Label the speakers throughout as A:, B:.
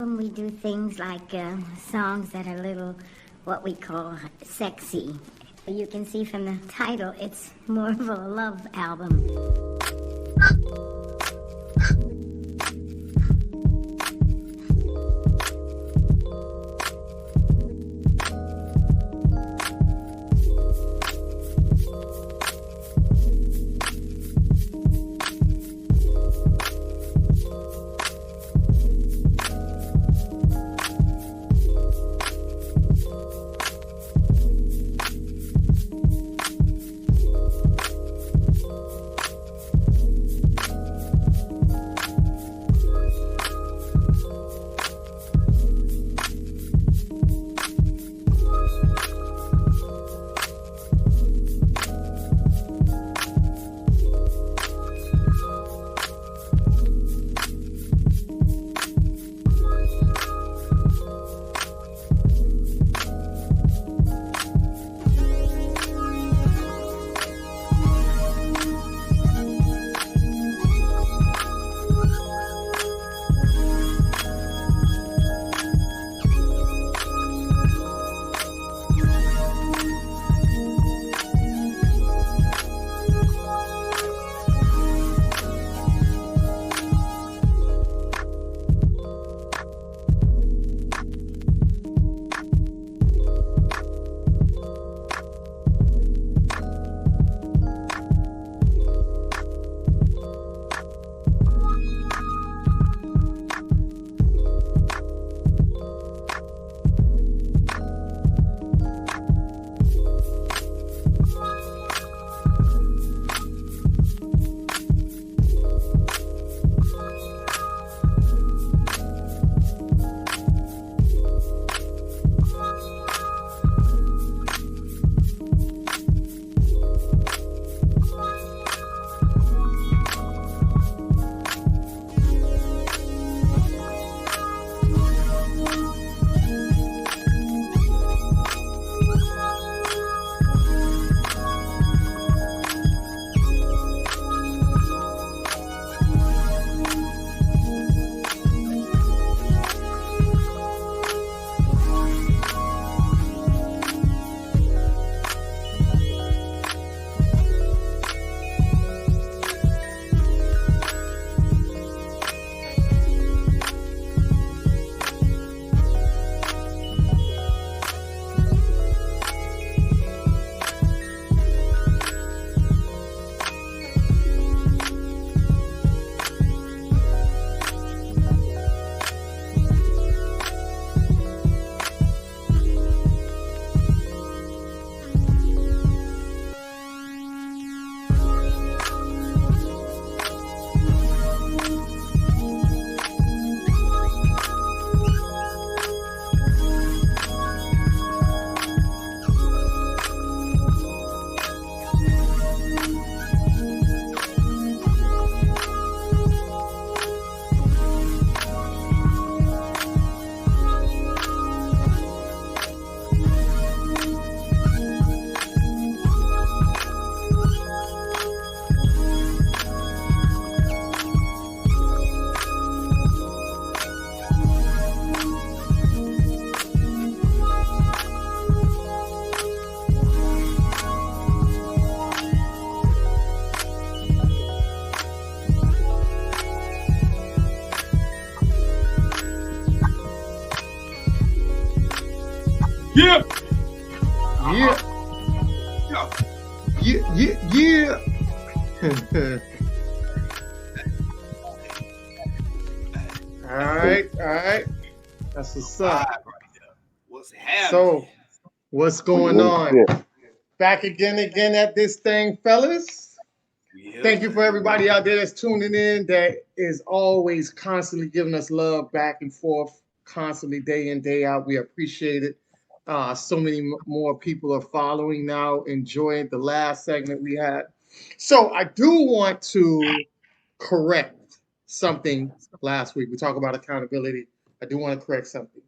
A: When we do things like songs that are a little, what we call sexy. You can see from the title, it's more of a love album.
B: Yeah.
C: Yeah. Yeah, yeah, yeah. All right, all right. That's what's up.
B: What's happening?
C: So, what's going on? Back again at this thing, fellas. Thank you for everybody out there that's tuning in, that is always constantly giving us love back and forth, constantly day in, day out. We appreciate it. So many more people are following now, enjoying the last segment we had. So I do want to correct something last week. We talked about accountability. I do want to correct something.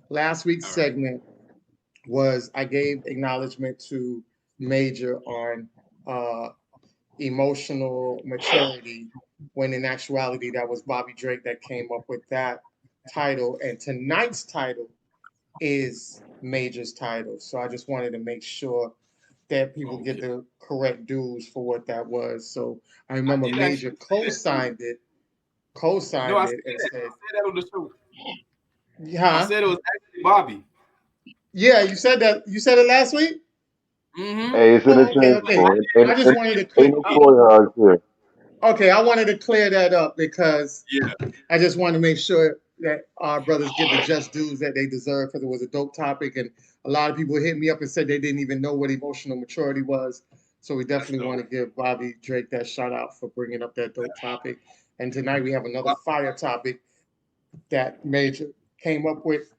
C: Last week's segment was I gave acknowledgement to Major on emotional maturity, when in actuality that was Bobby Drake that came up with that title, and tonight's title is Major's title. So I just wanted to make sure that people get
B: Okay.
C: the correct dues for what that was. So I
B: I
C: remember
B: did
C: Major
B: actually say that too. No,
C: co-signed it, and
B: I
C: said,
B: said that on the show. I
C: "Yeah,
B: said it was actually Bobby.
C: yeah, you said that. You said it last week.
B: Mm-hmm.
D: Hey, it's
C: Oh, okay,
D: interchangeable.
C: okay.
D: Ain't,
C: I just
D: ain't,
C: wanted to
D: ain't
C: clear.
D: no Troy Hogs here.
C: Okay, I wanted to clear that up because
B: Yeah.
C: I just wanted to make sure that our brothers get the just dues that they deserve because it was a dope topic, and a lot of people hit me up and said they didn't even know what emotional maturity was. So we
B: That's
C: definitely want
B: dope.
C: to give Bobby Drake that shout out for bringing up that dope topic. And tonight we have another fire topic that Major came up with.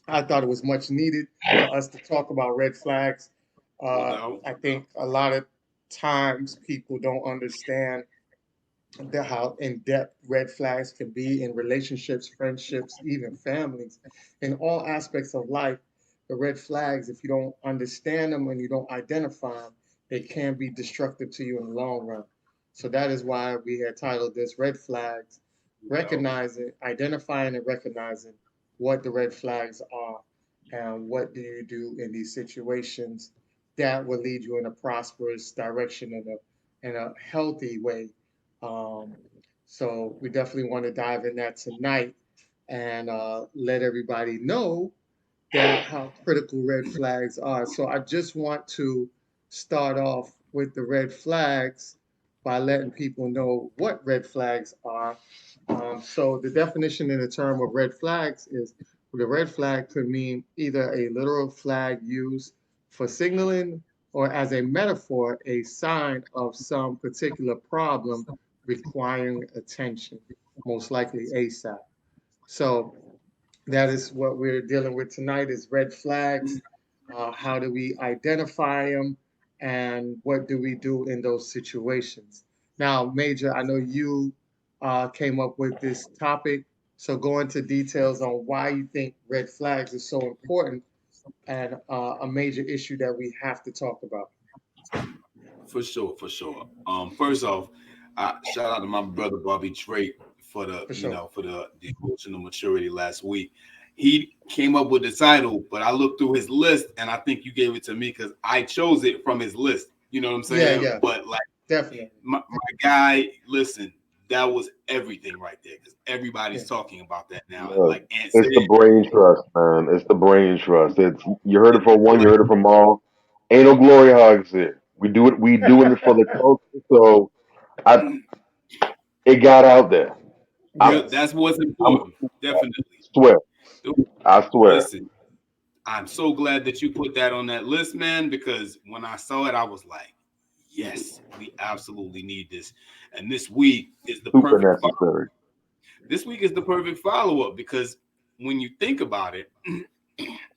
C: I thought it was much needed for us to talk about red flags.
B: No doubt.
C: I think a lot of times people don't understand how in depth red flags can be in relationships, friendships, even families, in all aspects of life. The red flags, if you don't understand them and you don't identify them, they can be destructive to you in the long run. So that is why we had titled this Red Flags,
B: No doubt.
C: recognizing, identifying and recognizing what the red flags are and what do you do in these situations that will lead you in a prosperous direction in a healthy way. um, so we definitely want to dive in that tonight and let everybody know that how critical red flags are. So I just want to start off with the red flags by letting people know what red flags are. So the definition in the term of red flags is the red flag could mean either a literal flag used for signaling or as a metaphor, a sign of some particular problem requiring attention, most likely ASAP. So that is what we're dealing with tonight is red flags. How do we identify them and what do we do in those situations? Now, Major, I know you came up with this topic, so go into details on why you think red flags is so important and a major issue that we have to talk about.
B: For sure, for sure. First off, shout out to my brother Bobby Drake for the
C: For sure.
B: for the emotional maturity last week. He came up with the title, but I looked through his list and I think you gave it to me because I chose it from his list. You know what I'm
C: Yeah,
B: saying?
C: yeah,
B: But like
C: definitely.
B: my guy, listen, that was everything right there because
C: Yeah,
B: everybody's talking about that now. And
D: Look,
B: like Ant
D: it's the
B: said,
D: brain trust, man. It's the brain trust. It's you heard it
B: it's the
D: from one, you heard it
B: collective.
D: from all. Ain't no glory hogs here. We do it. We doing it for the culture. So I, it got out there. I'm,
C: yes.
B: That's what's
D: I'm
B: important. Definitely.
D: swear.
B: Dude,
D: I swear.
B: listen, I'm so glad that you put that on that list, man, because when I saw it, I was like, yes, we absolutely need this. And this week is the
D: Super
B: perfect follow.
D: necessary.
B: This week is the perfect follow-up because when you think about it,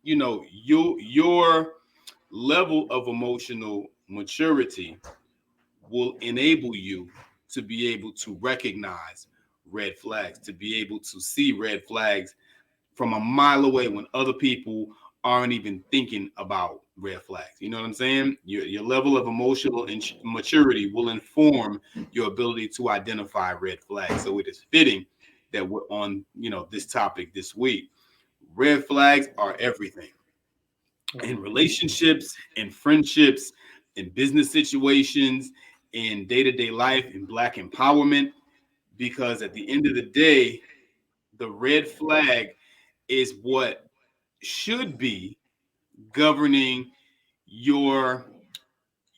B: your level of emotional maturity will enable you to be able to recognize red flags, to be able to see red flags from a mile away when other people aren't even thinking about red flags. You know what I'm saying? Your level of emotional maturity will inform your ability to identify red flags. So it is fitting that we're on, this topic this week. Red flags are everything in
C: Mhm.
B: relationships, in friendships, in business situations, in day-to-day life, in black empowerment, because at the end of the day, the red flag is what should be governing your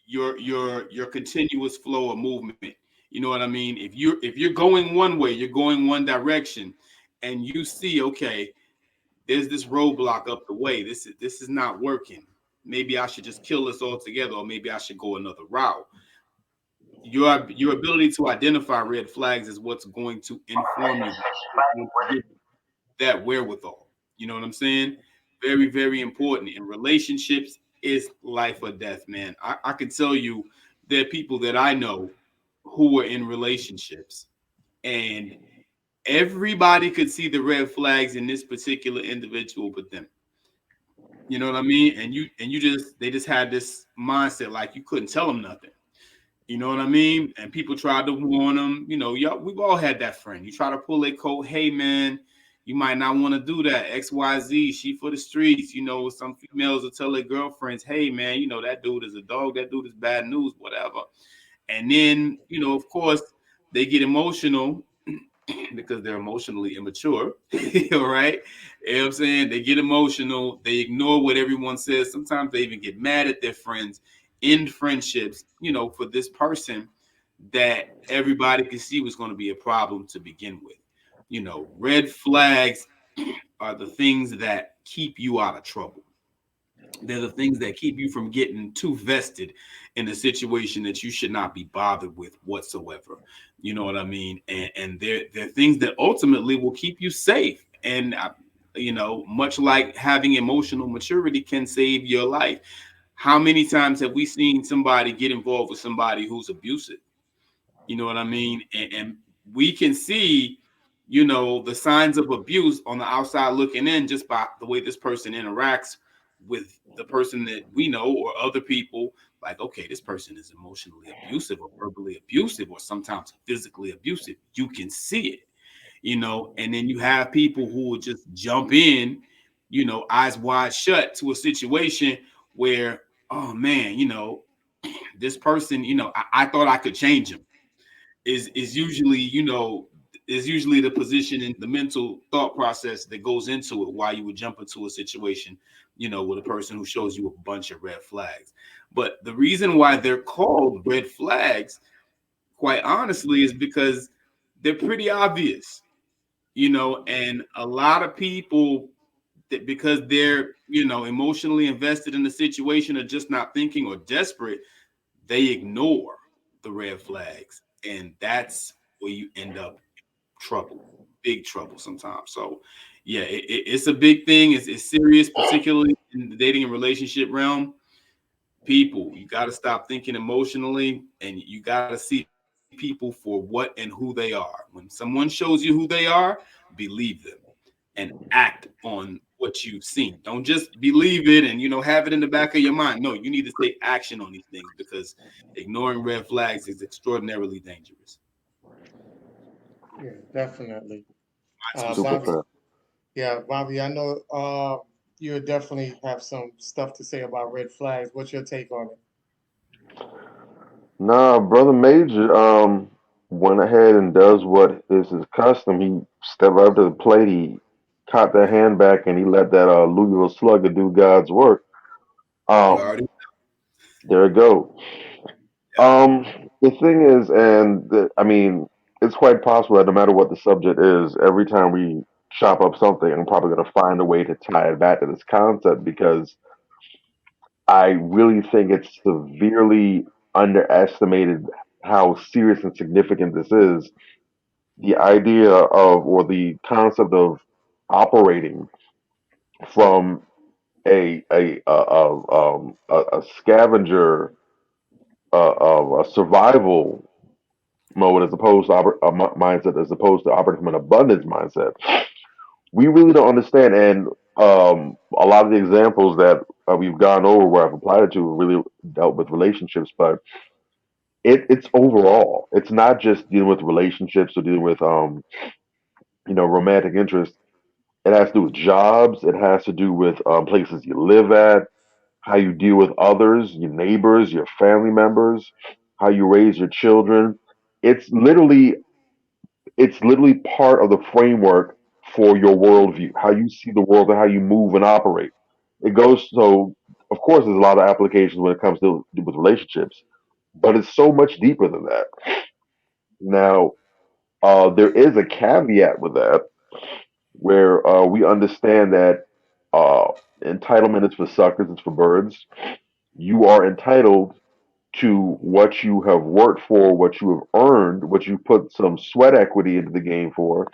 B: your continuous flow of movement. You know what I mean? If you're going one way, you're going one direction, and you see, okay, there's this roadblock up the way. This is not working. Maybe I should just kill this altogether, or maybe I should go another route. Your ability to identify red flags is what's going to inform you. It's going to give that wherewithal. You know what I'm saying? Very, very important. In relationships, it's life or death, man. I can tell you there are people that I know who were in relationships and everybody could see the red flags in this particular individual but them. You know what I mean? And you just they just had this mindset like you couldn't tell them nothing. You know what I mean? And people tried to warn them. Y'all, we've all had that friend. You try to pull a coat, hey man, You might not want to do that. XYZ, she for the streets. Some females will tell their girlfriends, hey man, that dude is a dog, that dude is bad news, whatever. And then, of course, they get emotional because they're emotionally immature, right? You know what I'm saying? They get emotional, they ignore what everyone says. Sometimes they even get mad at their friends, end friendships, for this person that everybody could see was going to be a problem to begin with. Red flags are the things that keep you out of trouble. They're the things that keep you from getting too vested in a situation that you should not be bothered with whatsoever. You know what I mean? And they're things that ultimately will keep you safe. And much like having emotional maturity can save your life. How many times have we seen somebody get involved with somebody who's abusive? You know what I mean? And we can see, the signs of abuse on the outside looking in just by the way this person interacts with the person that we know or other people. Like, okay, this person is emotionally abusive or verbally abusive or sometimes physically abusive. You can see it, and then you have people who will just jump in, eyes wide shut to a situation where, oh man, this person, I thought I could change him is usually is usually the position and the mental thought process that goes into it while you would jump into a situation with a person who shows you a bunch of red flags. But the reason why they're called red flags, quite honestly, is because they're pretty obvious, and a lot of people, that because they're emotionally invested in the situation or just not thinking or desperate, they ignore the red flags, and that's where you end up trouble, big trouble sometimes. So, yeah, it's a big thing. It's serious, particularly in the dating and relationship realm. People, you got to stop thinking emotionally, and you got to see people for what and who they are. When someone shows you who they are, believe them and act on what you've seen. Don't just believe it and have it in the back of your mind. No, you need to take action on these things because ignoring red flags is extraordinarily dangerous.
C: Yeah, definitely.
B: My two
D: Super
C: Bobby,
B: cents.
D: fair.
C: yeah, Bobby, I know you definitely have some stuff to say about red flags. What's your take on it?
D: Nah, brother Major went ahead and does what is his custom. He stepped right up to the plate. He caught that hand back and he let that Louisville Slugger do God's work.
B: You
D: Um,
B: already,
D: there it go.
B: yeah.
D: The thing is, I mean, it's quite possible that no matter what the subject is, every time we chop up something, I'm probably going to find a way to tie it back to this concept because I really think it's severely underestimated how serious and significant this is. The idea of, or the concept of operating from a scavenger, of a survival mode as opposed to mindset, as opposed to operating from an abundance mindset. We really don't understand, and a lot of the examples that we've gone over where I've applied it to really dealt with relationships, but it's overall. It's not just dealing with relationships or dealing with romantic interest. It has to do with jobs. It has to do with places you live at, how you deal with others, your neighbors, your family members, how you raise your children. It's literally it's literally part of the framework for your worldview, how you see the world and how you move and operate. It goes so. Of course, there's a lot of applications when it comes to with relationships, but it's so much deeper than that. Now, there is a caveat with that where we understand that uh, entitlement is for suckers, it's for birds. You are entitled to what you have worked for, what you have earned, what you put some sweat equity into the game for.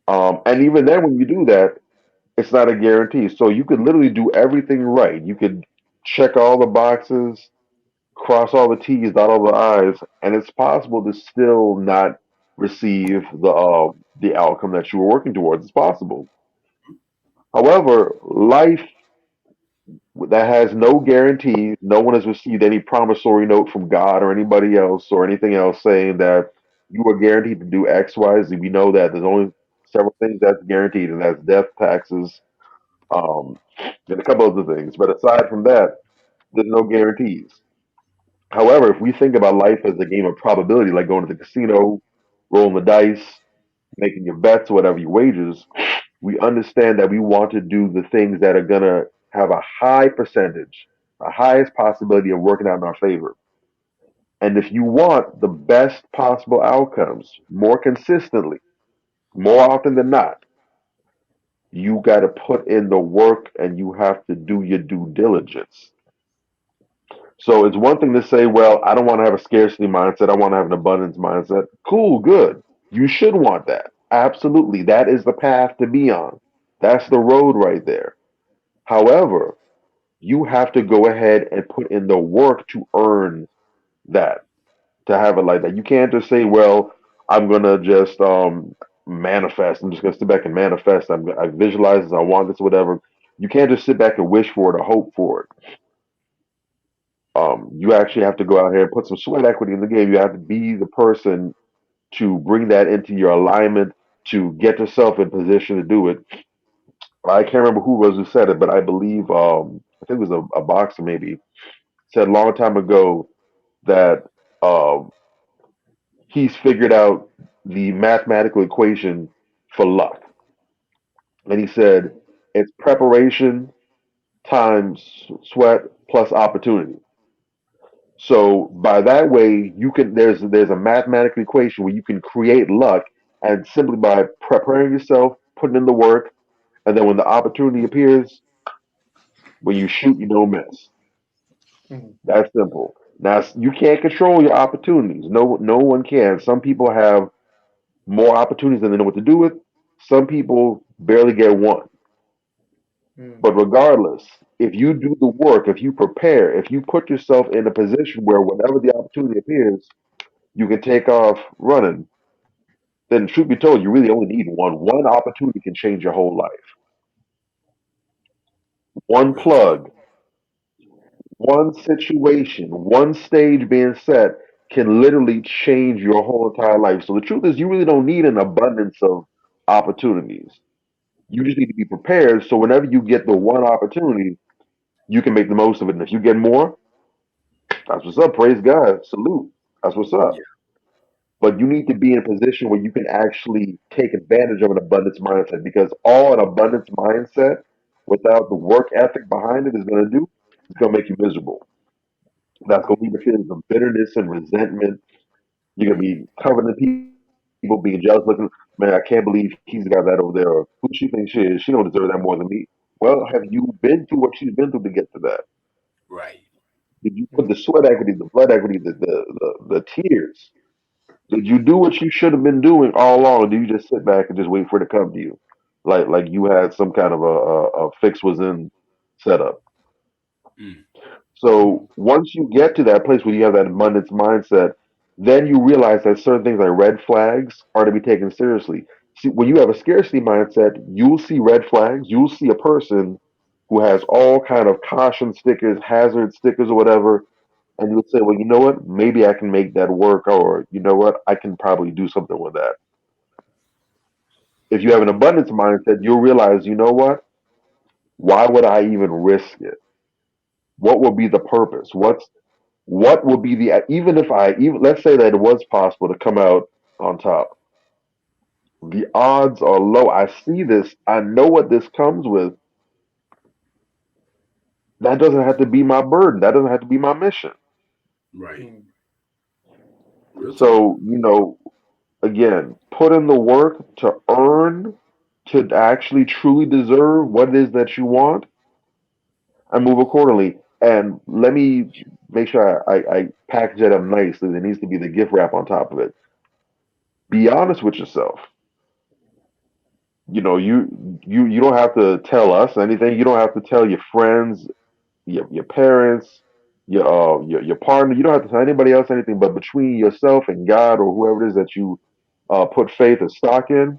D: And even then, when you do that, it's not a guarantee. So you could literally do everything right. You could check all the boxes, cross all the T's, dot all the I's, and it's possible to still not receive the outcome that you were working towards. It's possible. However, life that has no guarantees. No one has received any promissory note from God or anybody else or anything else saying that you are guaranteed to do X, Y, Z. We know that there's only several things that's guaranteed, and that's death, taxes, um, and a couple other things. But aside from that, there's no guarantees. However, if we think about life as a game of probability, like going to the casino, rolling the dice, making your bets, whatever your wagers, we understand that we want to do the things that are going to have a high percentage, the highest possibility of working out in our favor. And if you want the best possible outcomes more consistently, more often than not, you got to put in the work and you have to do your due diligence. So it's one thing to say, well, I don't want to have a scarcity mindset. I want to have an abundance mindset. Cool, good. You should want that. Absolutely. That is the path to be on. That's the road right there. However, you have to go ahead and put in the work to earn that, to have it like that. You can't just say, well, I'm going to just manifest. I'm just going to sit back and manifest. I visualize this. I want this, whatever. You can't just sit back and wish for it or hope for it. You actually have to go out here and put some sweat equity in the game. You have to be the person to bring that into your alignment to get yourself in position to do it. I can't remember who was who said it, but I believe I think it was a boxer maybe said a long time ago that um, he's figured out the mathematical equation for luck, and he said it's preparation times sweat plus opportunity. So by that way, you can there's a mathematical equation where you can create luck, and simply by preparing yourself, putting in the work, and then when the opportunity appears, when you shoot, you don't miss.
C: Mhm.
D: That's simple. Now you can't control your opportunities. No one can. Some people have more opportunities than they know what to do with. Some people barely get one.
C: Mhm.
D: But regardless, if you do the work, if you prepare, if you put yourself in a position where whenever the opportunity appears, you can take off running, then truth be told, you really only need one. One opportunity can change your whole life. One
B: Real talk.
D: plug, one situation, one stage being set can literally change your whole entire life. So the truth is, you really don't need an abundance of opportunities. You just need to be prepared. So whenever you get the one opportunity, you can make the most of it. And if you get more, that's what's up. Praise God. Salute. That's what's up.
B: Yeah.
D: But you need to be in a position where you can actually take advantage of an abundance mindset because all an abundance mindset without the work ethic behind it is going to do is going to make you miserable. That's going to leave you feelings of bitterness and resentment. You're going to be covered in people being jealous, looking, man, I can't believe he's got that over there. Or who she thinks she is? She don't deserve that more than me. Well, have you been through what she's been through to get to that?
B: Right.
D: Did you put
C: Mhm.
D: the sweat equity, the blood equity, the tears? Did you do what you should have been doing all along, or do you just sit back and just wait for it to come to you, like you had some kind of a fix was in setup?
B: Mm.
D: So
C: Mhm.
D: once you get to that place where you have that abundance mindset, then you realize that certain things like red flags are to be taken seriously. See, when you have a scarcity mindset, you'll see red flags. You'll see a person who has all kind of caution stickers, hazard stickers, or whatever, and you'll say, "Well, you know what? Maybe I can make that work," or "You know what? I can probably do something with that." If you have an
C: Mhm.
D: abundance mindset, you'll realize, you know what? Why would I even risk it? What will be the purpose? What would be the even if I even let's say that it was possible to come out on top. The odds are low. I see this. I know what this comes with. That doesn't have to be my burden. That doesn't have to be my mission.
B: Right.
C: Mhm.
B: Real talk.
D: So, again, put in the work to earn, to actually truly deserve what it is that you want and move accordingly. And let me make sure I package it up nicely. There needs to be the gift wrap on top of it. Be honest with yourself. You don't have to tell us anything. You don't have to tell your friends, your parents, your partner. You don't have to tell anybody else anything. But between yourself and God or whoever it is that you put faith and stock in,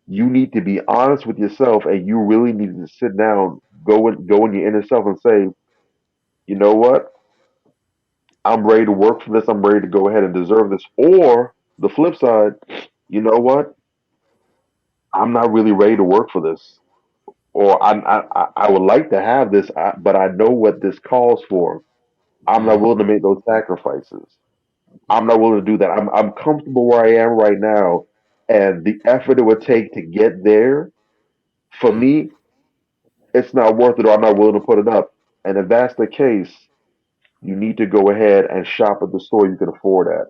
D: you need to be honest with yourself, and you really need to sit down, go in your inner self, and say, you know what? I'm ready to work for this. I'm ready to go ahead and deserve this. Or the flip side, you know what? I'm not really ready to work for this, or I would like to have this, but I know what this calls for. I'm not willing to make those sacrifices. I'm not willing to do that. I'm comfortable where I am right now, and the effort it would take to get there, for me, it's not worth it, or I'm not willing to put it up. And if that's the case, you need to go ahead and shop at the store you can afford at.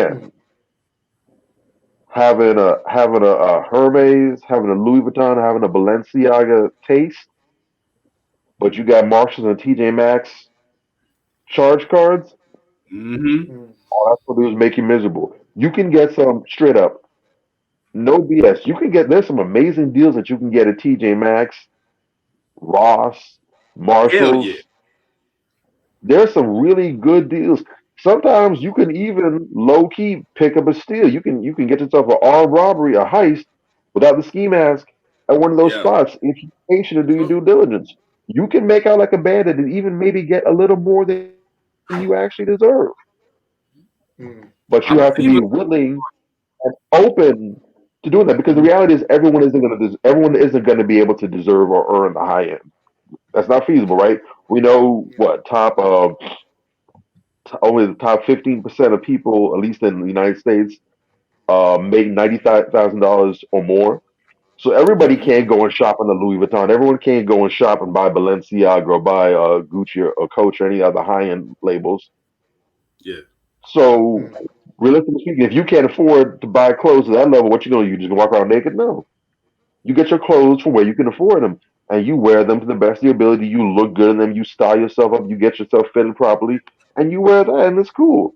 C: mm,
D: Again, having a Hermes, having a Louis Vuitton, having a Balenciaga taste, but you got Marshalls and TJ Maxx charge cards.
B: Mm-hmm.
C: mm,
D: All that's gonna do is make you miserable. You can get some straight up, no BS. You can get there's some amazing deals that you can get at TJ Maxx, Ross,
B: Hell yeah.
D: Marshalls. There's some really good deals. Sometimes you can even low key pick up a steal. You can get yourself an armed robbery, a heist, without the ski mask at one of those
B: Yeah.
D: spots. If you're patient and do your
B: Well,
D: due diligence, you can make out like a bandit and even maybe get a little more than you actually deserve.
C: mm,
D: But you have to
B: I'm
D: be
B: female.
D: willing and open to doing that because the reality is everyone isn't going to be able to deserve or earn the high end. That's not feasible, right? We know what only the top 15% of people, at least in the United States, make $90,000 or more. So everybody
B: Mm-hmm.
D: can't go and shop in the Louis Vuitton. Everyone can't go and shop and buy Balenciaga or buy Gucci or Coach or any other high end labels.
B: Yeah.
D: So
C: mm.
D: realistically speaking, if you can't afford to buy clothes at that level, what you gonna do? You just gonna walk around naked? No. You get your clothes from where you can afford them, and you wear them to the best of your ability. You look good in them. You style yourself up. You get yourself fitted properly, and you wear that, and it's cool.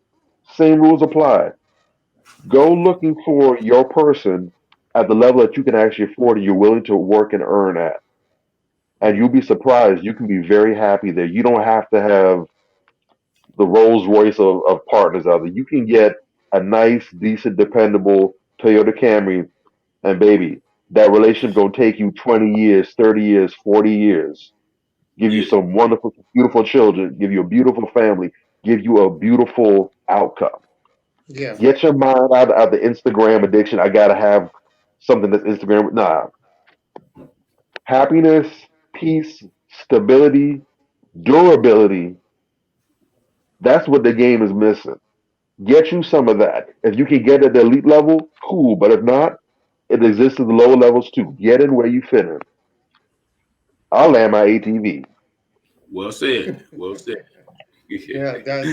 D: Same rules apply. Go looking for your person at the level that you can actually afford and you're willing to work and earn at. And you'll be surprised. You can be very happy there. You don't have to have the Rolls Royce of partners out there. You can get a nice, decent, dependable Toyota Camry, and baby, that relationship gonna take you 20 years, 30 years, 40 years. Give you
B: Yeah.
D: some wonderful, beautiful children. Give you a beautiful family. Give you a beautiful outcome.
C: Yeah,
D: Get your mind out of the Instagram addiction. I gotta have something that's Instagram. Nah, happiness, peace, stability, durability. That's what the game is missing. Get you some of that. If you can get at the elite level, cool. But if not, it exists at the lower levels too. Get in where you fit in. I'll land my ATV.
B: Well said. Well said.
C: yeah. That's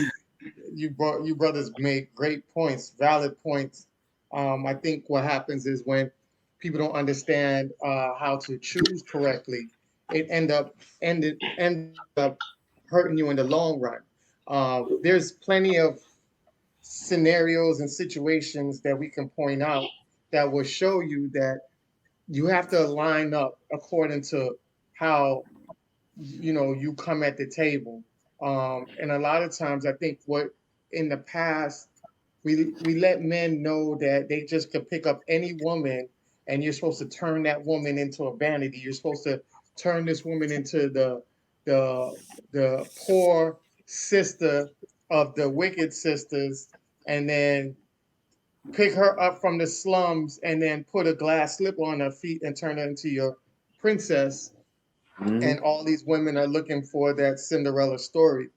C: you brothers made great points, valid points. I think what happens is when people don't understand how to choose correctly, it end up hurting you in the long run. There's plenty of scenarios and situations that we can point out that will show you that you have to line up according to how you come at the table. And a lot of times I think what in the past we let men know that they just could pick up any woman and you're supposed to turn that woman into a vanity. You're supposed to turn this woman into the the poor sister of the wicked sisters, and then pick her up from the slums and then put a glass slipper on her feet and turn her into your princess.
D: Mhm.
C: And all these women are looking for that Cinderella story.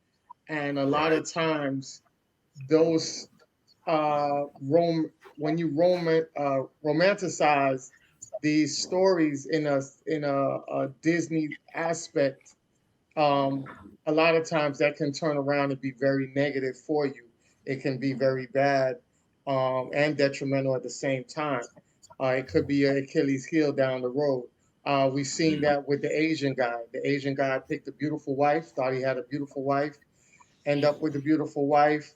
C: And a lot
B: Right.
C: of times, those rom when you romanticize these stories in a Disney aspect, um, a lot of times that can turn around and be very negative for you. It can be very bad and detrimental at the same time. It could be an Achilles heel down the road. We've seen
B: Mm-hmm.
C: that with the Asian guy. The Asian guy picked a beautiful wife, thought he had a beautiful wife, end up with a beautiful wife,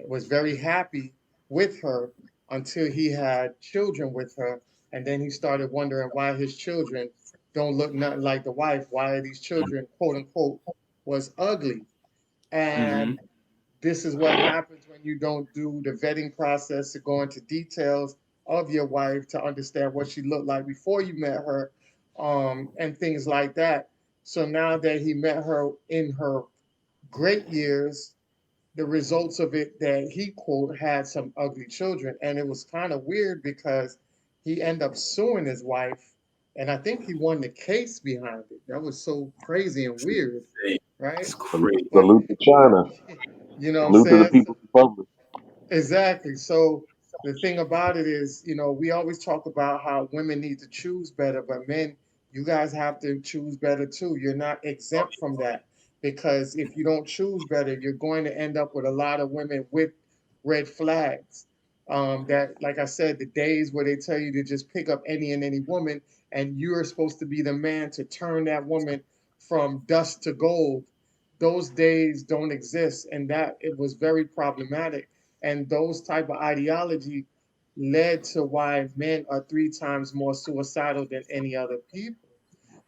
C: was very happy with her until he had children with her. And then he started wondering why his children don't look nothing like the wife. Why are these children, quote unquote, was ugly?
B: Mm-hmm.
C: And this is what happens when you don't do the vetting process to go into details of your wife to understand what she looked like before you met her, and things like that. So now that he met her in her great years, the results of it that he quote had some ugly children, and it was kind of weird because he ended up suing his wife, and I think he won the case behind it. That was so crazy and weird, right?
B: It's crazy.
C: But
D: Salute to China.
C: you know what I'm
D: Salute to the
C: saying? So,
D: People's Republic.
C: exactly. So the thing about it is, we always talk about how women need to choose better, but men, you guys have to choose better too. You're not exempt from that because if you don't choose better, you're going to end up with a lot of women with red flags. That, like I said, the days where they tell you to just pick up any woman, and you're supposed to be the man to turn that woman from dust to gold. Those days don't exist, and that it was very problematic, and those type of ideology led to why men are 3 times more suicidal than any other people,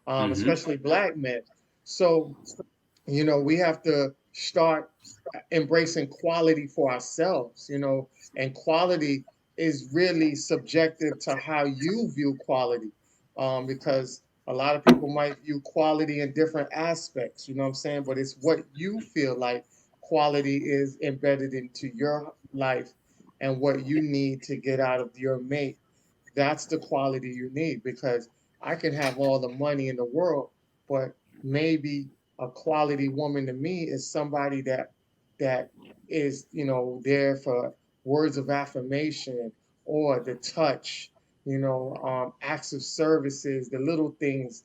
B: Hmm.
C: especially black men. So we have to start embracing quality for ourselves, and quality is really subjective to how you view quality, because a lot of people might view quality in different aspects, you know what I'm saying? But it's what you feel like quality is embedded into your life and what you need to get out of your mate. That's the quality you need because I can have all the money in the world, but maybe a quality woman to me is somebody that is, there for words of affirmation or the touch, acts of services, the little things,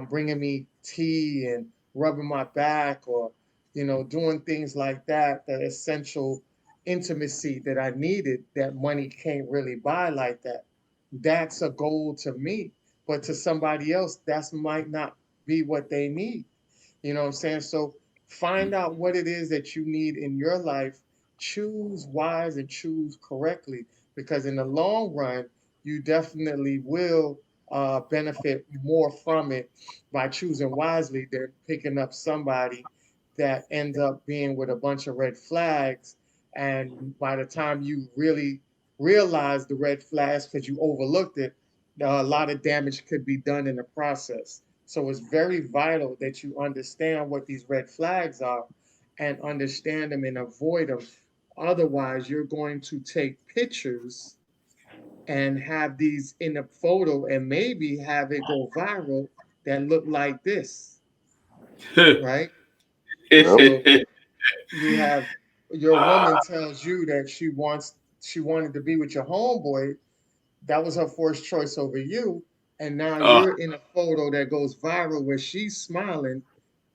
C: bringing me tea and rubbing my back or, doing things like that, that essential intimacy that I needed that money can't really buy like that. That's a goal to me, but to somebody else, that might not be what they need. You know what I'm saying? So find out what it is that you need in your life. Choose wise and choose correctly because in the long run, you definitely will benefit more from it by choosing wisely than picking up somebody that ends up being with a bunch of red flags. And by the time you really realize the red flags because you overlooked it, a lot of damage could be done in the process. So it's very vital that you understand what these red flags are and understand them and avoid them. Otherwise, you're going to take pictures and have these in a photo and maybe have it go viral that look like this, right?
D: Yep.
C: So you have your woman tells you that she wanted to be with your homeboy. That was her first choice over you. And now
B: Oh
C: you're in a photo that goes viral where she's smiling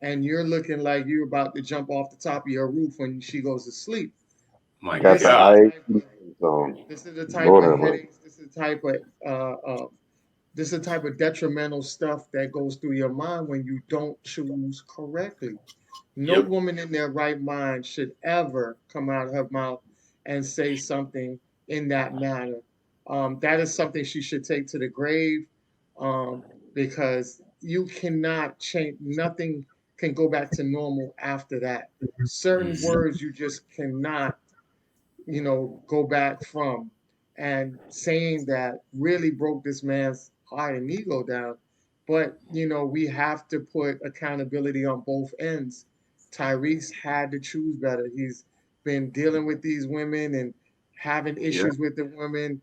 C: and you're looking like you're about to jump off the top of your roof when she goes to sleep.
B: my
D: Got
C: This
D: the
C: is the
B: God.
C: type
D: IAQ
C: of
D: on.
C: this is the type
D: Lord
C: of
D: have mercy.
C: headaches, this is the type of detrimental stuff that goes through your mind when you don't choose correctly. No
B: Yep.
C: woman in their right mind should ever come out of her mouth and say something in that manner. That is something she should take to the grave, um, because you cannot change, nothing can go back to normal after that. Certain
B: Hmm.
C: words you just cannot, go back from. And saying that really broke this man's heart and ego down. But, we have to put accountability on both ends. Tyrese had to choose better. He's been dealing with these women and having
B: Yeah.
C: issues with the women.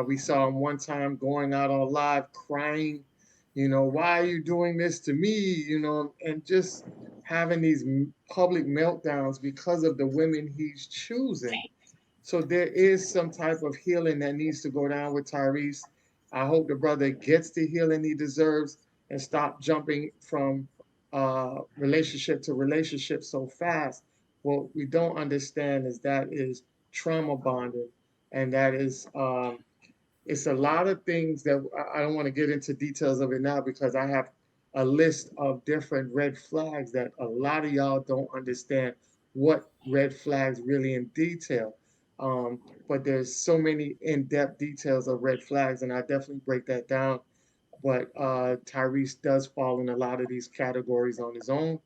C: We saw him one time going out on live crying, why are you doing this to me? And just having these public meltdowns because of the women he's choosing. So there is some type of healing that needs to go down with Tyrese. I hope the brother gets the healing he deserves and stop jumping from relationship to relationship so fast. What we don't understand is that is trauma bonding, and that is it's a lot of things that I don't want to get into details of it now because I have a list of different red flags that a lot of y'all don't understand what red flags really in detail. But there's so many in-depth details of red flags, and I definitely break that down. But Tyrese does fall in a lot of these categories on his own,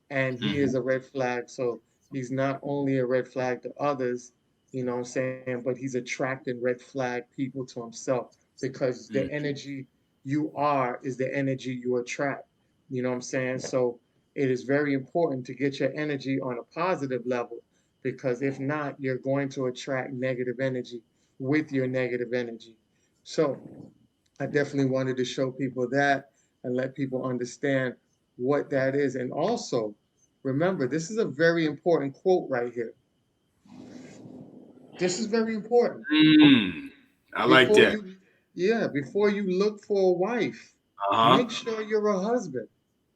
C: and he
B: Hmm.
C: is a red flag. So he's not only a red flag to others, what I'm saying, but he's attracting red flag people to himself because the energy you are is the energy you attract. You know what I'm saying? So it is very important to get your energy on a positive level because if not, you're going to attract negative energy with your negative energy. So I definitely wanted to show people that and let people understand what that is. And also, remember, this is a very important quote right here. This is very important.
B: Mm, I like
C: Before
B: that.
C: you, yeah, before you look for a wife,
B: Uh-huh.
C: make sure you're a husband.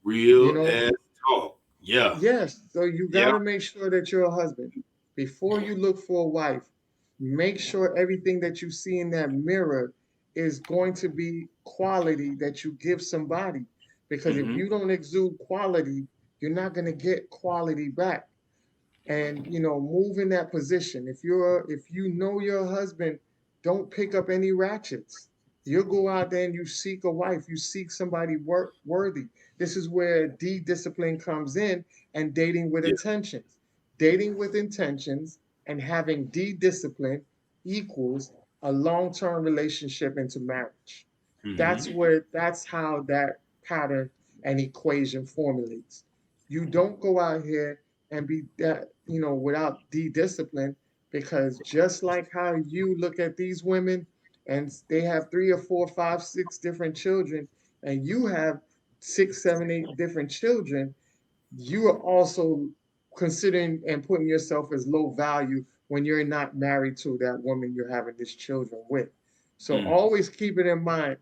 C: You
B: Real
C: know,
B: ass talk. Yeah.
C: yes, so you got
B: Yeah.
C: to make sure that you're a husband. Before you look for a wife, make sure everything that you see in that mirror is going to be quality that you give somebody. Because if
B: Mm-hmm.
C: you don't exude quality, you're not going to get quality back. And move in that position. If you know your husband, don't pick up any ratchets. You go out there and you seek a wife, you seek somebody worthy. This is where discipline comes in, and dating with
B: Yeah.
C: intentions. Dating with intentions and having discipline equals a long-term relationship into marriage.
B: Mm-hmm.
C: That's how that pattern and equation formulates. You don't go out here and be that, without discipline, because just like how you look at these women and they have three or four, five, six different children, and you have six, seven, eight different children, you are also considering and putting yourself as low value when you're not married to that woman you're having these children with. So
B: Mm.
C: always keep it in mind.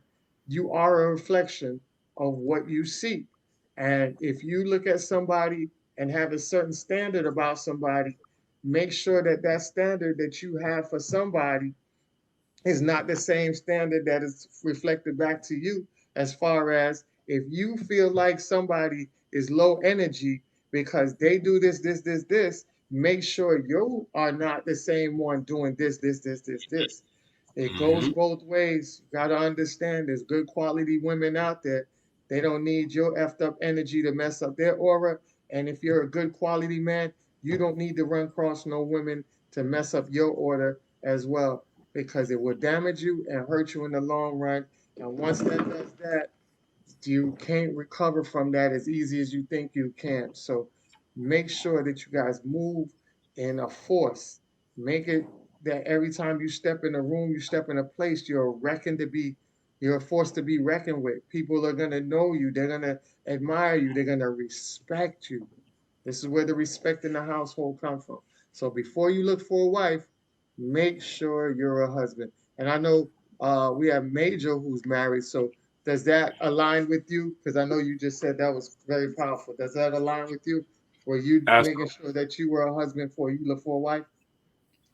C: You are a reflection of what you see. And if you look at somebody and have a certain standard about somebody, make sure that that standard that you have for somebody is not the same standard that is reflected back to you. As far as if you feel like somebody is low energy because they do this, make sure you are not the same one doing this. It goes
B: Mm-hmm.
C: both ways. You got to understand there's good quality women out there. They don't need your effed up energy to mess up their aura. And if you're a good quality man, you don't need to run across no women to mess up your order as well, because it will damage you and hurt you in the long run. And once that does that, you can't recover from that as easy as you think you can. So make sure that you guys move in a force. Make it that every time you step in a room, you step in a place, you're a force to be reckoned with. People are gonna know you, they're gonna admire you, they're gonna respect you. This is where the respect in the household comes from. So before you look for a wife, make sure you're a husband. And I know we have Major who's married. So does that align with you? Because I know you just said that was very powerful. Does that align with you? Were you making sure that you were a husband before you look for a wife?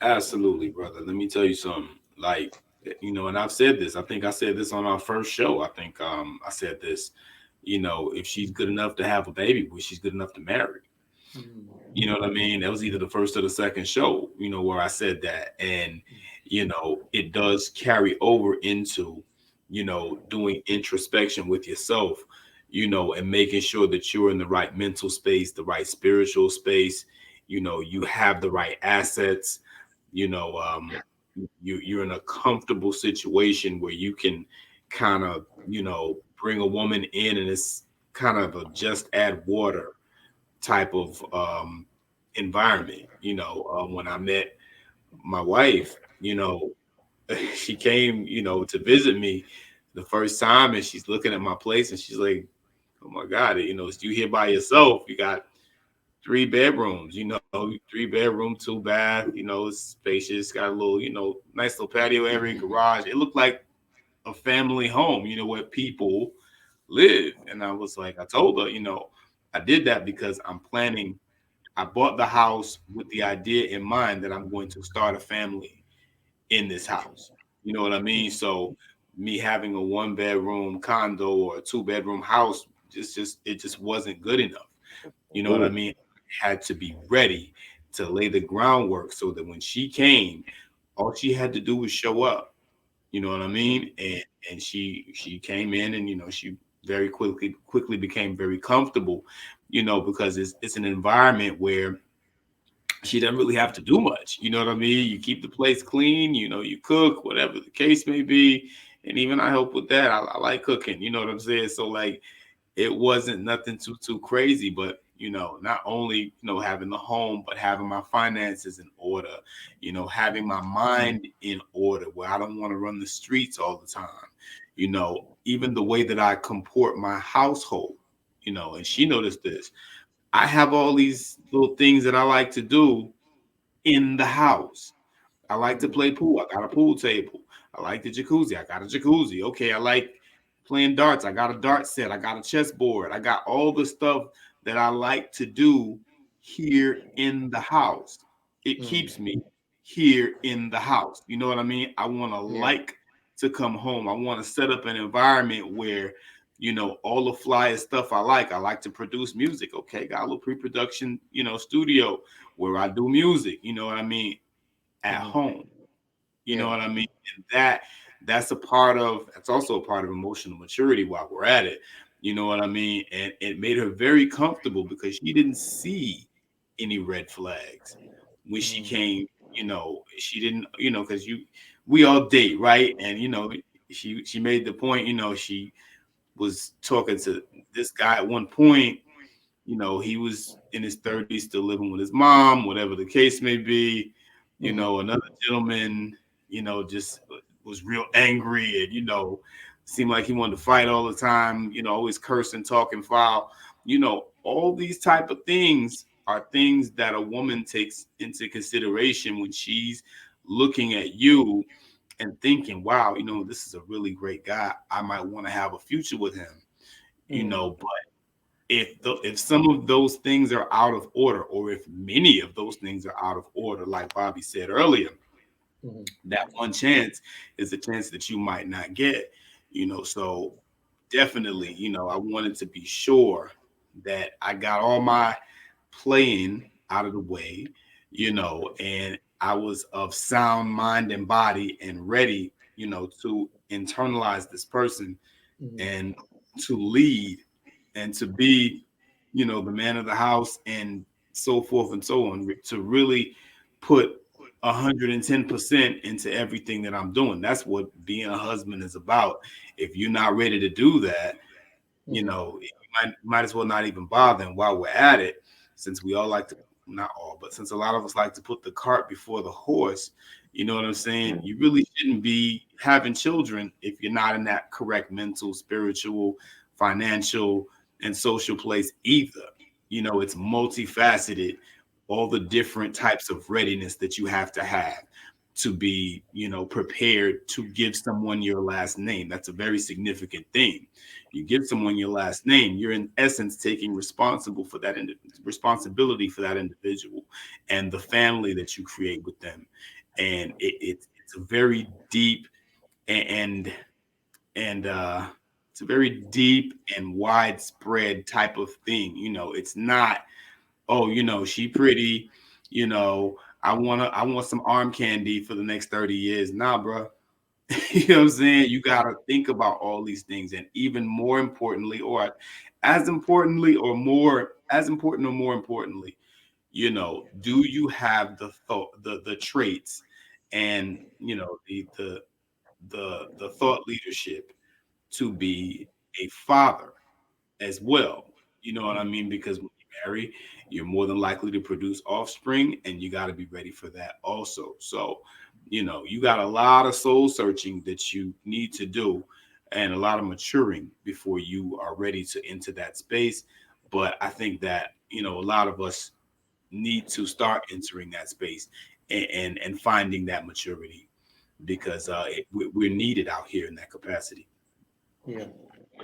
B: Absolutely, brother. Let me tell you something. Like, and I've said this. I think I said this on our first show. I think I said this. If she's good enough to have a baby, well, she's good enough to marry.
C: Mm,
B: You know what I mean? That was either the first or the second show, where I said that. And, it does carry over into, doing introspection with yourself, and making sure that you're in the right mental space, the right spiritual space, you have the right assets, you know, you're in a comfortable situation where you can kind of, bring a woman in, and it's kind of a just add water type of environment. When I met my wife, she came, to visit me the first time, and she's looking at my place, and she's like, "Oh my God, you here by yourself? You got three bedrooms, 3 bedroom, 2 bath, it's spacious, got a little, nice little patio area, garage. It looked like a family home, where people live." And I was like, I told her, I did that because I bought the house with the idea in mind that I'm going to start a family in this house. You know what I mean?
C: mm,
B: So me having a 1 bedroom condo or a 2 bedroom house it just wasn't good enough. You know what I
D: Mm.
B: mean? I had to be ready to lay the groundwork so that when she came, all she had to do was show up. You know what I mean? And she came in, and she very quickly became very comfortable, because it's an environment where she doesn't really have to do much. You know what I mean? You keep the place clean, you cook, whatever the case may be. And even I help with that. I like cooking, you know what I'm saying? So like it wasn't nothing too crazy, but not only having the home, but having my finances in order, having my mind in order where I don't want to run the streets all the time, even the way that I comport my household, and she noticed this. I have all these little things that I like to do in the house. I like to play pool. I got a pool table. I like the jacuzzi. I got a jacuzzi. Okay, I like playing darts. I got a dart set. I got a chessboard. I got all the stuff that I like to do here in the house. It keeps me here in the house. You know what I mean? I want to
C: Yeah.
B: like to come home. I want to set up an environment where, all the flyest stuff I like. I like to produce music. Okay, got a little pre-production, studio where I do music. You know what I mean? At home. You know
C: Yeah.
B: what I mean? And that's also a part of emotional maturity while we're at it. You know what I mean? And it made her very comfortable because she didn't see any red flags when she came, she didn't, because we all date, right? And she made the point, she was talking to this guy at one point. He was in his 30s, still living with his mom, whatever the case may be. Another gentleman, just was real angry and, seemed like he wanted to fight all the time, always cursing, talking foul. All these type of things are things that a woman takes into consideration when she's looking at you and thinking, wow, this is a really great guy. I might want to have a future with him, but if some of those things are out of order, or if many of those things are out of order, like Bobby said earlier, that one chance is a chance that you might not get. So definitely, I wanted to be sure that I got all my playing out of the way, and I was of sound mind and body and ready, to internalize this person and to lead and to be, the man of the house and so forth and so on, to really put 110% into everything that I'm doing. That's what being a husband is about. If you're not ready to do that, you might as well not even bother. And while we're at it, since we all like to, not all, but since a lot of us like to put the cart before the horse, you know what I'm saying? You really shouldn't be having children if you're not in that correct mental, spiritual, financial, and social place either. It's multifaceted, all the different types of readiness that you have to be, prepared to give someone your last name. That's a very significant thing. You give someone your last name, you're in essence taking responsibility for that individual and the family that you create with them. And it's a very deep and and it's a very deep and widespread type of thing. It's not, oh, she pretty, I want some arm candy for the next 30 years. Nah, bro. You know what I'm saying? You got to think about all these things. And even more importantly, or as importantly, or more, as important or more importantly, do you have the thought, the traits and, the thought leadership to be a father as well? You know what I mean? Because when you marry, you're more than likely to produce offspring, and you got to be ready for that also. So, you got a lot of soul searching that you need to do and a lot of maturing before you are ready to enter that space. But I think that, a lot of us need to start entering that space and finding that maturity because we're needed out here in that capacity.
C: Yeah.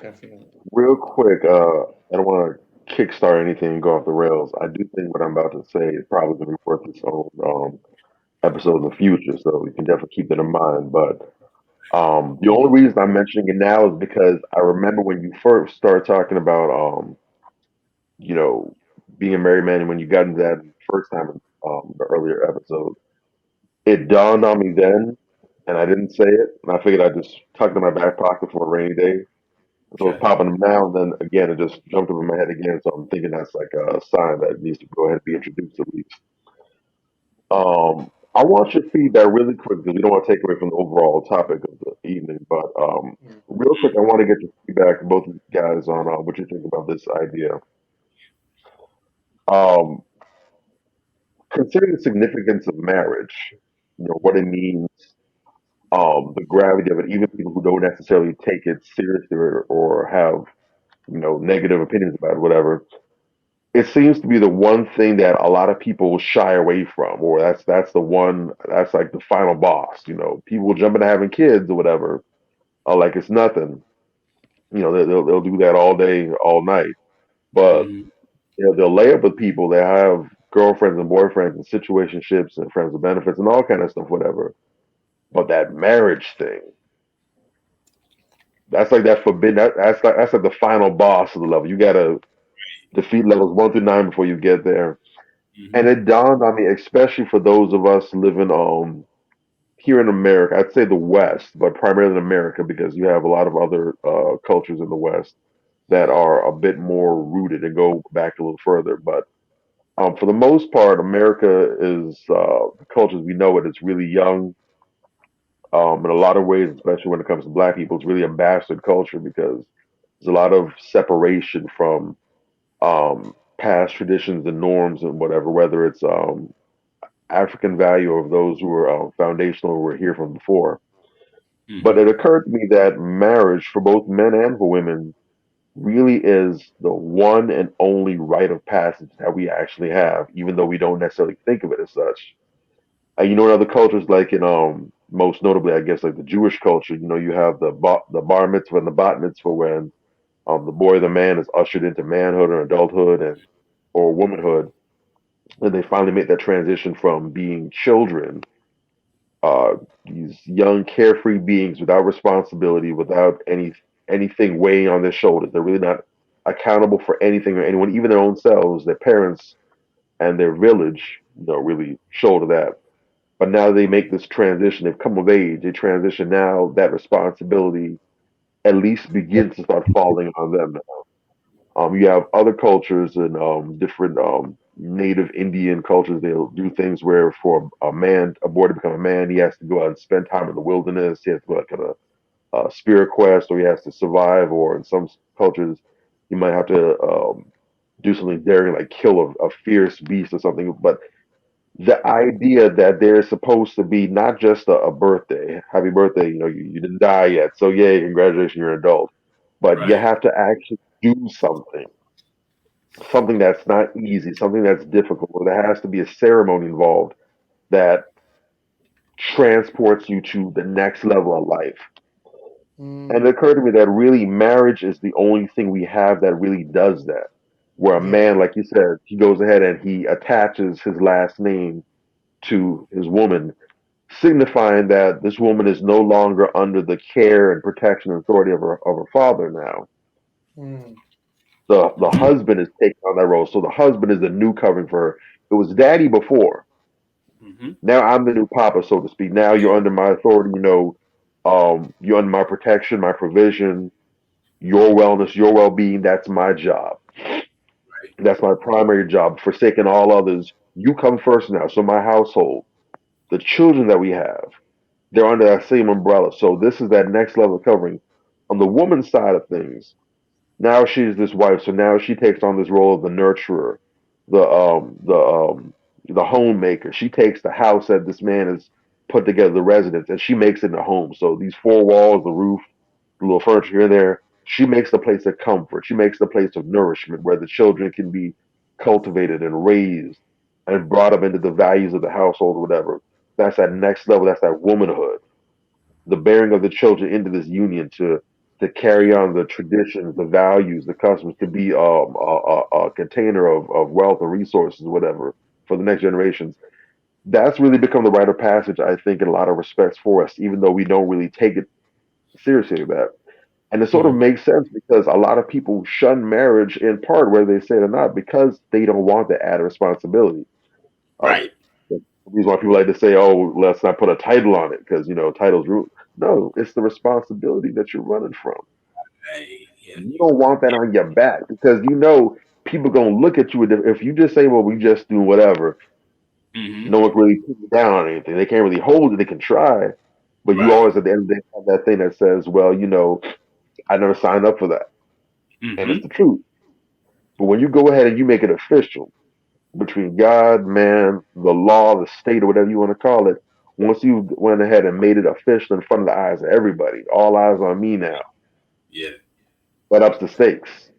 C: Definitely.
D: Real quick, I don't want to kickstart anything and go off the rails. I do think what I'm about to say is probably going to be worth its own episode in the future, so you can definitely keep that in mind. But the only reason I'm mentioning it now is because I remember when you first started talking about, you know, being a married man, and when you got into that first time in the earlier episode, it dawned on me then, and I didn't say it, and I figured I'd just tuck it in my back pocket for a rainy day. So it's
C: Okay.
D: popping up now, and then again, it just jumped up in my head again. So I'm thinking that's like a sign that it needs to go ahead and be introduced at least. I want your feedback really quick because we don't want to take away from the overall topic of the evening. But real quick, I want to get your feedback, both of you guys, on what you think about this idea. Um, considering the significance of marriage, what it means, the gravity of it, even people who don't necessarily take it seriously or have, negative opinions about it, whatever, it seems to be the one thing that a lot of people shy away from, or that's the one that's like the final boss. People jump into having kids or whatever, like it's nothing. They'll do that all day, all night. But
B: Mm-hmm.
D: they'll lay up with people that have girlfriends and boyfriends and situationships and friends with benefits and all kind of stuff, whatever. But that marriage thing, that's like that forbidden. That's like the final boss of the level. You gotta defeat levels 1 through 9 before you get there. And
B: Mm-hmm.
D: it dawned on me, especially for those of us living here in America. I'd say the West, but primarily in America because you have a lot of other cultures in the West that are a bit more rooted and go back a little further. But for the most part, America is the culture as we know it. It's really young. In a lot of ways, especially when it comes to Black people, it's really a bastard culture because there's a lot of separation from past traditions and norms and whatever, whether it's African value of those who are foundational who were here from before. But
B: Mm-hmm.
D: it occurred to me that marriage for both men and for women really is the one and only rite of passage that we actually have, even though we don't necessarily think of it as such. In other cultures, like in most notably, I guess, like the Jewish culture, you have the bar mitzvah and the bat mitzvah when the boy or the man is ushered into manhood or adulthood and or womanhood, and they finally make that transition from being children, uh, these young carefree beings without responsibility, without anything weighing on their shoulders. They're really not accountable for anything or anyone, even their own selves. Their parents and their village don't really shoulder that. But now they make this transition. They've come of age. They transition now. That responsibility at least begins to start falling on them. You have other cultures and different native Indian cultures. They'll do things where for a boy to become a man, he has to go out and spend time in the wilderness. He has to go like on a spirit quest, or he has to survive. Or in some cultures, you might have to do something daring, like kill a fierce beast or something. But the idea that there's supposed to be not just a birthday, happy birthday, you didn't die yet, so yay, congratulations, you're an adult, but you
B: Right.
D: have to actually do something that's not easy, something that's difficult, or there has to be a ceremony involved that transports you to the next level of life. And it
C: Mm,
D: occurred to me that really marriage is the only thing we have that really does that. Where a
C: yeah.
D: man, like you said, he goes ahead and he attaches his last name to his woman, signifying that this woman is no longer under the care and protection and authority of her father now.
C: Mm,
D: The
B: Mm-hmm.
D: husband is taking on that role. So the husband is the new covering for her. It was daddy before.
B: Mm-hmm.
D: Now I'm the new papa, so to speak. Now you're under my authority, you're under my protection, my provision, your wellness, your well being. That's my job.
B: Right.
D: That's my primary job. Forsaking all others. You come first now. So my household, the children that we have, they're under that same umbrella. So this is that next level of covering. On the woman's side of things, now she's this wife, so now she takes on this role of the nurturer, the the homemaker. She takes the house that this man has put together, the residence, and she makes it a home. So these four walls, the roof, the little furniture here and there, she makes the place of comfort. She makes the place of nourishment where the children can be cultivated and raised and brought up into the values of the household or whatever. That's that next level. That's that womanhood, the bearing of the children into this union to carry on the traditions, the values, the customs, to be a container of wealth or resources, whatever, for the next generations. That's really become the rite of passage, I think, in a lot of respects for us, even though we don't really take it seriously like that. And it sort of
B: Mm-hmm.
D: makes sense because a lot of people shun marriage in part, whether they say it or not, because they don't want the added responsibility. Um,
B: Right.
D: the reason why people like to say, "Oh, let's not put a title on it," because titles rule. No, it's the responsibility that you're running from.
B: Hey, yeah.
D: You don't want that on your back because people gonna look at you if you just say, "Well, we just do whatever."
B: Mm-hmm.
D: No one can really put you down on anything. They can't really hold it. They can try, but you
B: Right.
D: always at the end of the day have that thing that says, "Well, I never signed up for that," and it's
B: Mm-hmm.
D: the truth. But when you go ahead and you make it official, between God, man, the law, the state, or whatever you want to call it. Once you went ahead and made it official in front of the eyes of everybody, all eyes on me now.
B: Yeah.
D: That ups the stakes.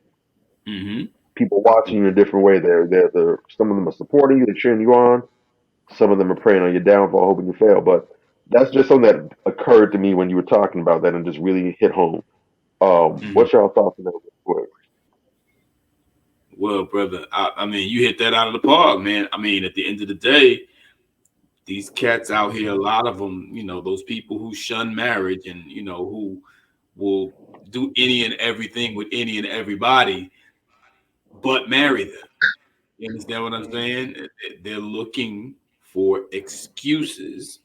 B: Mm-hmm.
D: People watching you in a different way. They're some of them are supporting you, they're cheering you on. Some of them are preying on your downfall, hoping you fail. But that's just something that occurred to me when you were talking about that and just really hit home.
B: Mm-hmm.
D: What's y'all thoughts on that? Real quick?
B: Well, brother, I mean, you hit that out of the park, man. I mean, at the end of the day, these cats out here, a lot of them, those people who shun marriage and, who will do any and everything with any and everybody, but marry them. You understand what I'm
C: Mm,
B: saying? They're looking for excuses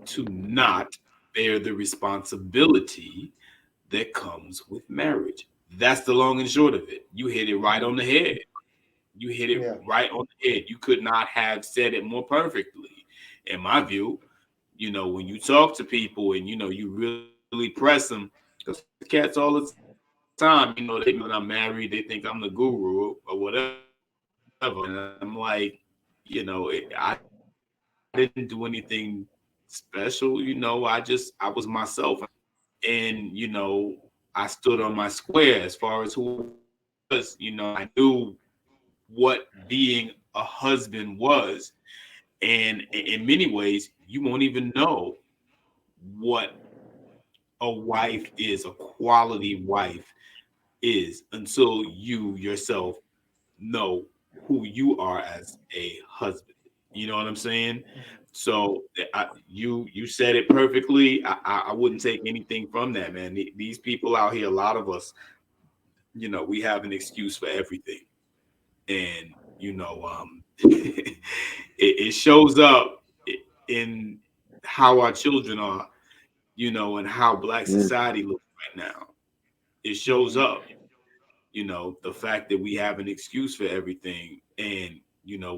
B: to not bear the responsibility that comes with marriage. That's the long and short of it. You hit it right on
C: mm,
B: the head. You hit it
C: yeah.
B: right on the head. You could not have said it more perfectly, in my view. When you talk to people and you really press them, because cats all the time, they think when I'm married, they think I'm the guru or whatever. And I'm like, I didn't do anything special. I was myself, and I stood on my square as far as who I was. I knew what being a husband was. And in many ways, you won't even know what a wife is, a quality wife is, until you yourself know who you are as a husband. You know what I'm saying? So you said it perfectly. I wouldn't take anything from that, man. These people out here, a lot of us, we have an excuse for everything, and it shows up in how our children are, and how black
D: Mm,
B: society looks right now. It shows
C: Mm,
B: up, the fact that we have an excuse for everything, and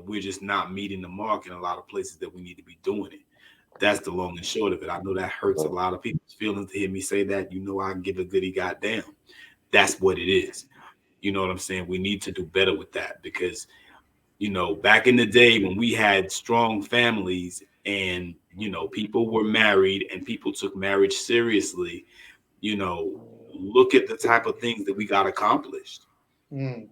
B: we're just not meeting the mark in a lot of places that we need to be doing it. That's the long and short of it. I know that hurts a lot of people's feelings to hear me say that. I give a goody goddamn. That's what it is. You know what I'm saying? We need to do better with that, because back in the day when we had strong families and people were married and people took marriage seriously, you know look at the type of things that we got accomplished.
C: mm,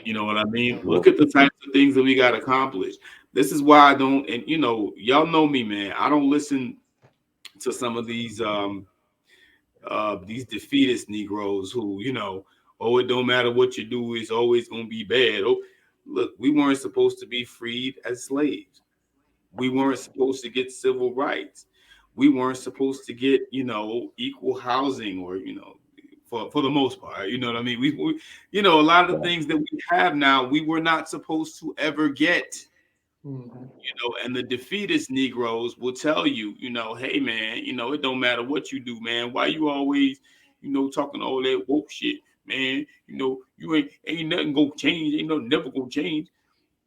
B: You know what I mean?
C: mm,
B: Look at the types of things that we got accomplished. This is why I don't, and y'all know me, man. I don't listen to some of these defeatist Negroes who, oh, it don't matter what you do, it's always gonna be bad. Oh, look, we weren't supposed to be freed as slaves. We weren't supposed to get civil rights. We weren't supposed to get, equal housing, or, for the most part, you know what I mean? A lot of the things that we have now, we were not supposed to ever get.
C: mhm,
B: And the defeatist Negroes will tell you, hey man, it don't matter what you do, man. Why you always, talking all that woke shit, man? You ain't nothing gonna change, ain't nothing never gonna change.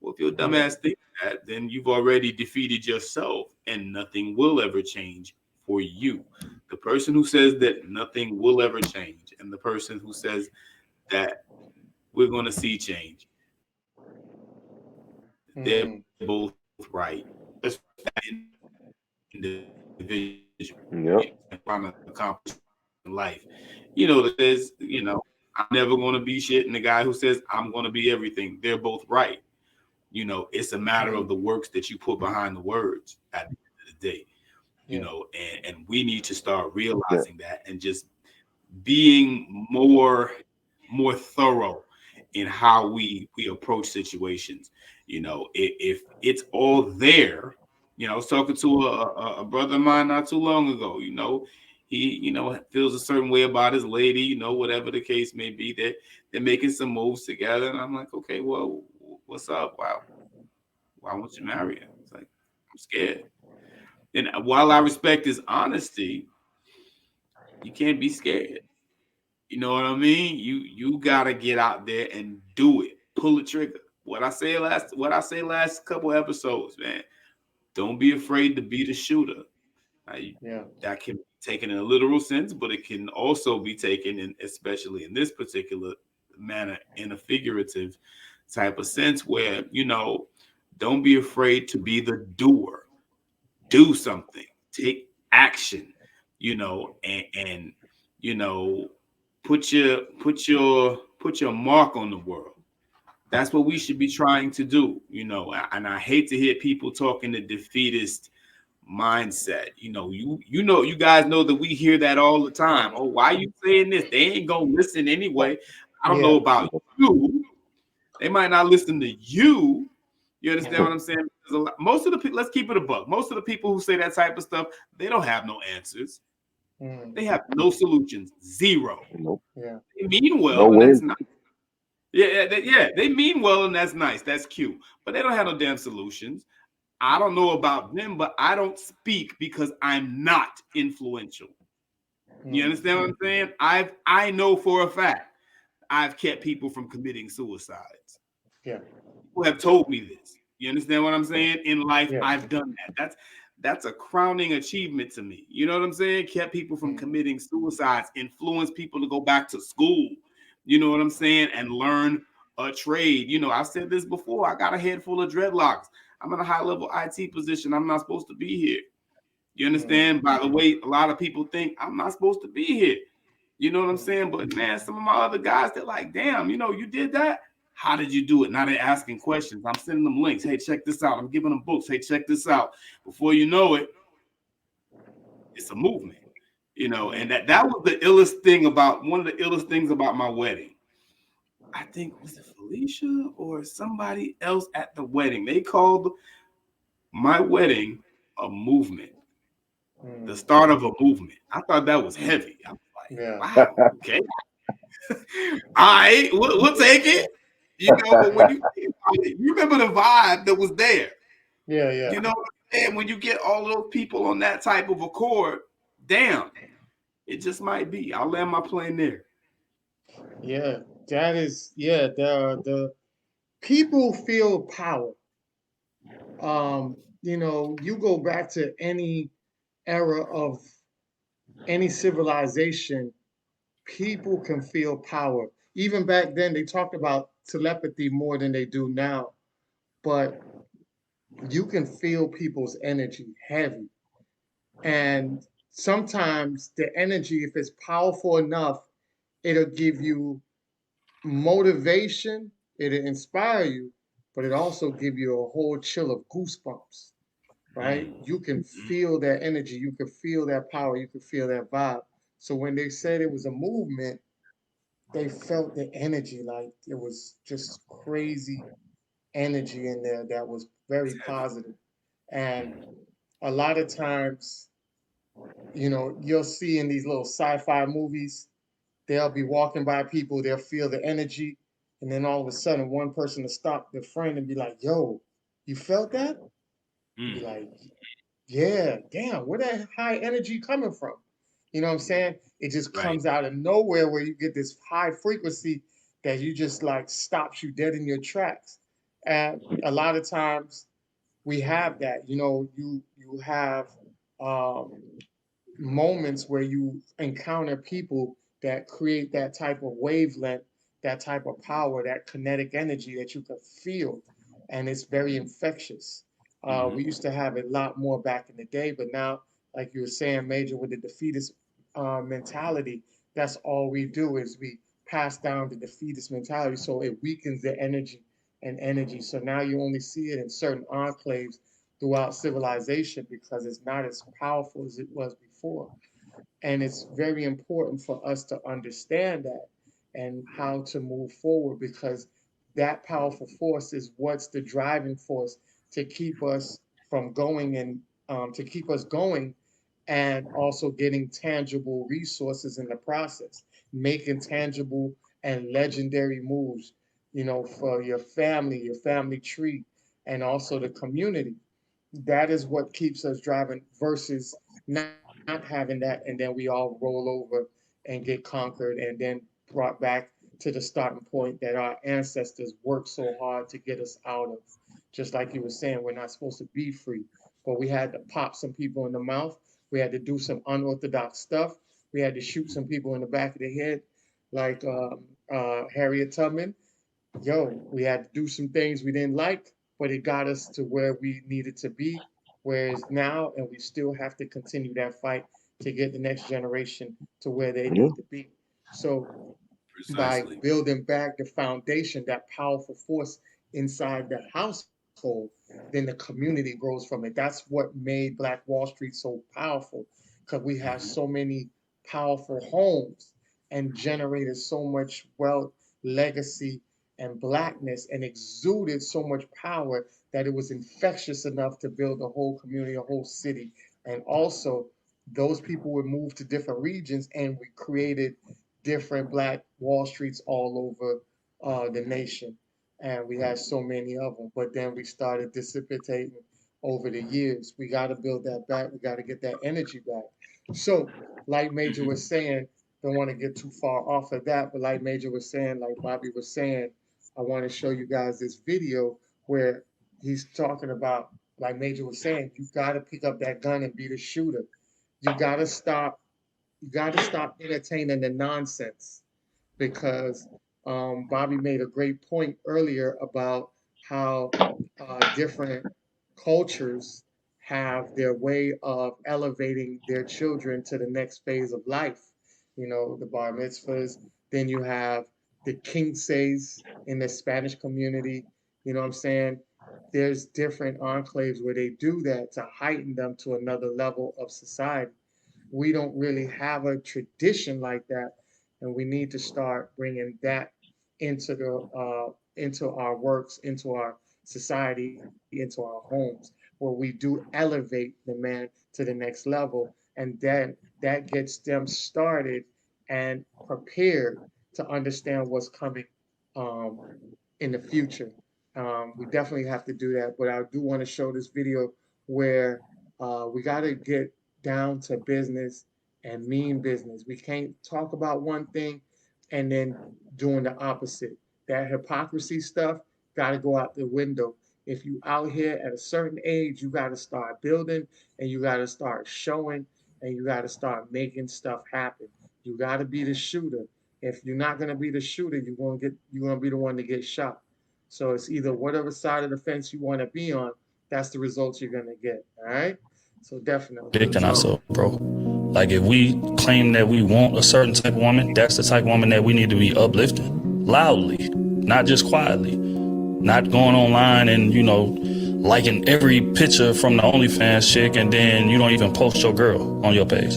B: Well, if your
C: yeah,
B: dumbass thinks that, then you've already defeated yourself, and nothing will ever change for you. The person who says that nothing will ever change, and the person who says that we're going to see change, they're both right. As far as
C: mm,
B: that individual,
D: yep.
B: trying to accomplish in life. The says, I'm never going to be shit, and the guy who says I'm going to be everything. They're both right. It's a matter of
C: mm,
B: the works that you put behind the words at the end of the day.
C: yeah,
B: And we need to start
D: Yeah.
B: realizing that, and just being more thorough in how we approach situations. If it's all there. I was talking to a brother of mine not too long ago. He feels a certain way about his lady. Whatever the case may be, that they're making some moves together, and I'm like, okay, well, what's up? Why won't you marry her? It's like, I'm scared. And while I respect his honesty, you can't be scared. You know what I mean? You gotta get out there and do it. Pull the trigger. What I say last couple episodes, man. Don't be afraid to be the shooter. I,
C: yeah,
B: that can be taken in a literal sense, but it can also be taken in, especially in this particular manner, in a figurative type of sense where, don't be afraid to be the doer. Do something, take action, and you know, put your mark on the world. That's what we should be trying to do, and I hate to hear people talking the defeatist mindset. You guys know that we hear that all the time. Oh, why are you saying this? They ain't gonna listen anyway. I don't know
C: Yeah.
B: about you. They might not listen to you. You understand what I'm saying? Most of the people, let's keep it a buck. Most of the people who say that type of stuff, they don't have no answers. They have no solutions. Zero.
D: Nope.
C: Yeah.
B: They mean
D: No
B: well, and
D: way.
B: that's nice. They mean well, and that's nice. That's cute. But they don't have no damn solutions. I don't know about them, but I don't speak because I'm not influential. You understand what I'm saying? I know for a fact I've kept people from committing suicides.
C: Yeah.
B: People have told me this. You understand what I'm saying? In life,
C: Yeah.
B: I've done that. That's a crowning achievement to me. You know what I'm saying? Kept people from committing suicides, influenced people to go back to school. You know what I'm saying? And learn a trade. I've said this before. I got a head full of dreadlocks. I'm in a high level IT position. I'm not supposed to be here. You understand? By the way, a lot of people think I'm not supposed to be here. You know what I'm saying? But man, some of my other guys, they're like, damn, you did that. How did you do it? Now they're asking questions. I'm sending them links. Hey, check this out. I'm giving them books. Hey, check this out. Before you know it, it's a movement. And that was the illest thing about one of the illest things about my wedding. I think was it Felicia or somebody else at the wedding. They called my wedding a movement, the start of a movement. I thought that was heavy. I was like,
C: Yeah.
B: wow, okay. All right, we'll take it. But when you remember the vibe that was there.
C: Yeah. Yeah.
B: And when you get all those people on that type of accord, damn, it just might be. I'll land my plane there.
C: Yeah. That is, yeah, the people feel power. You go back to any era of any civilization, people can feel power. Even back then, they talked about telepathy more than they do now, but you can feel people's energy heavy. And sometimes the energy, if it's powerful enough, it'll give you motivation, it'll inspire you, but it also give you a whole chill of goosebumps, right? You can feel that energy, you can feel that power, you can feel that vibe. So when they said it was a movement, they felt the energy, like it was just crazy energy in there that was very positive. And a lot of times, you'll see in these little sci-fi movies, they'll be walking by people, they'll feel the energy, and then all of a sudden one person will stop their friend and be like, yo, you felt that? And be like, yeah, damn, where that high energy coming from? You know what I'm saying? It just
B: Right.
C: comes out of nowhere where you get this high frequency that you just like stops you dead in your tracks. And a lot of times we have that. You have um, moments where you encounter people that create that type of wavelength, that type of power, that kinetic energy that you can feel, and it's very infectious. We used to have it a lot more back in the day, but now, like you were saying, Major, with the defeatist mentality, that's all we do is we pass down the defeatist mentality, so it weakens the energy. So now you only see it in certain enclaves throughout civilization because it's not as powerful as it was before. And it's very important for us to understand that and how to move forward because that powerful force is what's the driving force to keep us from going and to keep us going and also getting tangible resources in the process, making tangible and legendary moves, for your family tree, and also the community. That is what keeps us driving versus not having that and then we all roll over and get conquered and then brought back to the starting point that our ancestors worked so hard to get us out of. Just like you were saying, we're not supposed to be free, but we had to pop some people in the mouth. We had to do some unorthodox stuff. We had to shoot some people in the back of the head, like Harriet Tubman. we had to do some things we didn't like, but it got us to where we needed to be, whereas now, and we still have to continue that fight to get the next generation to where they
D: Yeah.
C: need to be. So by
B: Precisely.
C: building back the foundation, that powerful force inside the household, then the community grows from it. That's what made Black Wall Street so powerful, because we have
B: Mhm.
C: so many powerful homes and generated so much wealth, legacy, and blackness, and exuded so much power that it was infectious enough to build a whole community, a whole city. And also, those people would move to different regions, and we created different Black Wall Streets all over the nation. And we had so many of them, but then we started dissipating over the years. We got to build that back. We got to get that energy back. So, like Major
B: Mhm.
C: was saying, don't want to get too far off of that, but like Major was saying, like Bobby was saying, I want to show you guys this video where he's talking about, like Major was saying, you got to pick up that gun and be the shooter. You got to stop. You got to stop entertaining the nonsense, because Bobby made a great point earlier about how different cultures have their way of elevating their children to the next phase of life. You know, the bar mitzvahs. Then you have the quinces in the Spanish community. You know what I'm saying? There's different enclaves where they do that to heighten them to another level of society. We don't really have a tradition like that, and we need to start bringing that into our works, into our society, into our homes, where we do elevate the man to the next level, and then that gets them started and prepared to understand what's coming um, in the future. We definitely have to do that, but I do want to show this video where we got to get down to business and mean business. We can't talk about one thing and then doing the opposite. That hypocrisy stuff got to go out the window. If you out here at a certain age, you got to start building, and you got to start showing, and you got to start making stuff happen. You got to be the shooter. If you're not gonna be the shooter, you're gonna be the one to get shot. So it's either whatever side of the fence you want to be on. That's the results you're gonna get. All right. So definitely.
E: Predicting ourselves, bro. Like if we claim that we want a certain type of woman, that's the type of woman that we need to be uplifting loudly, not just quietly, not going online and liking every picture from the OnlyFans chick, and then you don't even post your girl on your page.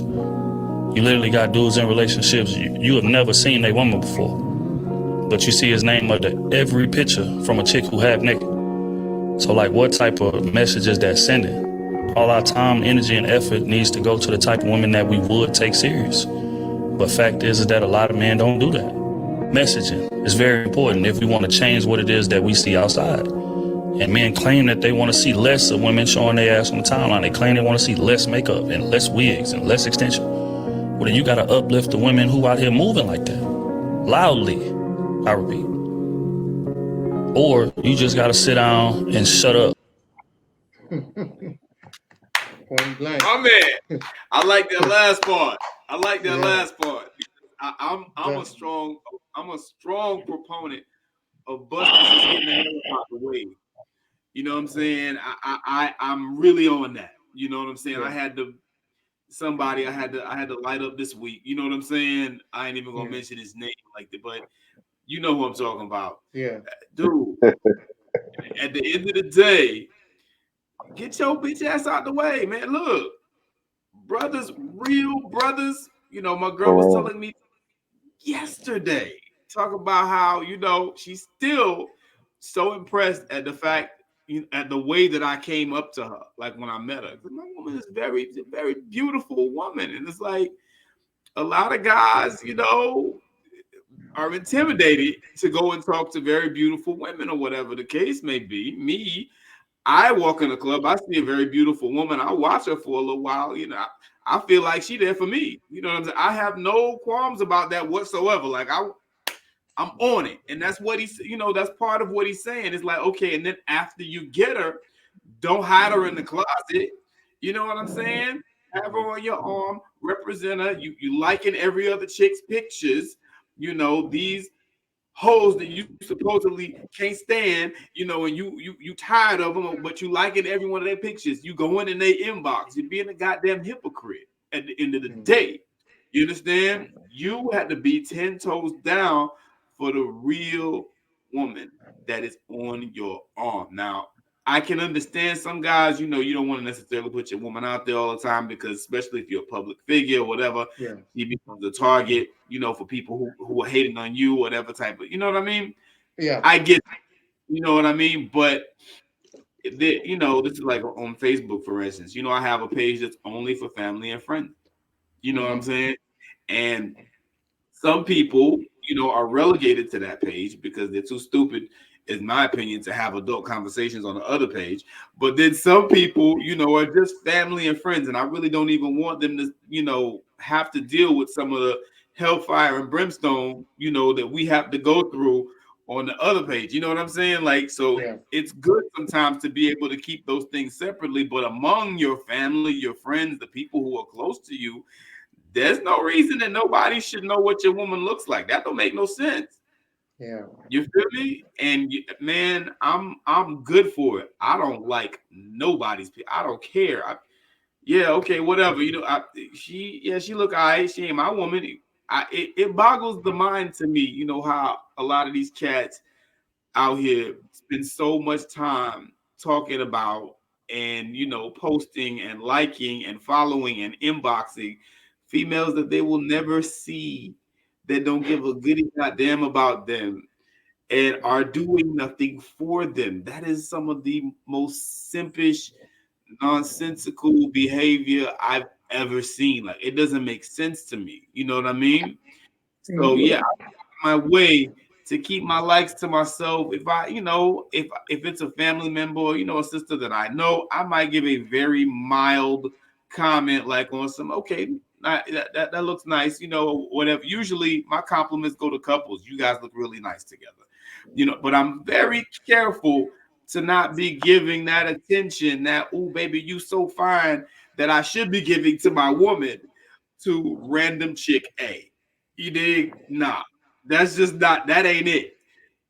E: You literally got dudes in relationships you have never seen a woman before, but you see his name under every picture from a chick who half naked. So like, what type of message is that sending? All our time, energy, and effort needs to go to the type of women that we would take serious. But fact is that a lot of men don't do that. Messaging is very important if we want to change what it is that we see outside. And men claim that they want to see less of women showing their ass on the timeline. They claim they want to see less makeup and less wigs and less extension. Well, then you got to uplift the women who out here moving like that. Loudly, I repeat. Or you just got to sit down and shut up.
C: Point blank.
B: My man, I like that last part. I like that
C: Yeah,
B: last part. I'm a
C: definitely.
B: strong proponent of Busters just getting the hell out the way. You know what I'm saying? I'm really on that. You know what I'm saying?
C: Yeah,
B: I had to light up this week. You know what I'm saying? I ain't even gonna
C: yeah,
B: mention his name like that, but you know who I'm talking about.
C: yeah.
B: Dude, at the end of the day, get your bitch ass out the way, man. Look, brothers, real brothers. You know, my girl was
D: Correct.
B: telling me yesterday, talk about how, she's still so impressed at the fact, at the way that I came up to her, like when I met her. 'Cause my woman is very, very beautiful woman. And it's like a lot of guys, are intimidated to go and talk to very beautiful women or whatever the case may be. Me, I walk in a club, I see a very beautiful woman, I watch her for a little while, I feel like she there for me. You know what I'm saying? I have no qualms about that whatsoever. Like I'm on it. And that's what that's part of what he's saying. It's like, okay, and then after you get her, don't hide her in the closet. You know what I'm saying? Have her on your arm, represent her. You liking every other chick's pictures. These hoes that you supposedly can't stand, and you tired of them, but you liking every one of their pictures. You go in their inbox. You're being a goddamn hypocrite at the end of the day. You understand? You had to be 10 toes down for the real woman that is on your arm. Now, I can understand some guys, you don't want to necessarily put your woman out there all the time because, especially if you're a public figure or whatever,
C: Yeah.
B: she becomes a target, for people who are hating on you, whatever type of, you know what I mean?
C: Yeah.
B: I get, you know what I mean? But, this is like on Facebook, for instance. I have a page that's only for family and friends. You know what I'm saying? And some people, are relegated to that page because they're too stupid, in my opinion, to have adult conversations on the other page. But then some people, are just family and friends, and I really don't even want them to, have to deal with some of the hellfire and brimstone, that we have to go through on the other page. You know what I'm saying? Like, so
C: Yeah.
B: it's good sometimes to be able to keep those things separately, but among your family, your friends, the people who are close to you, there's no reason that nobody should know what your woman looks like. That don't make no sense.
C: Yeah.
B: You feel me? And man, I'm good for it. I don't like nobody's. I don't care. Yeah, okay, whatever. She look alright. She ain't my woman. It boggles the mind to me. How a lot of these cats out here spend so much time talking about and posting and liking and following and inboxing females that they will never see, that don't give a goody goddamn about them and are doing nothing for them. That is some of the most simpish, nonsensical behavior I've ever seen. Like, it doesn't make sense to me. You know what I mean? So yeah, my way to keep my likes to myself. If I, if it's a family member, or, a sister that I know, I might give a very mild comment, like on some, okay, that looks nice, whatever. Usually my compliments go to couples. You guys look really nice together, but I'm very careful to not be giving that attention, that, oh, baby, you so fine, that I should be giving to my woman, to random chick A. You dig? Nah, that's just not, that ain't it.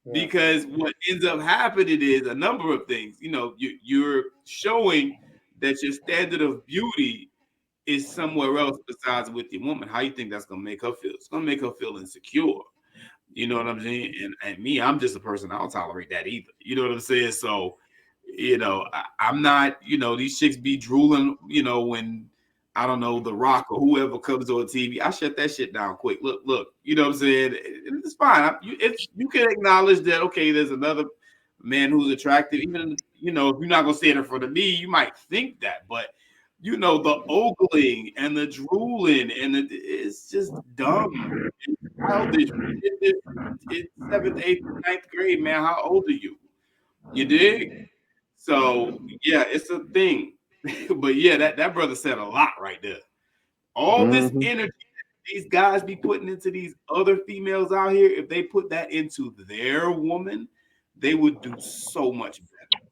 C: Yeah.
B: Because what ends up happening is a number of things. You're showing that your standard of beauty is somewhere else besides with your woman. How you think that's gonna make her feel? It's gonna make her feel insecure. You know what I'm saying? And me, I'm just a person. I don't tolerate that either. You know what I'm saying? So, I'm not, these chicks be drooling, when I don't know, The Rock or whoever comes on TV. I shut that shit down quick. Look, you know what I'm saying? It's fine. You can acknowledge that, okay, there's another man who's attractive. Even, if you're not gonna say it in front of me, you might think that, but the ogling and the drooling and it's just dumb. It's childish. It's seventh, eighth, ninth grade, man. How old are you? You dig? So yeah, it's a thing. But yeah, that brother said a lot right there. All this energy that these guys be putting into these other females out here, if they put that into their woman, they would do so much better.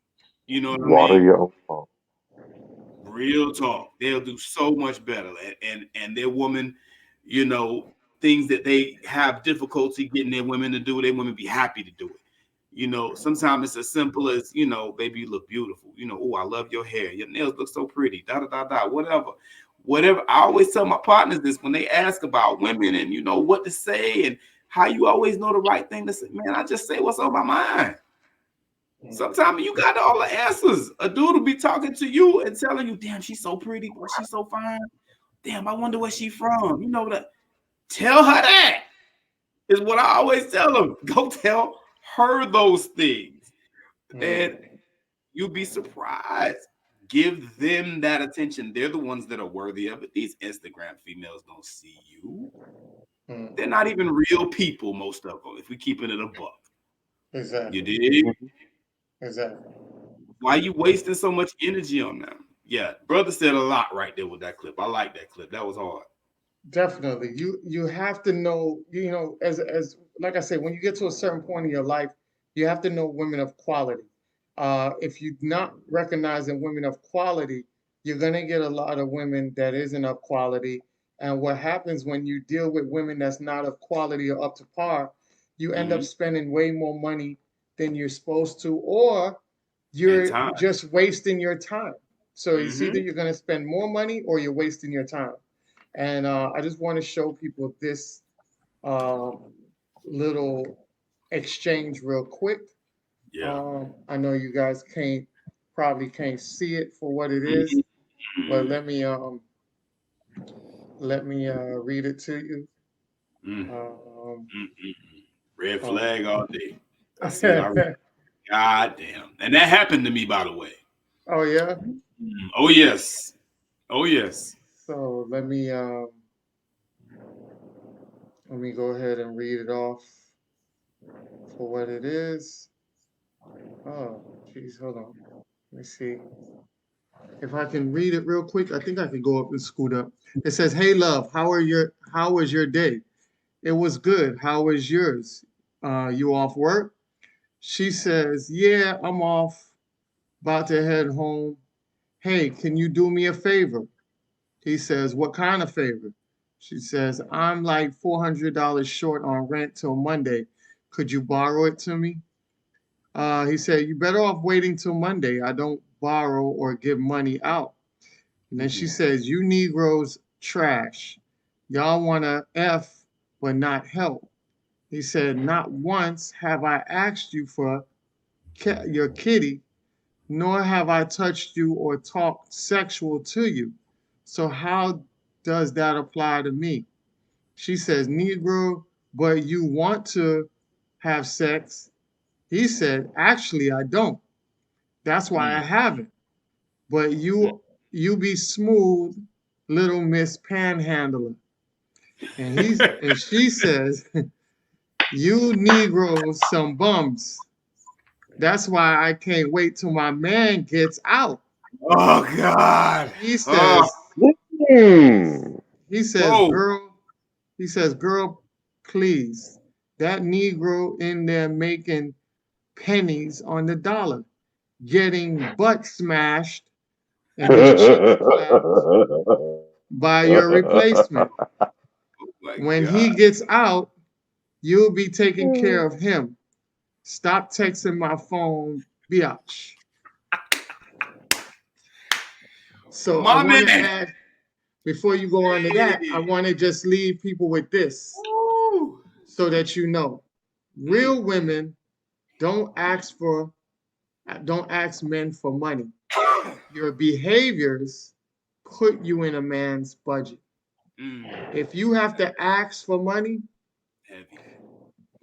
B: You know what I
D: Water
B: mean?
D: your own pump.
B: Real talk. They'll do so much better. And their woman, things that they have difficulty getting their women to do, their women be happy to do it. Sometimes it's as simple as, baby, you look beautiful. Oh, I love your hair. Your nails look so pretty. Da da da da. Whatever. Whatever. I always tell my partners this when they ask about women and what to say and how you always know the right thing to say. Man, I just say what's on my mind. Sometimes you got all the answers. A dude will be talking to you and telling you, damn, she's so pretty, or she's so fine. Damn, I wonder where she from. That. Tell her that is what I always tell them. Go tell her those things. And you'll be surprised. Give them that attention. They're the ones that are worthy of it. These Instagram females don't see you. They're not even real people, most of them, if we keep it a buck.
C: Exactly.
B: You dig?
C: Exactly.
B: Why you wasting so much energy on them? Yeah, brother said a lot right there with that clip. I like that clip. That was hard.
C: Definitely. You have to know, as like I said, when you get to a certain point in your life, you have to know women of quality. If you're not recognizing women of quality, you're gonna get a lot of women that isn't of quality. And what happens when you deal with women that's not of quality or up to par, you end up
B: Mm-hmm.
C: spending way more money than you're supposed to, or
B: And
C: you're
B: time.
C: just wasting your time. So it's either
B: Mm-hmm.
C: you're going to spend more money or you're wasting your time. And I just want to show people this uh, little exchange real quick.
B: Yeah.
C: I know you guys probably can't see it for what it is, but
B: Mm-hmm.
C: let me read it to you.
B: Mm-hmm.
C: Um,
B: Red
C: oh.
B: flag all day. I see it already. God damn. And that happened to me, by the way.
C: Oh yeah.
B: Oh yes. Oh yes.
C: So let me go ahead and read it off for what it is. Oh, geez, hold on. Let me see. If I can read it real quick, I think I can go up and scoot up. It says, "Hey love, how was your day? It was good. How was yours? You off work?" She says, "Yeah, I'm off. About to head home. Hey, can you do me a favor?" He says, "What kind of favor?" She says, "I'm like $400 short on rent till Monday. Could you borrow it to me?" He said, "You better off waiting till Monday. I don't borrow or give money out." And then she
B: Mm-hmm.
C: says, "You Negroes trash. Y'all want to F but not help." He said, "Not once have I asked you for your kitty, nor have I touched you or talked sexual to you. So how does that apply to me?" She says, "Negro, but you want to have sex." He said, "Actually, I don't. That's why I haven't. But you be smooth, little Miss Panhandler." And she says, "You Negroes some bums. That's why I can't wait till my man gets out."
B: Oh God.
C: He
B: Oh.
C: says,
D: Hmm.
C: he says,
B: Whoa.
C: "Girl," he says, "Girl, please. That Negro in there making pennies on the dollar, getting butt smashed and his cheeks clapped by your replacement.
B: Oh my
C: When he
B: God.
C: gets out, you'll be taking care of him. Stop texting my phone, biatch." So I
B: My
C: want to
B: man.
C: add, before you go on to that, I
B: Hey.
C: want to just leave people with this
B: Woo.
C: so that you know.
B: Mm.
C: Real women don't ask for don't ask men for money. Your behaviors put you in a man's budget.
B: Mm.
C: If you have to ask for money,
B: Heavy.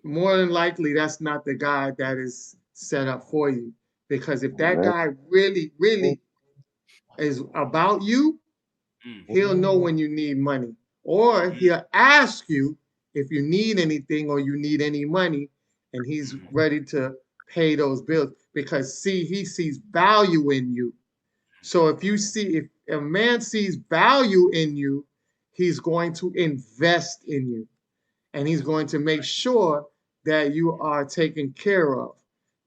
C: more than likely that's not the guy that is set up for you. Because if that
D: Man.
C: guy really, really is about you, he'll know when you need money. Or
B: Mm-hmm.
C: he'll ask you if you need anything or you need any money, and he's
B: Mm-hmm.
C: ready to pay those bills because see, he sees value in you. So if a man sees value in you, he's going to invest in you and he's going to make sure that you are taken care of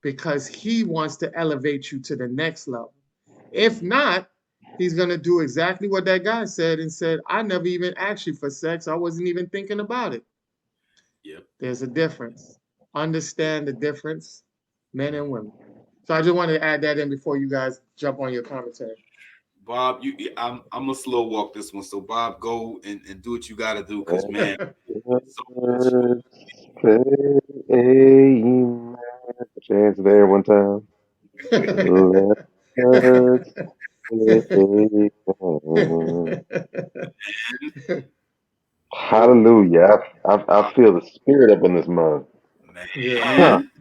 C: because he wants to elevate you to the next level. If not, he's going to do exactly what that guy said and said, "I never even asked you for sex. I wasn't even thinking about it."
B: Yep.
C: There's a difference.
B: Yep.
C: Understand the difference, men and women. So I just wanted to add that in before you guys jump on your commentary.
B: Bob, I'm gonna slow walk this one. So Bob, go and do what you gotta do, cause man, so much.
D: Let's play amen. Chance there one time. Let's play amen. Hallelujah. I feel the spirit up in this mug.
C: Yeah.
D: Huh.
B: Man.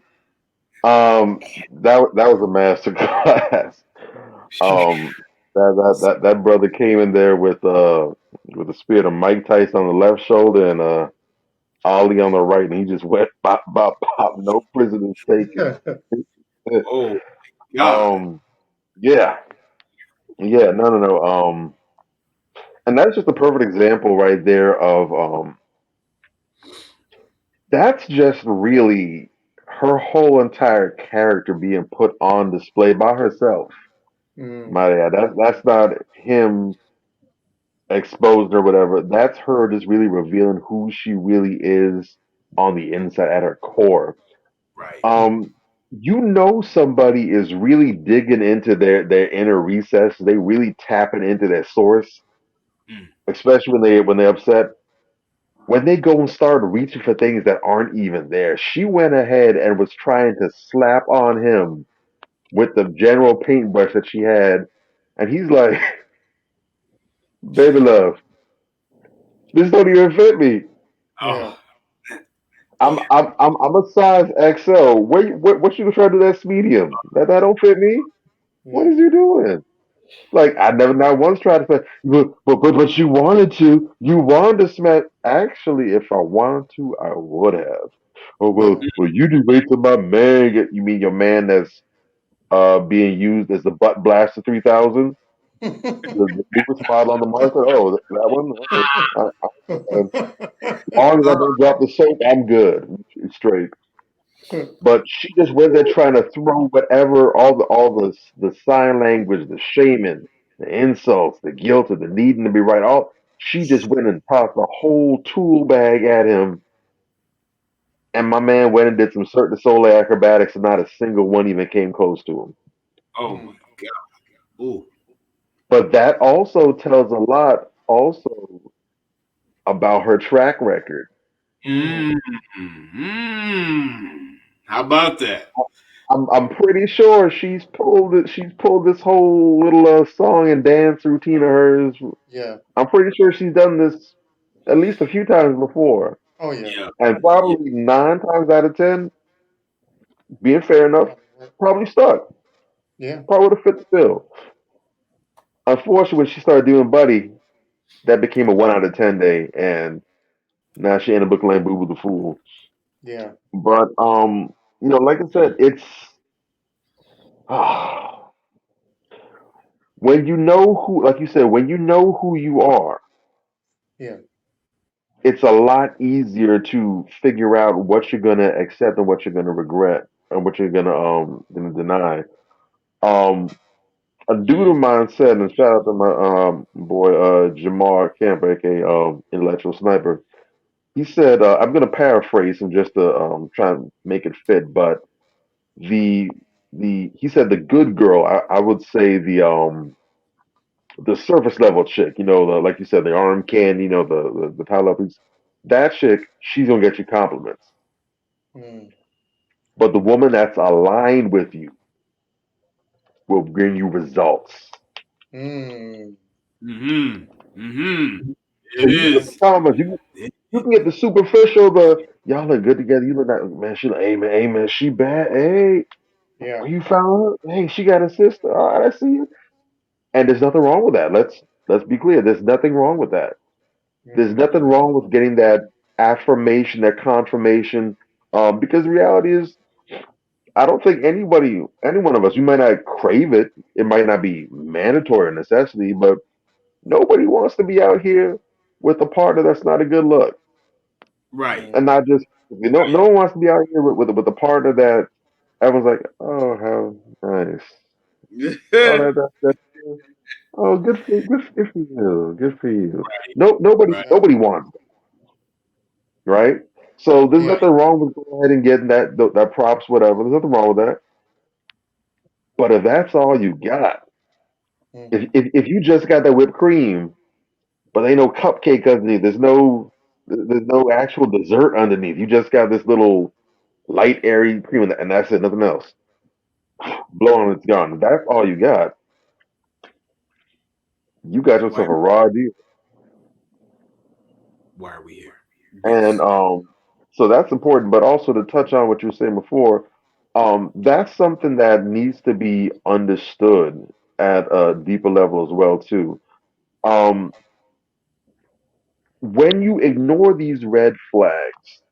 D: That was a master class. Um, that brother came in there with the spirit of Mike Tyson on the left shoulder and Ollie on the right, and he just went pop pop pop. No prisoners taken.
B: Oh God.
D: um, yeah, yeah, no. And that's just a perfect example right there of that's just really her whole entire character being put on display by herself.
C: Mm,
D: My dad. That's not him exposed or whatever. That's her just really revealing who she really is on the inside at her core.
B: Right.
D: Um, you know somebody is really digging into their inner recess. They really tapping into their source,
B: Mm.
D: especially when they're upset. When they go and start reaching for things that aren't even there. She went ahead and was trying to slap on him with the general paintbrush that she had, and he's like, "Baby love, this don't even fit me.
C: Yeah.
B: Oh,
D: I'm
B: yeah.
D: I'm I'm I'm a size XL. What you trying to do that's medium? That don't fit me. What
C: Yeah.
D: is you doing?" Like I never not once tried to say, but you wanted to. You wanted to smack. Actually, if I wanted to, I would have. Oh
C: Yeah.
D: well, you just wait till my man get. You mean your man that's being used as the butt blaster 3000, the newest model on the market? Oh, that one. Okay. As long as I don't drop the soap, I'm good. It's straight. But she just went there trying to throw whatever all the sign language, the shaming, the insults, the guilt, and the needing to be right. All she just went and tossed a whole tool bag at him, and my man went and did some Cirque du Soleil acrobatics, and not a single one even came close to him.
B: Oh
C: Mm.
B: my God. Ooh.
D: But that also tells a lot, also about her track record.
C: Mm.
B: Mm. Mm. How about that?
D: I'm pretty sure she's pulled this whole little song and dance routine of hers.
C: Yeah.
D: I'm pretty sure she's done this at least a few times before,
C: Oh yeah.
B: Yeah.
D: and
B: Yeah.
D: probably 9 times out of 10, being fair enough,
C: Probably work.
D: probably stuck.
C: Yeah.
D: Probably would have fit the bill. Unfortunately, when she started doing Buddy, that became a 1 out of 10 day, and now she ended up looking like Boo Boo the Fool.
C: Yeah.
D: But like I said, it's when you know who, like you said, when you know who you are,
C: Yeah.
D: it's a lot easier to figure out what you're gonna accept and what you're gonna regret and what you're gonna deny. Um, a dude of
B: Mm.
D: mine said, and shout out to my boy Jamar Camp, aka Intellectual Sniper. He said, I'm gonna paraphrase him just to try and make it fit, but the the he said the good girl, I would say the surface level chick, like you said, the arm candy, the pile up. That chick, she's gonna get you compliments.
C: Mm.
D: But the woman that's aligned with you will bring you results.
C: Mm.
B: Mm-hmm. Mm-hmm.
D: So
B: It
D: you get the
B: is.
D: compliments. You can get the superficial, the y'all look good together. You look like man, she like, hey man, she bad. Hey,
C: Yeah.
D: where you found her? Hey, she got a sister. All right, I see you. And there's nothing wrong with that. Let's be clear. There's nothing wrong with that. There's
C: Mm.
D: nothing wrong with getting that affirmation, that confirmation. Because the reality is, I don't think any one of us, we might not crave it. It might not be mandatory or necessity, but nobody wants to be out here with a partner that's not a good look,
B: Right.
D: and
C: Mm.
D: not just no one wants to be out here with a partner that everyone's like, oh, how nice, oh that oh good for you, good for you. No,
B: Right.
C: Yeah.
D: nobody wants that, right? So there's
C: Yeah.
B: Right.
D: nothing wrong with going ahead and getting that props, whatever. There's nothing wrong with that. But if that's all you got,
C: Mm-hmm.
D: if you just got that whipped cream, but ain't no cupcake underneath, there's no actual dessert underneath. You just got this little light airy cream, and that's it, nothing else. Blow on, it's gone. If that's all you got. You got
B: Then
D: yourself a raw deal.
B: why are we here?
D: And
B: Yes.
D: so that's important. But also to touch on what you were saying before, that's something that needs to be understood at a deeper level as well too. Um, when you ignore these red flags,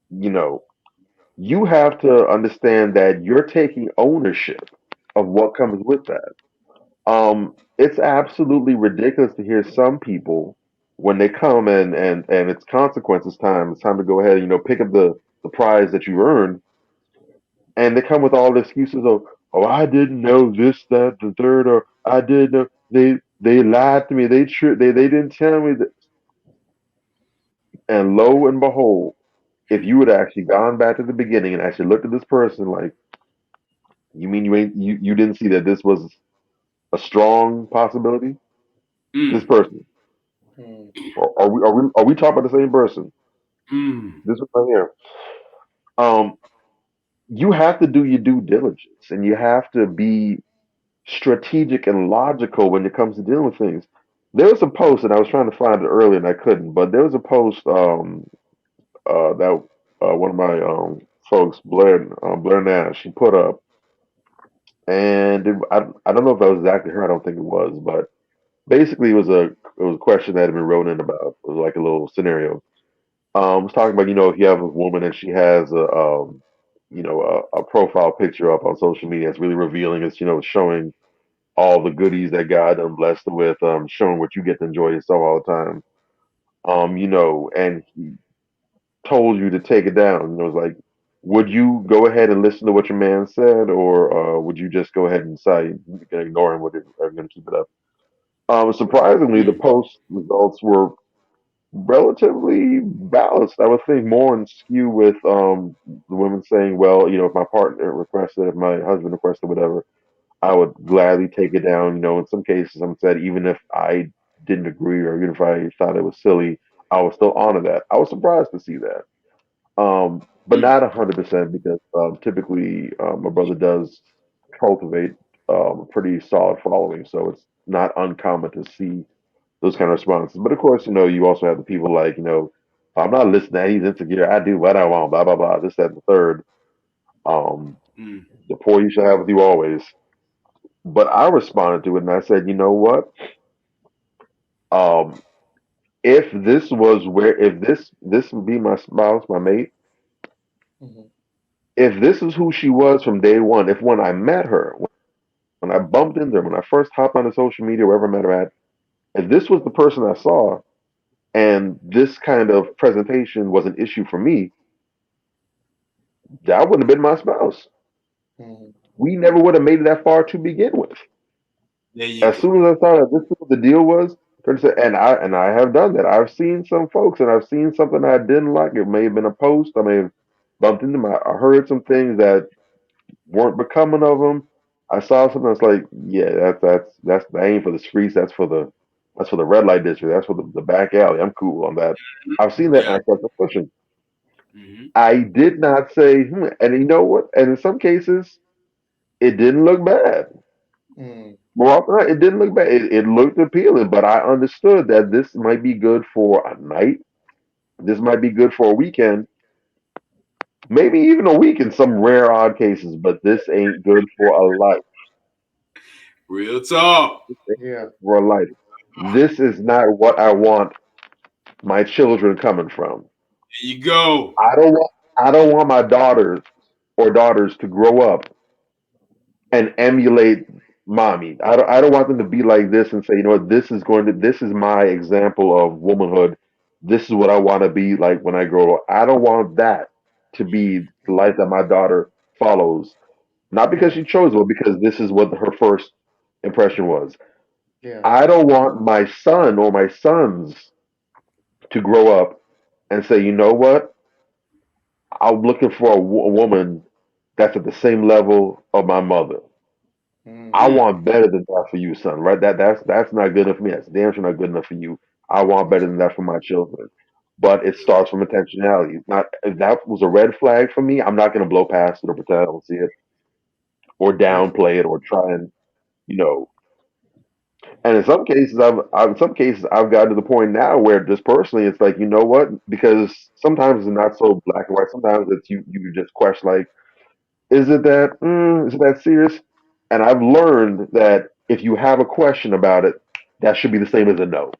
D: you know, you have to understand that you're taking ownership of what comes with that. It's absolutely ridiculous to hear some people when they come and it's consequences time. It's time to go ahead and pick up the prize that you earned, and they come with all the excuses of, oh, I didn't know this, that, the third, or I didn't know they lied to me, they didn't tell me that, and lo and behold. If you would have actually gone back to the beginning and actually looked at this person, like, you mean you didn't see that this was a strong possibility? This
B: Mm,
D: person,
C: Mm.
D: are we talking about the same person?
B: mm,
D: This one right here. Um, you have to do your due diligence, and you have to be strategic and logical when it comes to dealing with things. There was a post, and I was trying to find it earlier, and I couldn't. But there was a post that one of my folks, Blair Nash, she put up, and I don't know if that was exactly her. I don't think it was, but basically it was a question that had been wrote in about. It was like a little scenario. It was talking about, if you have a woman and she has a profile picture up on social media, it's really revealing. It's showing all the goodies that God done blessed her with, showing what you get to enjoy yourself all the time. And he told you to take it down. It's like, would you go ahead and listen to what your man said, or would you just go ahead and decide you can ignore him? Or you're going to keep it up? Surprisingly, the
B: mm,
D: post results were relatively balanced. I would think more and skew with the women saying, well, if my partner requested, if my husband requested, whatever, I would gladly take it down. In some cases, some said even if I didn't agree or even if I thought it was silly, I would still honor that. I was surprised to see that, but
B: mm,
D: not 100% because typically my brother does cultivate a pretty solid following, so it's not uncommon to see those kind of responses. But of course, you also have the people like, I'm not listening. He's insecure. I do what I want. Blah blah blah. This, that, and the third. Um,
B: mm,
D: the poor you shall have with you always. But I responded to it and I said, you know what? Um, if this would be my spouse, my mate,
C: Mhm.
D: if this is who she was from day one, if when I met her, when I bumped into her, when I first hopped onto social media, wherever I met her at, if this was the person I saw, and this kind of presentation was an issue for me, that wouldn't have been my spouse.
C: Mhm.
D: We never would have made it that far to begin with.
B: there you
D: As
B: go.
D: soon as I saw that this was what the deal was, and I have done that. I've seen some folks, and I've seen something I didn't like. It may have been a post. I may have bumped into my. I heard some things that weren't becoming of them. I saw something that's like, yeah, that ain't for the streets. That's for the red light district. That's for the back alley. I'm cool on that. I've seen that, and
B: Yeah.
D: I kept pushing.
B: Hmm.
D: I did not say, and you know what? And in some cases, it didn't look bad.
C: Mm.
D: More often than not, it didn't look bad. It looked appealing, but I understood that this might be good for a night. This might be good for a weekend, maybe even a week in some rare odd cases. But this ain't good for a life.
B: Real talk.
C: Yeah.
D: For a life, this is not what I want my children coming from.
B: There you go.
D: I don't want. I don't want my daughters to grow up and emulate mommy. I don't want them to be like this and say, you know what, this is my example of womanhood. This is what I want to be like when I grow up. I don't want that to be the life that my daughter follows. Not because
C: Yeah.
D: she chose it, but because this is what her first impression was.
C: Yeah.
D: I don't want my son or my sons to grow up and say, you know what, I'm looking for a woman that's at the same level of my mother. I
C: Mm.
B: Mm,
D: want better than that for you, son. Right? That's not good enough for me. That's damn sure not good enough for you. I want better than that for my children. But it starts from intentionality. Not if that was a red flag for me, I'm not gonna blow past it or pretend I don't see it or
C: Yeah.
D: downplay it or try and you know. And in some cases I've gotten to the point now where just personally it's like, you know what? Because sometimes it's not so black and white. Sometimes it's you just question like, is it that serious? And I've learned that if you have a question about it, that should be the same as a no.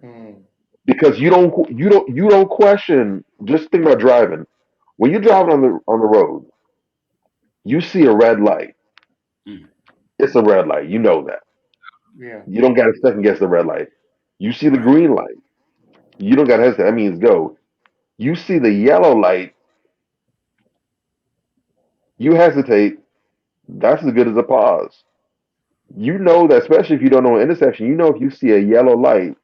C: Mm.
D: Because you don't question. Just think about driving. When you're driving on the road, you see a red light.
B: mm.
D: It's a red light. You know that.
C: Yeah.
D: You don't got to second guess the red light. You see the
B: Right.
D: green light. You don't got to hesitate. That means go. You see the yellow light. You hesitate. That's as good as a pause. You know that, especially if you don't know an intersection. You know if you see a yellow light,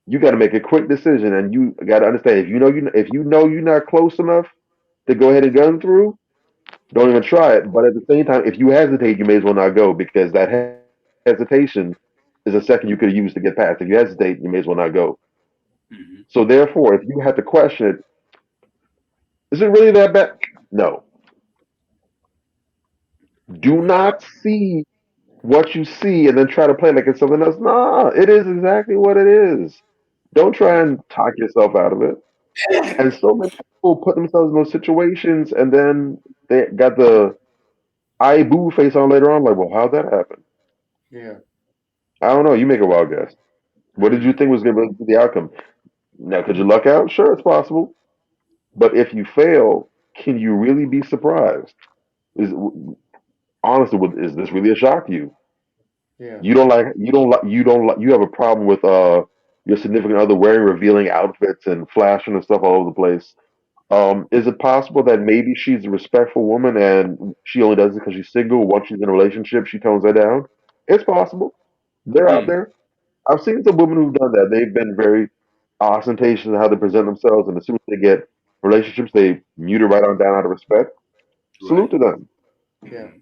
D: You got to make a quick decision, and you got to understand if you know you're not close enough to go ahead and gun through, don't even try it. But at the same time, if you hesitate, you may as well not go because that hesitation is a second you could have used to get past. If you hesitate, you may as well not go.
B: Hmm.
D: So therefore, if you had to question it, is it really that bad? No. Do
B: Right.
D: not see what you see and then try to play like it's something else. Nah, it is exactly what it is. Don't try and talk yourself out of it. And so many people put themselves in those situations and then they got the I boo face on later on, like, well, how'd that happen?
C: Yeah.
D: I don't know. You make a wild guess. What did you
B: Mm.
D: think was going to be the outcome? Now, could you luck out? Sure, it's possible. But if you fail, can you really be surprised? Is honestly, is this really a shock to you?
C: Yeah.
D: You have a problem with your significant other wearing revealing outfits and flashing and stuff all over the place. Is it possible that maybe she's a respectful woman and she only does it because she's single? Once she's in a relationship, she tones that down. It's possible. They're out
B: Mm.
D: there. I've seen some women who've done that. They've been very ostentatious in how they present themselves, and as soon as they get relationships, they mute it right on down out of respect. Salute
B: Right.
D: to them.
C: Yeah.
B: Hmm.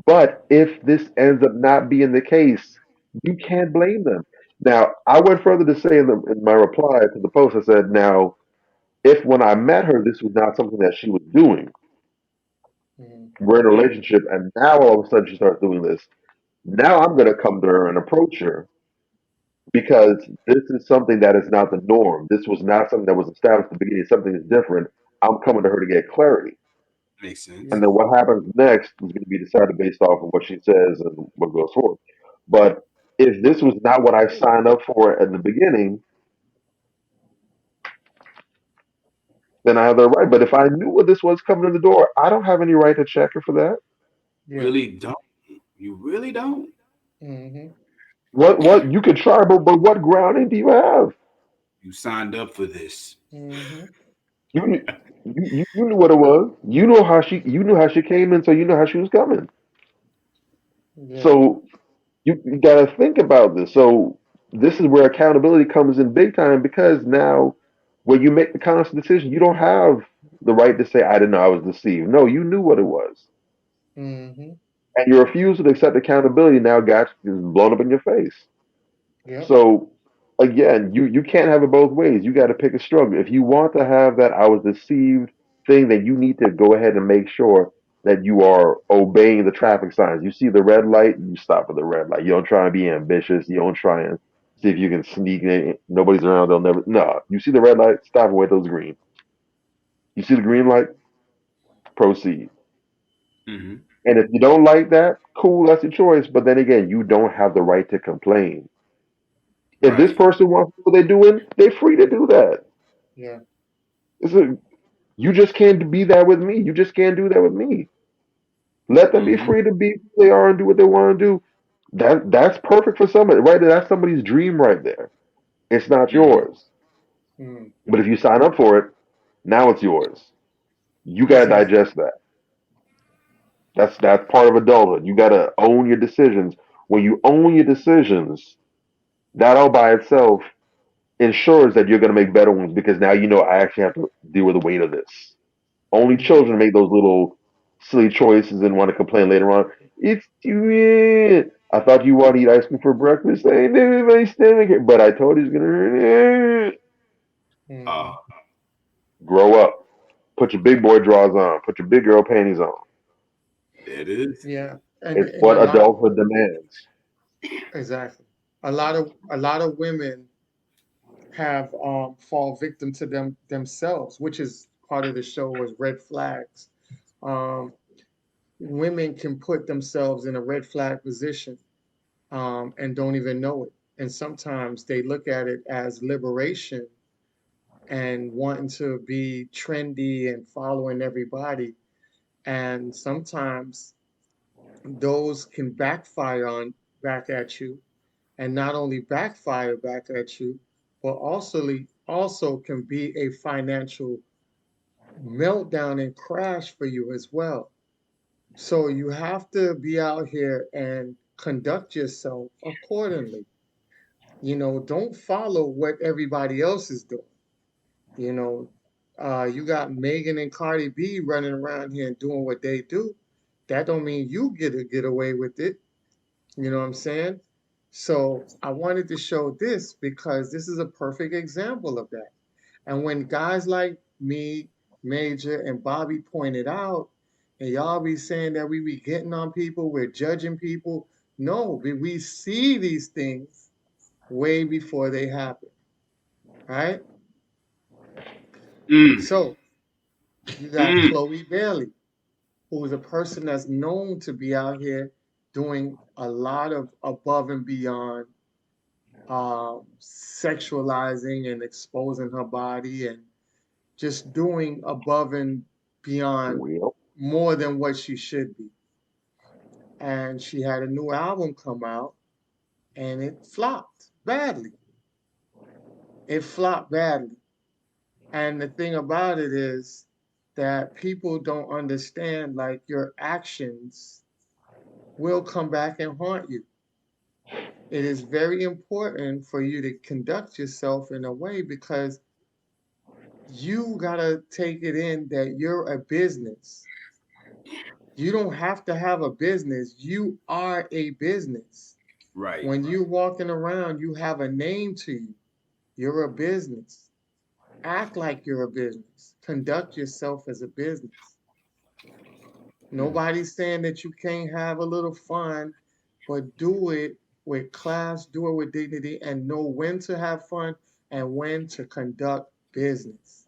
D: But if this ends up not being the case, you can't blame them. Now, I went further to say in my reply to the post, I said, now, if when I met her, this was not something that she was doing,
C: Mhm.
D: we're in a
B: Mm.
D: relationship, and now all of a sudden she starts doing this. Now I'm going to come to her and approach her because this is something that is not the norm. This was not something that was established at the beginning. Something is different. I'm coming to her to get clarity.
B: Makes sense.
D: And
C: Yeah.
D: then what happens next is going to be decided based off of what she says and what goes forward. But if this was not what I signed up for at the beginning, then I have the right. But if I knew what this was coming to the door, I don't have any right to check her for that.
C: Yeah.
B: Really don't. You really don't.
C: Hmm.
D: What you could try, but what grounding do you have?
B: You signed up for this.
C: Hmm.
D: You knew, you knew what it was. You knew how she came in, so you know how she was coming.
C: Yeah.
D: So you got to think about this. So this is where accountability comes in big time because now when you make the conscious decision, you don't have the right to say I didn't know I was deceived. No, you knew what it was,
C: Hmm.
D: and your refusal to accept accountability now got is blown up in your face.
C: Yep.
D: So again, you can't have it both ways. You got to pick a struggle. If you want to have that I was deceived thing, then you need to go ahead and make sure that you are obeying the traffic signs. You see the red light, you stop at the red light. You don't try and be ambitious. You don't try and see if you can sneak in. Nobody's around. They'll never. No. You see the red light, stop and wait till it's green. You see the green light, proceed.
B: Hmm.
D: And if you don't like that, cool, that's your choice. But then again, you don't have the right to complain. If this
B: Right.
D: person wants to do what they're doing, they're free to do that.
C: Yeah.
D: It's a, you just can't be that with me. You just can't do that with me. Let them be
B: Hmm.
D: free to be who they are and do what they want to do. That's perfect for somebody, right? That's somebody's dream right there. It's not
B: Hmm.
D: yours.
C: Mm.
D: But if you sign up for it, now it's yours. You gotta
C: Exactly.
D: digest that. That's part of adulthood. You gotta own your decisions. When you own your decisions, that all by itself ensures that you're gonna make better ones because now you know I actually have to deal with the weight of this. Only
C: Yeah.
D: children make those little silly choices and want to complain later on. It's too weird. I thought you want to eat ice cream for breakfast. I never my stomach, but I told you it's gonna hurt.
C: Hmm.
B: Uh,
D: Grow up. Put your big boy drawers on. Put your big girl panties on.
B: there it is.
C: Yeah.
D: It's
C: And a
D: what
C: lot.
D: adulthood demands.
C: Exactly. A lot of women have fall victim to themselves, which is part of the show was red flags. Um, Women can put themselves in a red flag position and don't even know it. And sometimes they look at it as liberation and wanting to be trendy and following everybody. And sometimes those can backfire on back at you, and not only backfire back at you, but also can be a financial meltdown and crash for you as well. So you have to be out here and conduct yourself accordingly. Don't follow what everybody else is doing. You know, you got Megan and Cardi B running around here and doing what they do. That don't mean you get away with it. You know what I'm saying? So I wanted to show this because this is a perfect example of that. And when guys like me, Major, and Bobby pointed out, and y'all be saying that we be getting on people, we're judging people. No, we see these things way before they happen, right?
B: Mm.
C: So you got
B: Mm.
C: Chloe Bailey, who is a person that's known to be out here doing a lot of above and beyond sexualizing and exposing her body and just doing above and beyond
D: Well,
C: more than what she should be. And she had a new album come out and it flopped badly. It flopped badly. And the thing about it is that people don't understand like your actions will come back and haunt you. It is very important for you to conduct yourself in a way because you gotta take it in that you're a business. You don't have to have a business. You are a business.
B: Right.
C: When you're walking around, you have a name to you. You're a business. Act like you're a business. Conduct yourself as a business. Nobody's saying that you can't have a little fun, but do it with class, do it with dignity, and know when to have fun and when to conduct business.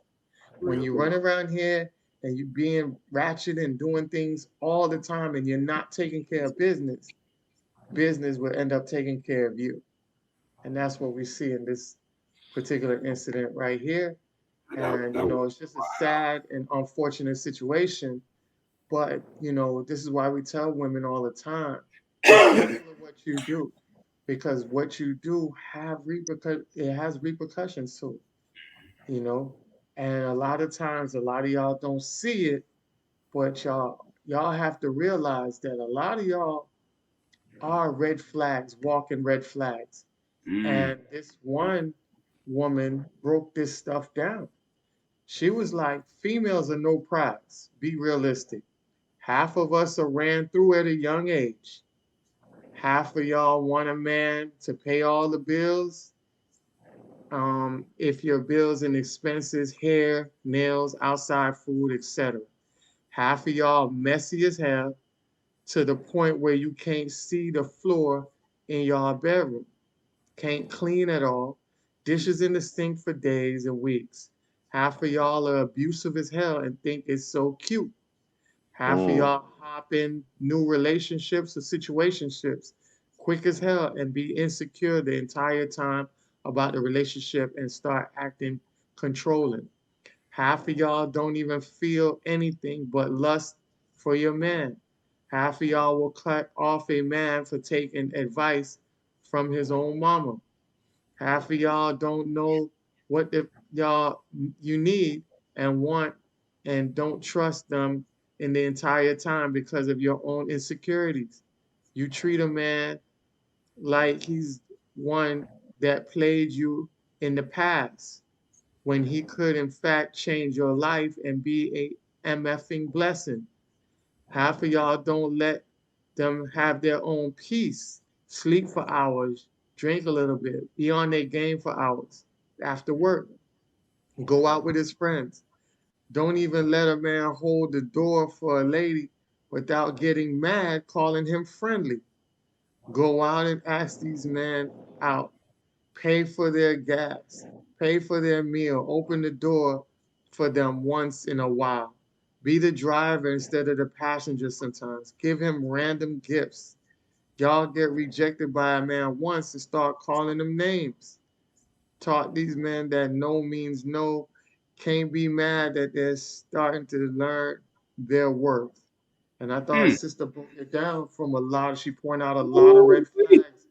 C: When you run around here and you being ratchet and doing things all the time and you're not taking care of business, business will end up taking care of you. And that's what we see in this particular incident right here. And, it's just a sad and unfortunate situation. But, this is why we tell women all the time be careful of what you do because what you do it has repercussions to it, And a lot of times, a lot of y'all don't see it, but y'all have to realize that a lot of y'all are red flags, walking red flags.
B: Mm.
C: And this one woman broke this stuff down. She was like, females are no prize. Be realistic. Half of us are ran through at a young age. Half of y'all want a man to pay all the bills. If your bills and expenses, hair, nails, outside food, etc. Half of y'all messy as hell to the point where you can't see the floor in your bedroom. Can't clean at all. Dishes in the sink for days and weeks. Half of y'all are abusive as hell and think it's so cute. Half of
D: mm,
C: y'all hop in new relationships or situationships quick as hell and be insecure the entire time about the relationship and start acting controlling. Half of y'all don't even feel anything but lust for your man. Half of y'all will cut off a man for taking advice from his own mama. Half of y'all don't know what y'all you need and want and don't trust them in the entire time because of your own insecurities. You treat a man like he's one that played you in the past when he could in fact change your life and be a MFing blessing. Half of y'all don't let them have their own peace, sleep for hours, drink a little bit, be on their game for hours after work, go out with his friends. Don't even let a man hold the door for a lady without getting mad, calling him friendly. Go out and ask these men out, pay for their gas, pay for their meal, open the door for them once in a while. Be the driver instead of the passenger sometimes. Give him random gifts. Y'all get rejected by a man once and start calling them names. Taught these men that no means no. Can't be mad that they're starting to learn their worth. And I thought
B: Mm.
C: Sister broke it down she pointed out a lot of
B: Ooh.
C: red flags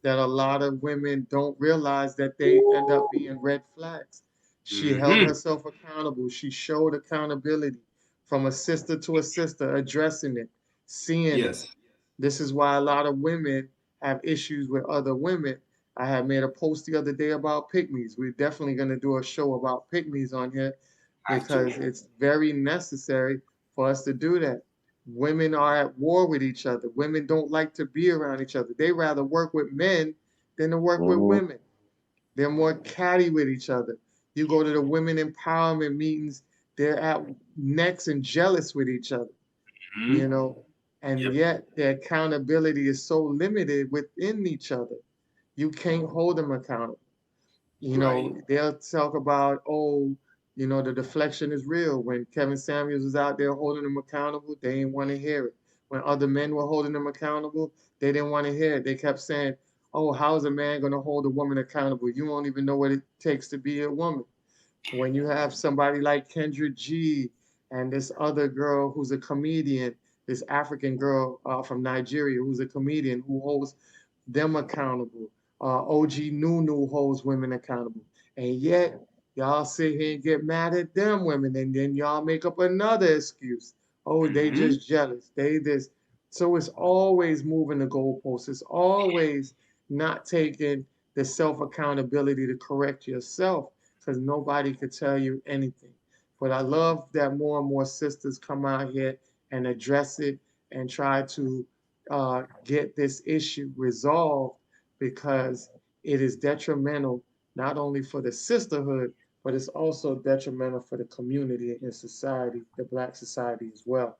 C: that a lot of women don't realize that they end up being red flags. She held
B: Mm-hmm.
C: herself accountable. She showed accountability from a sister to a sister, addressing it, seeing it.
B: Yes.
C: This is why a lot of women have issues with other women. I had made a post the other day about pygmies. We're definitely going to do a show about pygmies on here
B: Have to.
C: because it's very necessary for us to do that. Women are at war with each other. Women don't like to be around each other. They rather work with men than to work with
D: Mhm.
C: women. They're more catty with each other. You go to the women empowerment meetings, they're at necks and jealous with each other, you
B: Mhm.
C: know, and
B: Yep.
C: yet their accountability is so limited within each other. You can't hold them accountable. You
B: Right.
C: know, they'll talk about, oh, you know, the deflection is real. When Kevin Samuels was out there holding them accountable, they didn't want to hear it. When other men were holding them accountable, they didn't want to hear it. They kept saying, oh, how's a man going to hold a woman accountable? You don't even know what it takes to be a woman. When you have somebody like Kendra G and this other girl who's a comedian, this African girl from Nigeria who's a comedian who holds them accountable. OG Nunu holds women accountable. And yet, y'all sit here and get mad at them women, and then y'all make up another excuse. Oh, they
B: Mhm.
C: just jealous. They this. So it's always moving the goalposts. It's always not taking the self accountability to correct yourself because nobody could tell you anything. But I love that more and more sisters come out here and address it and try to get this issue resolved because it is detrimental not only for the sisterhood, but it's also detrimental for the community and society, the Black society as well.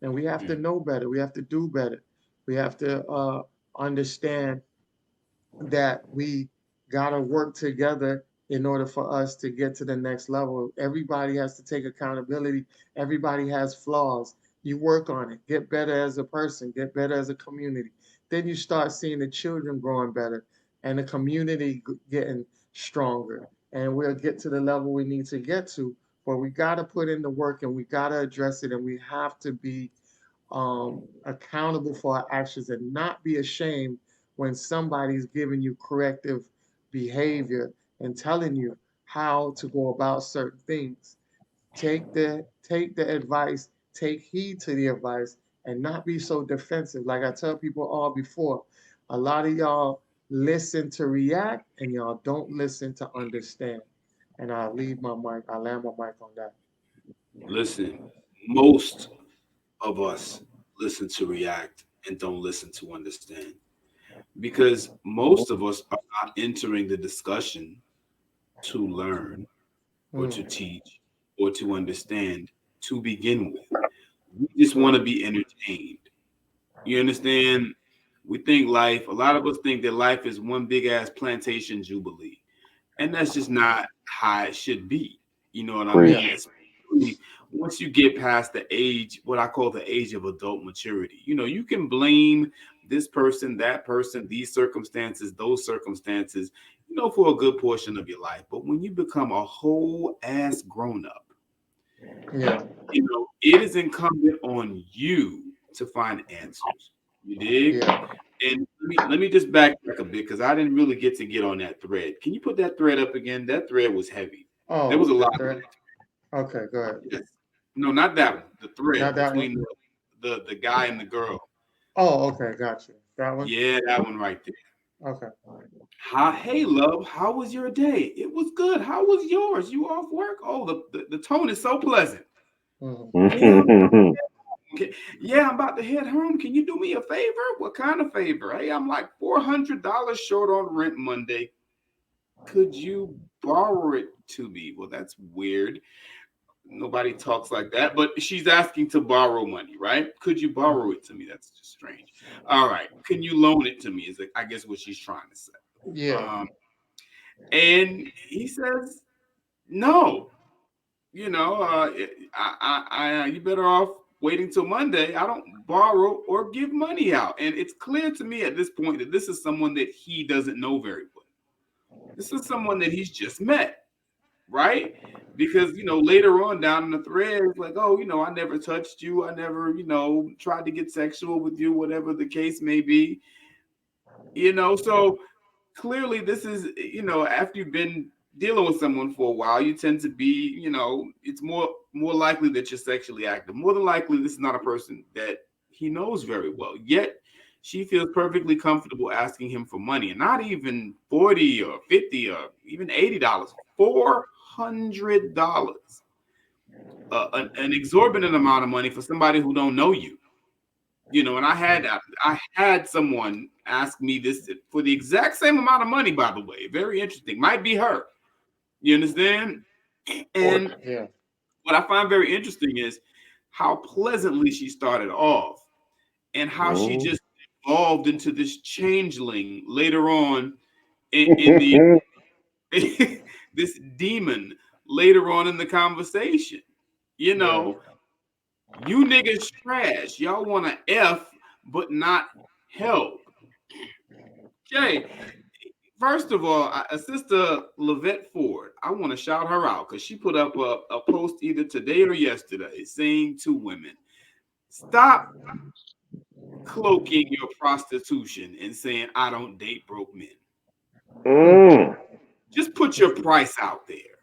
C: And we have to know better. We have to do better. We have to understand that we got to work together in order for us to get to the next level. Everybody has to take accountability. Everybody has flaws. You work on it, get better as a person, get better as a community. Then you start seeing the children growing better and the community getting stronger. And we'll get to the level we need to get to. But we got to put in the work and we got to address it and we have to be accountable for our actions and not be ashamed when somebody's giving you corrective behavior and telling you how to go about certain things. Take the advice, take heed to the advice, and not be so defensive. Like I tell people all before, a lot of y'all listen to react and y'all don't listen to understand. And I land my mic on that.
B: Listen, most of us listen to react and don't listen to understand because most of us are not entering the discussion to learn or to
C: Mm,
B: teach or to understand to begin with. We just want to
C: correct.
B: be entertained. You understand? We think life, a lot of us think that life is one big ass plantation jubilee. And that's just not how it should be. You know what I
C: Yeah.
B: mean?
D: Preach.
B: Especially once you get past the age, what I call the age of adult maturity. You know, you can blame this person, that person, these circumstances, those circumstances, you know, for a good portion of your life. But when you become a whole ass grown up,
C: Yeah.
B: you know, it is incumbent on you to find answers. You dig?
C: Yeah.
B: And let me just backtrack a bit because I didn't really get on that thread. Can you put that thread up again? That thread was heavy. There was
C: Oh,
B: a
C: the
B: lot.
C: threat. Okay, go ahead.
B: Yes. No, not that one. The thread
C: Not that one.
B: between the guy and the girl.
C: Oh, okay, got you. That one.
B: Yeah, that one right there.
C: Okay.
B: Hey love, how was your day? It was good. How was yours? You off work? Oh, the tone is so pleasant.
C: Hmm.
B: Yeah, okay. Yeah, I'm about to head home. Can you do me a favor? What kind of favor? Hey, I'm like $400 short on rent Monday. Could you borrow it to me? Well, that's weird. Nobody talks like that, but she's asking to borrow money, right? Could you borrow it to me? That's just strange. All right. Can you loan it to me? Is I guess what she's trying to say.
C: Yeah.
B: Um, and he says, no, you know, you better off waiting till Monday. I don't borrow or give money out. And it's clear to me at this point that this is someone that he doesn't know very well. This is someone that he's just met, right? Because later on down in the thread, it's like, oh, I never touched you, I never, tried to get sexual with you, whatever the case may be. So clearly this is, after you've been dealing with someone for a while, you tend to be, it's more likely that you're sexually active. More than likely, this is not a person that he knows very well. Yet she feels perfectly comfortable asking him for money, and not even 40 or 50 or even $80, $400, an exorbitant amount of money for somebody who don't know you. And I had someone ask me this for the exact same amount of money, by the way. Very interesting. Might be her. You understand? And
C: Yeah.
B: what I find very interesting is how pleasantly she started off and how she
D: Mm.
B: just evolved into this changeling later on in the this demon later on in the conversation. You
C: Yeah.
B: know, you niggas trash. Y'all want to F but not help. Okay, first of all, Sister Lavette Ford, I want to shout her out because she put up a post either today or yesterday saying to women, stop cloaking your prostitution and saying, I don't date broke men.
D: Mm.
B: Just put your price out there.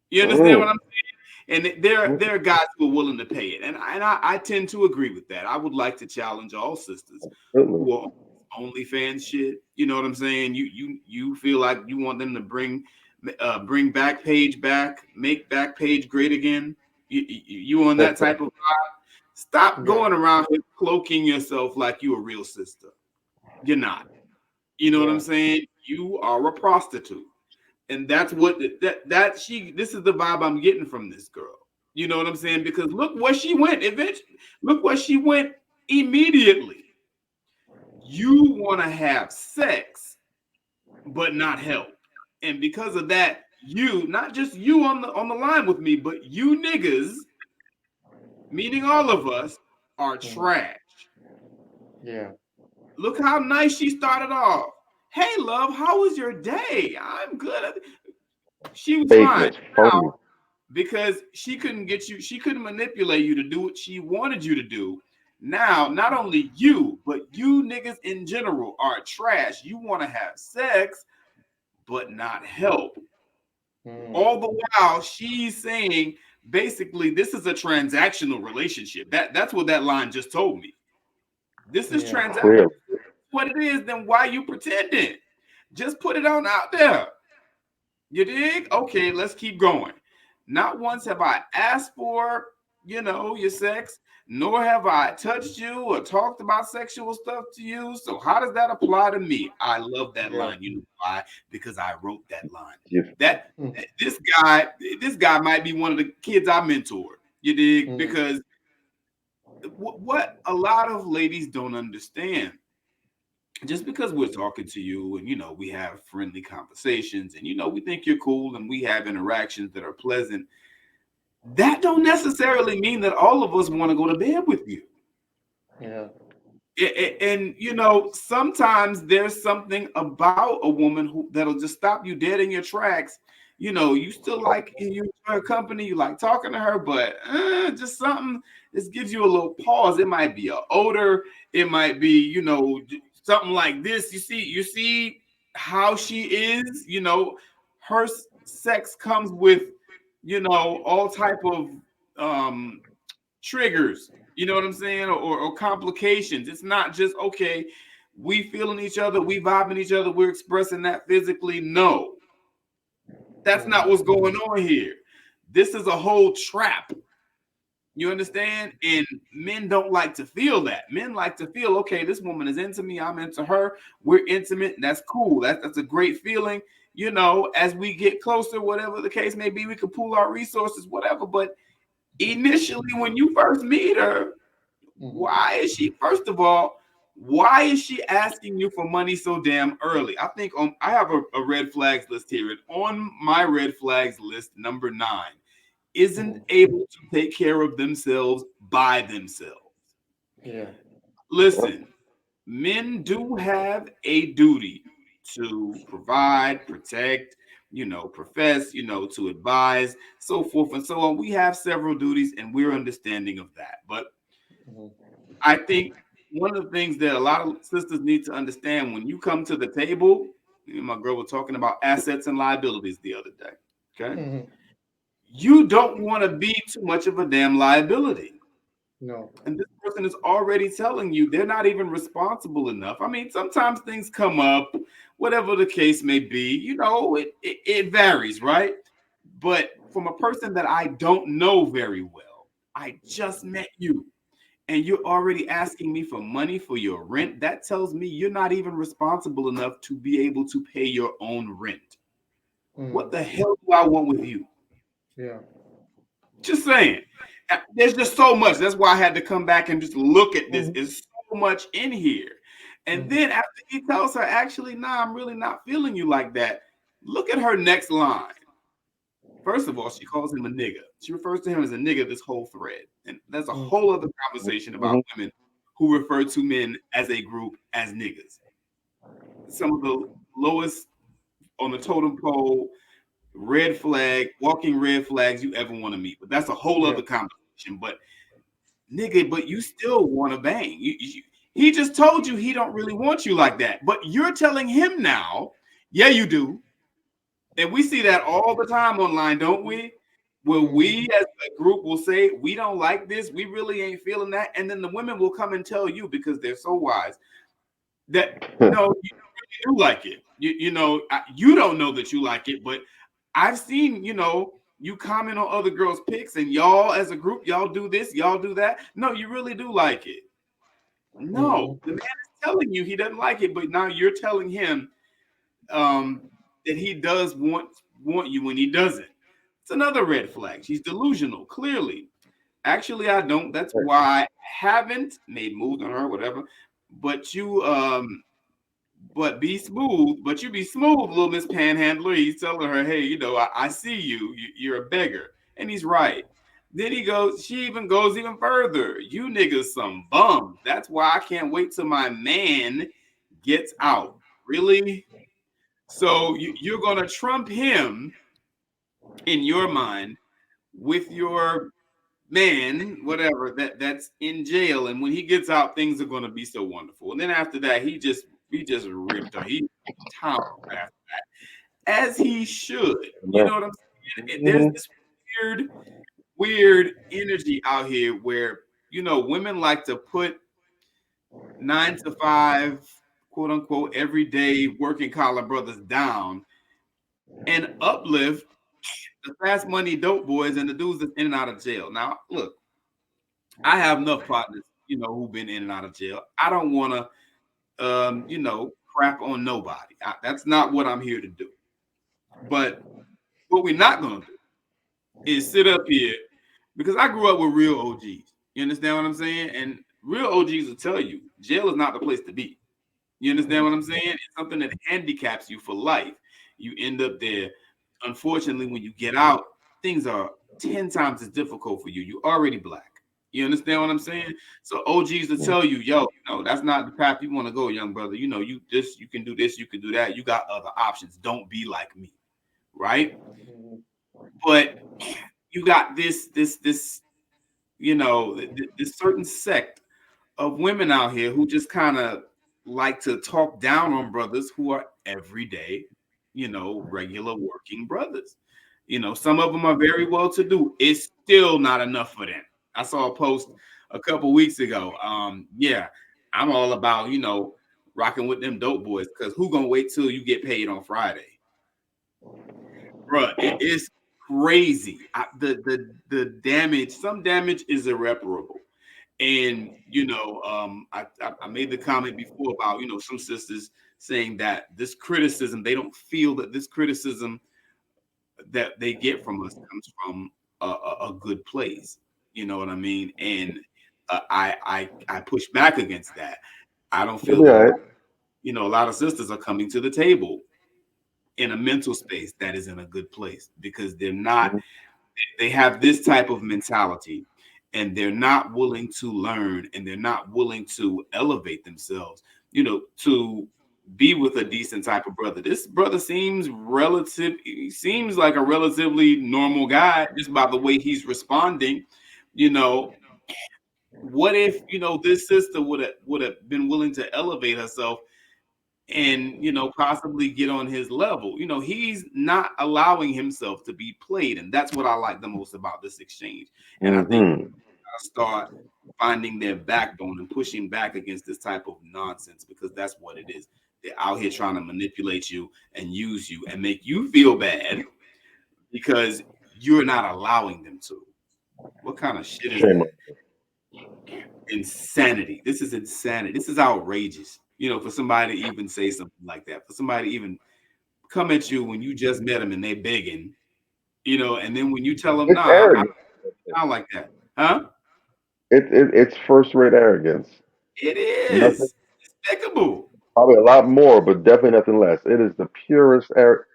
B: You understand what
D: Mm.
B: I'm saying? And there are guys who are willing to pay it. And I tend to agree with that. I would like to challenge all sisters
D: Absolutely.
B: who are OnlyFans shit. You know what I'm saying? You feel like you want them to bring Backpage back, make Backpage great again. You on that type of vibe? Stop
C: Yeah.
B: going around here cloaking yourself like you a real sister. You're not. You know what I'm
C: Yeah.
B: saying? You are a prostitute. And that's what this is the vibe I'm getting from this girl. You know what I'm saying? Because look where she went eventually. Look where she went immediately. You want to have sex, but not help. And because of that, you, not just you on the line with me, but you niggas, meaning all of us, are
C: Mhm.
B: trash.
C: Yeah.
B: Look how nice she started off. Hey, love, how was your day? I'm good. She was fine.
D: Fakeness, phony.
B: Because she couldn't manipulate you to do what she wanted you to do. Now, not only you, but you niggas in general are trash. You want to have sex, but not help.
C: Mm.
B: All the while she's saying basically this is a transactional relationship. That's what that line just told me. This is
C: Yeah.
B: transaction.
D: Clearly.
B: What it is, then why you pretending? Just put it on out there. You dig? Okay, let's keep going. Not once have I asked for, your sex, nor have I touched you or talked about sexual stuff to you. So how does that apply to me? I love that
C: Yeah.
B: line. You know why? Because I wrote that line.
D: Yes.
B: That
C: Mm.
B: this guy, this guy might be one of the kids I mentored. You dig?
C: Mhm.
B: Because what a lot of ladies don't understand, just because we're talking to you and we have friendly conversations and we think you're cool and we have interactions that are pleasant, that don't necessarily mean that all of us want to go to bed with you.
C: Yeah.
B: And sometimes there's something about a woman that'll just stop you dead in your tracks. You still like, you enjoy her company, you like talking to her, but just something just gives you a little pause. It might be an odor, it might be something like this. You see how she is. Her sex comes with all type of um triggers, you know what I'm saying, or complications. It's not just okay, we feeling each other, we vibing each other, we're expressing that physically. No, that's not
C: Mhm.
B: what's going on here. This is a whole trap. You understand? And men don't like to feel that. Men like to feel, okay, this woman is into me, I'm into her, we're intimate, and that's cool. That's a great feeling. As we get closer, whatever the case may be, we can pool our resources, whatever. But initially, when you first meet her,
C: Mhm.
B: why is she, first of all, why is she asking you for money so damn early? I think I have a red flags list here, and on my red flags list, number 9, isn't
C: Mhm.
B: able to take care of themselves by themselves.
C: Yeah.
B: Listen, men do have a duty to provide, protect, profess, to advise, so forth and so on. We have several duties and we're understanding of that. But
C: Mhm.
B: I think one of the things that a lot of sisters need to understand, when you come to the table, me and my girl were talking about assets and liabilities the other day. Okay.
C: Mhm.
B: You don't want to be too much of a damn liability.
C: No.
B: And this person is already telling you they're not even responsible enough. I mean, sometimes things come up, whatever the case may be, it varies, right? But from a person that I don't know very well, I just met you, and you're already asking me for money for your rent. That tells me you're not even responsible enough to be able to pay your own rent. What the hell do I want with you?
C: Yeah.
B: Just saying. There's just so much. That's why I had to come back and just look at this. There's so much in here. And then after he tells her, actually, nah, I'm really not feeling you like that. Look at her next line. First of all, she calls him a nigga. She refers to him as a nigga this whole thread. And that's a whole other conversation about women who refer to men as a group as niggas. Some of the lowest on the totem pole, walking red flags you ever want to meet. But that's a whole other conversation. But nigga, but you still want to bang. He just told you he don't really want you like that. But you're telling him now, yeah, you do. And we see that all the time online, don't we? Where we as a group will say, we don't like this, we really ain't feeling that. And then the women will come and tell you, because they're so wise, that no, you really do like it. You don't know that you like it, but I've seen, you comment on other girls' pics, and y'all as a group, y'all do this, y'all do that. No, you really do like it. No, the man is telling you he doesn't like it, but now you're telling him that he does want you when he doesn't. It's another red flag. She's delusional, clearly. Actually, I don't. That's why I haven't made moves on her, whatever. But but be smooth. But you be smooth, little Miss Panhandler. He's telling her, hey, I see you. You're a beggar. And he's right. Then she even goes even further. You niggas some bums. That's why I can't wait till my man gets out. Really? So you're going to trump him in your mind with your man, whatever, that's in jail. And when he gets out, things are going to be so wonderful. And then after that, he just ripped her. He towed her after that, as he should. You know what I'm saying? There's this weird energy out here where, women like to put 9 to 5, quote unquote, everyday working collar brothers down and uplift the fast money dope boys and the dudes that's in and out of jail. Now, look, I have enough partners, who've been in and out of jail. I don't want to, crap on nobody. That's not what I'm here to do. But what we're not going to do is sit up here, because I grew up with real OGs. You understand what I'm saying? And real OGs will tell you jail is not the place to be. You understand what I'm saying? It's something that handicaps you for life. You end up there. Unfortunately, when you get out, things are 10 times as difficult for you. You're already black. You understand what I'm saying? So OGs will tell you, yo, that's not the path you want to go, young brother. You can do this, you can do that. You got other options. Don't be like me. Right? But you got this certain sect of women out here who just kind of like to talk down on brothers who are everyday, regular working brothers. Some of them are very well to do. It's still not enough for them. I saw a post a couple weeks ago. Yeah, I'm all about, rocking with them dope boys, because who gonna wait till you get paid on Friday? Bruh, it is crazy. The damage, some damage is irreparable. And I made the comment before about some sisters saying that this criticism, they don't feel that this criticism that they get from us comes from a good place. You know what I mean? And I push back against that. I don't feel that a lot of sisters are coming to the table in a mental space that is in a good place, because they have this type of mentality, and they're not willing to learn, and they're not willing to elevate themselves, to be with a decent type of brother. This brother seems like a relatively normal guy just by the way he's responding. What if, this sister would have been willing to elevate herself and possibly get on his level? He's not allowing himself to be played, and that's what I like the most about this exchange. And I think we gotta start finding their backbone and pushing back against this type of nonsense, because that's what it is. They're out here trying to manipulate you and use you and make you feel bad because you're not allowing them to. What kind of shit is
D: Shame
B: that? Insanity. This is insanity. This is outrageous. For somebody to even say something like that, for somebody to even come at you when you just met them and they begging, and then when you tell them,
D: It's
B: nah, I
D: arrogant.
B: don't sound like that. Huh?
D: It's first rate arrogance.
B: It
D: Nothing,
B: is despicable.
D: probably a lot more, but definitely nothing less. It is the purest air.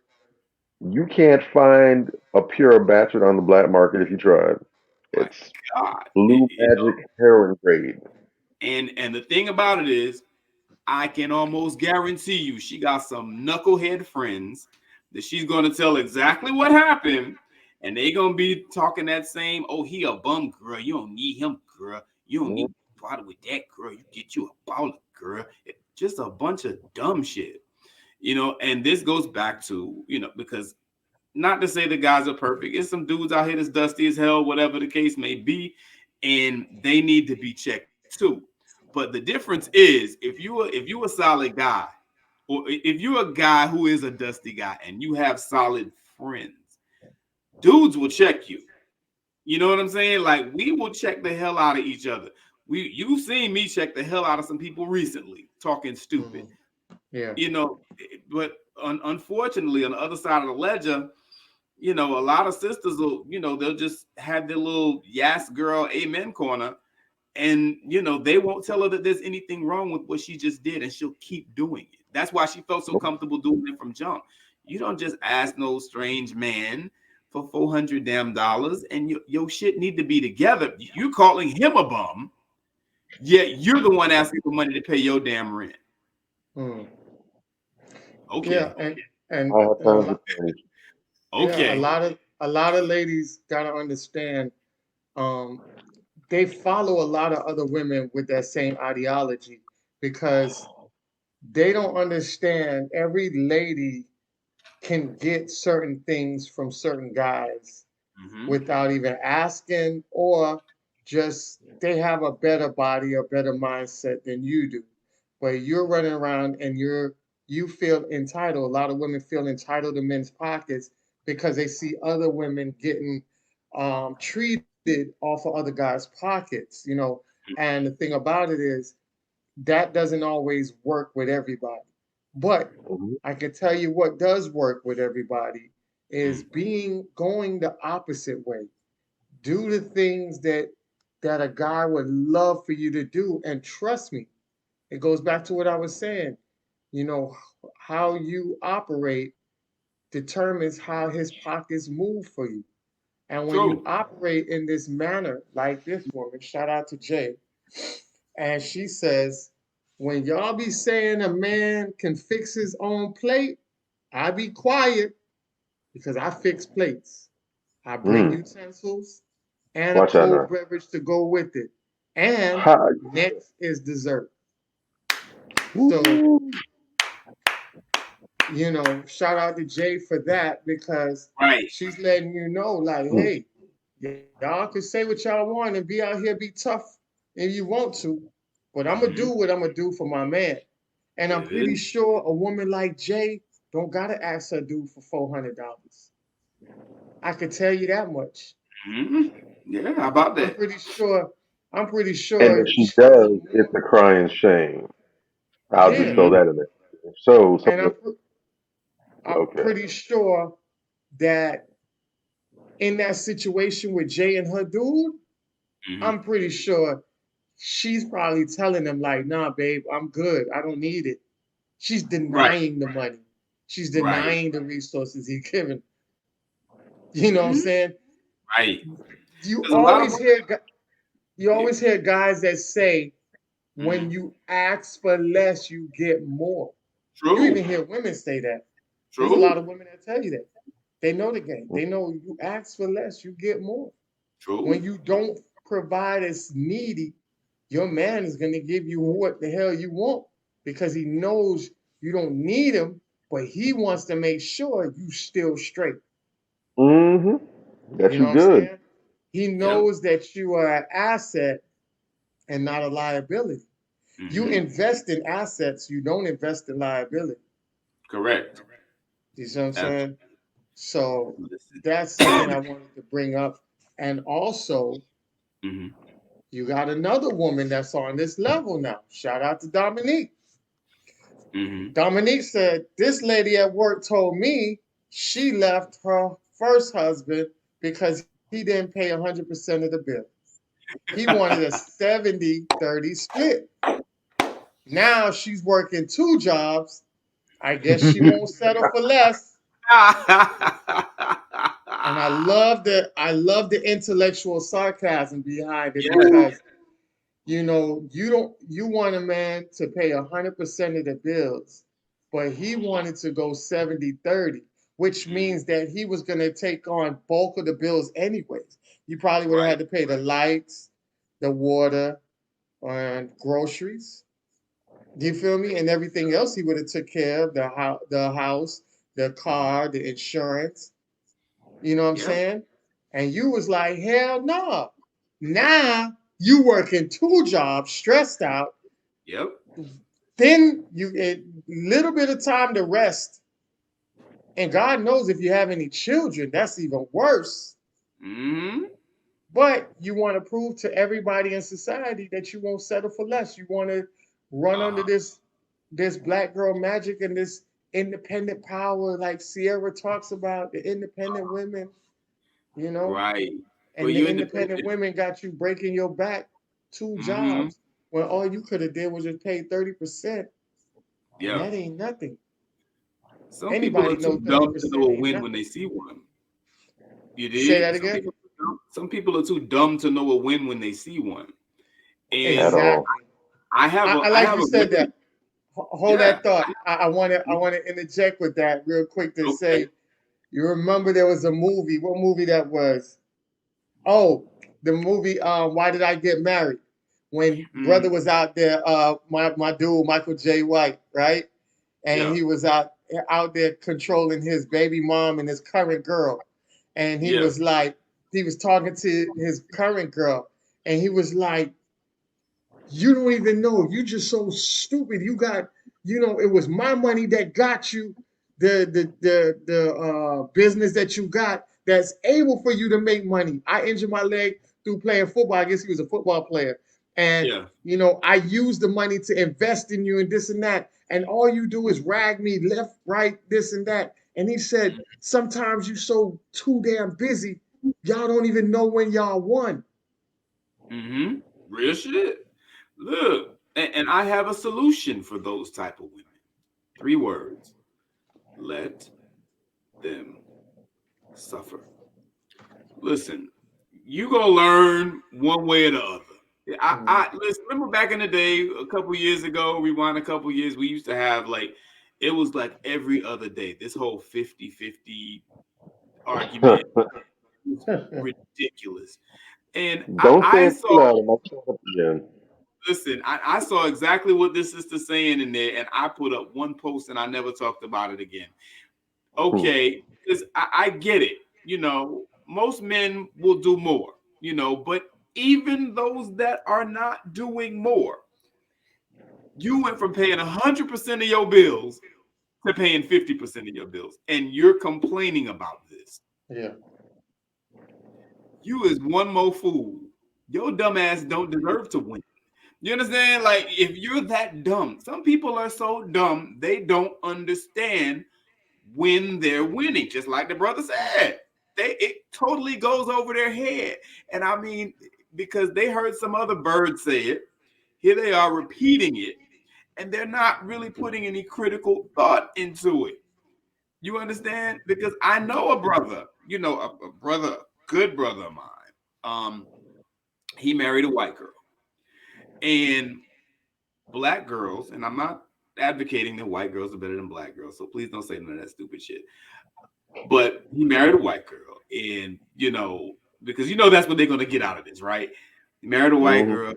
D: You can't find a pure bastard on the black market if you tried.
B: My
D: It's
B: God.
D: blue magic heroin grade.
B: And the thing about it is, I can almost guarantee you she got some knucklehead friends that she's going to tell exactly what happened. And they going to be talking that same, oh, he a bum, girl. You don't need him, girl. You don't need
D: Mhm.
B: to bother with that, girl. You get you a baller, girl. Just a bunch of dumb shit. And this goes back to, because not to say the guys are perfect. It's some dudes out here that's dusty as hell, whatever the case may be. And they need to be checked too. But the difference is if you a solid guy, or if you're a guy who is a dusty guy and you have solid friends, dudes will check you. You know what I'm saying? Like, we will check the hell out of each other. You've seen me check the hell out of some people recently talking stupid.
C: Mhm. Yeah.
B: But unfortunately, on the other side of the ledger, a lot of sisters will, they'll just have their little yes girl amen corner, and they won't tell her that there's anything wrong with what she just did, and she'll keep doing it. That's why she felt so comfortable doing it from jump. You don't just ask no strange man for $400 damn dollars, and your shit need to be together. You calling him a bum, yet you're the one asking for money to pay your damn rent.
C: Mm. Yeah,
B: Okay.
C: and
D: I have
C: and a
D: times
C: lot,
D: to change.
C: yeah,
B: Okay.
C: a lot of ladies gotta understand. Um, they follow a lot of other women with that same ideology because they don't understand every lady can get certain things from certain guys
B: Mm-hmm.
C: without even asking, or just they have a better body, a better mindset than you do. But you're running around and you feel entitled. A lot of women feel entitled to men's pockets because they see other women getting treated off of other guys' pockets. And the thing about it is that doesn't always work with everybody. But
D: Mhm.
C: I can tell you what does work with everybody is
B: Mm-hmm.
C: going the opposite way. Do the things that a guy would love for you to do. And trust me, it goes back to what I was saying. You know, how you operate determines how his pockets move for you. And when you
B: True.
C: operate in this manner, like this woman, shout out to Jay, and she says, when y'all be saying a man can fix his own plate, I be quiet because I fix plates. I bring
D: Mm.
C: utensils and a
D: Watch out
C: cold
D: now.
C: beverage to go with it. And
D: Ha.
C: next is dessert. So,
D: Woo.
C: shout out to Jay for that because
B: Right.
C: she's letting you know, like,
D: Mm.
C: hey, y'all can say what y'all want and be out here, be tough if you want to, but I'm gonna
B: Mm-hmm.
C: do what I'm gonna do for my man. And I'm
B: There it
C: pretty
B: is.
C: sure a woman like Jay don't gotta ask her dude for $400. I could tell you that much.
B: Mm-hmm. Yeah, how about
C: I'm
B: that?
C: pretty sure. I'm pretty
D: And if
C: sure
D: she
C: she's a
D: does, it's
C: more,
D: a crying shame. I'll just
C: yeah.
D: throw
B: Mm-hmm.
D: that in there. So,
C: And
D: something.
C: I'm
D: Okay.
C: pretty sure that in that situation with Jay and her dude,
B: Mm-hmm.
C: I'm pretty sure she's probably telling him like, nah, babe, I'm good. I don't need it. She's
B: Right.
C: denying the money. She's
B: Right.
C: denying the resources he's given. You know what I'm
B: Mm-hmm.
C: saying?
B: Right.
C: You
B: Because a lot of
C: always
B: women,
C: hear you
B: yeah,
C: always hear guys that say when
B: mm-hmm.
C: you ask for less, you get more. You
B: True.
C: even hear women say that. There's a lot
B: True.
C: of women that tell you that. They know the game. They know you ask for less, you get more. When
B: True.
C: you don't provide as needy, your man is going to give you what the hell you want because he knows you don't need him, but he wants to make sure you still straight.
D: Mm-hmm. That
C: You know
D: you
C: what I'm
D: good.
C: saying? He
B: Yep.
C: knows that you are an asset and not a liability. You invest in assets, you don't invest in liability.
B: Correct.
C: You see what I'm
B: Absolutely.
C: saying? So that's something I wanted to bring up. And also,
B: Mhm.
C: you got another woman that's on this level now. Shout out to Dominique.
B: Mhm.
C: Dominique said, this lady at work told me she left her first husband because he didn't pay 100% of the bill. He wanted a 70-30 split. Now she's working two jobs. I guess she won't settle for less. And I love the intellectual sarcasm behind it
B: Yeah.
C: because you want a man to pay 100% of the bills, but he wanted to go 70-30, which
B: Mhm.
C: means that he was going to take on bulk of the bills anyways. You probably would have
B: Right.
C: had to pay the lights, the water, and groceries. Do you feel me? And everything else he would have took care of, the house, the car, the insurance. You know what I'm
B: Yep.
C: saying? And you was like, hell no. Now you working two jobs, stressed out.
B: Yep.
C: Then you a little bit of time to rest. And God knows if you have any children, that's even worse.
B: Mhm.
C: But you want to prove to everybody in society that you won't settle for less. You want to run under
B: Uh-huh.
C: this black girl magic and this independent power, like Sierra talks about, the independent women, you know?
B: Right. But
C: And the
B: you
C: independent
B: independent.
C: women got you breaking your back two
B: Mhm.
C: jobs when all you could have did was just pay 30%. And
B: Yeah.
C: that ain't nothing.
B: Some people
C: Anybody
B: are
C: know
B: too dumb to know
C: 30%
B: a
C: ain't
B: win when
C: nothing.
B: they see one. You
C: Say
B: did.
C: that again?
B: Some people are too dumb to know a win when they see one.
D: at
B: And
D: all.
C: Exactly. I
B: I
C: like
B: have
C: you
B: a
C: said
B: very
C: that. Hold
B: yeah.
C: that thought. I want to interject with that real quick to
B: Okay.
C: say, you remember there was a movie. What movie that was? Oh, the movie Why Did I Get Married? When brother
B: Mm,
C: was out there, my dude Michael J. White, right? And
B: yeah.
C: he was out there controlling his baby mom and his current girl. And he
B: Yeah.
C: was like, he was talking to his current girl, and he was like, you don't even know. You just so stupid. It was my money that got you the business that you got that's able for you to make money. I injured my leg through playing football. I guess he was a football player. And
B: Yeah.
C: I used the money to invest in you and this and that. And all you do is rag me left, right, this and that. And he said, sometimes you so too damn busy, y'all don't even know when y'all won.
B: Mm-hmm. Real shit. Look, and I have a solution for those type of women. 3 words. Let them suffer. Listen, you gonna learn one way or the other. I listen. Remember back in the day, a couple years ago, rewind a couple years, we used to have like it was like every other day. This whole 50-50 argument was ridiculous. And
D: Don't say
B: I
D: it too
B: saw
D: loud. I might turn up again.
B: listen, I saw exactly what this sister saying in there, and I put up one post and I never talked about it again.
D: Hmm.
B: Okay, because I get it. Most men will do more, but even those that are not doing more, you went from paying 100% of your bills to paying 50% of your bills, and you're complaining about this.
C: Yeah.
B: You is one more fool. Your dumb ass don't deserve to win. You understand? Like, if you're that dumb, some people are so dumb, they don't understand when they're winning, just like the brother said. It totally goes over their head. And I mean, because they heard some other bird say it, here they are repeating it, and they're not really putting any critical thought into it. You understand? Because I know a brother, a brother, good brother of mine. He married a white girl. And black girls, and I'm not advocating that white girls are better than black girls, so please don't say none of that stupid shit. But he married a white girl, and because that's what they're gonna get out of this, right? He married a white
D: Hmm.
B: girl.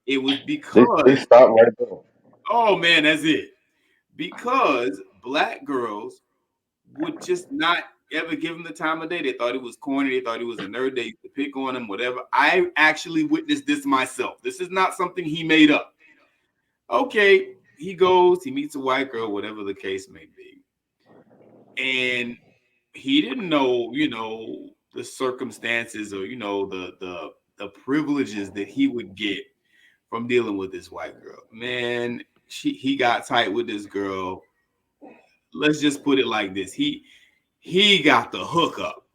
B: It was
D: They
B: because,
D: stop right there.
B: oh man, that's it. Because black girls would just not ever give him the time of day. They thought he was corny. They thought he was a nerd. They used to pick on him, whatever. I actually witnessed this myself. This is not something he made up. Okay, he goes, he meets a white girl, whatever the case may be. And he didn't know, the circumstances or, the privileges that he would get from dealing with this white girl. Man, he got tight with this girl. Let's just put it like this. He got the hookup.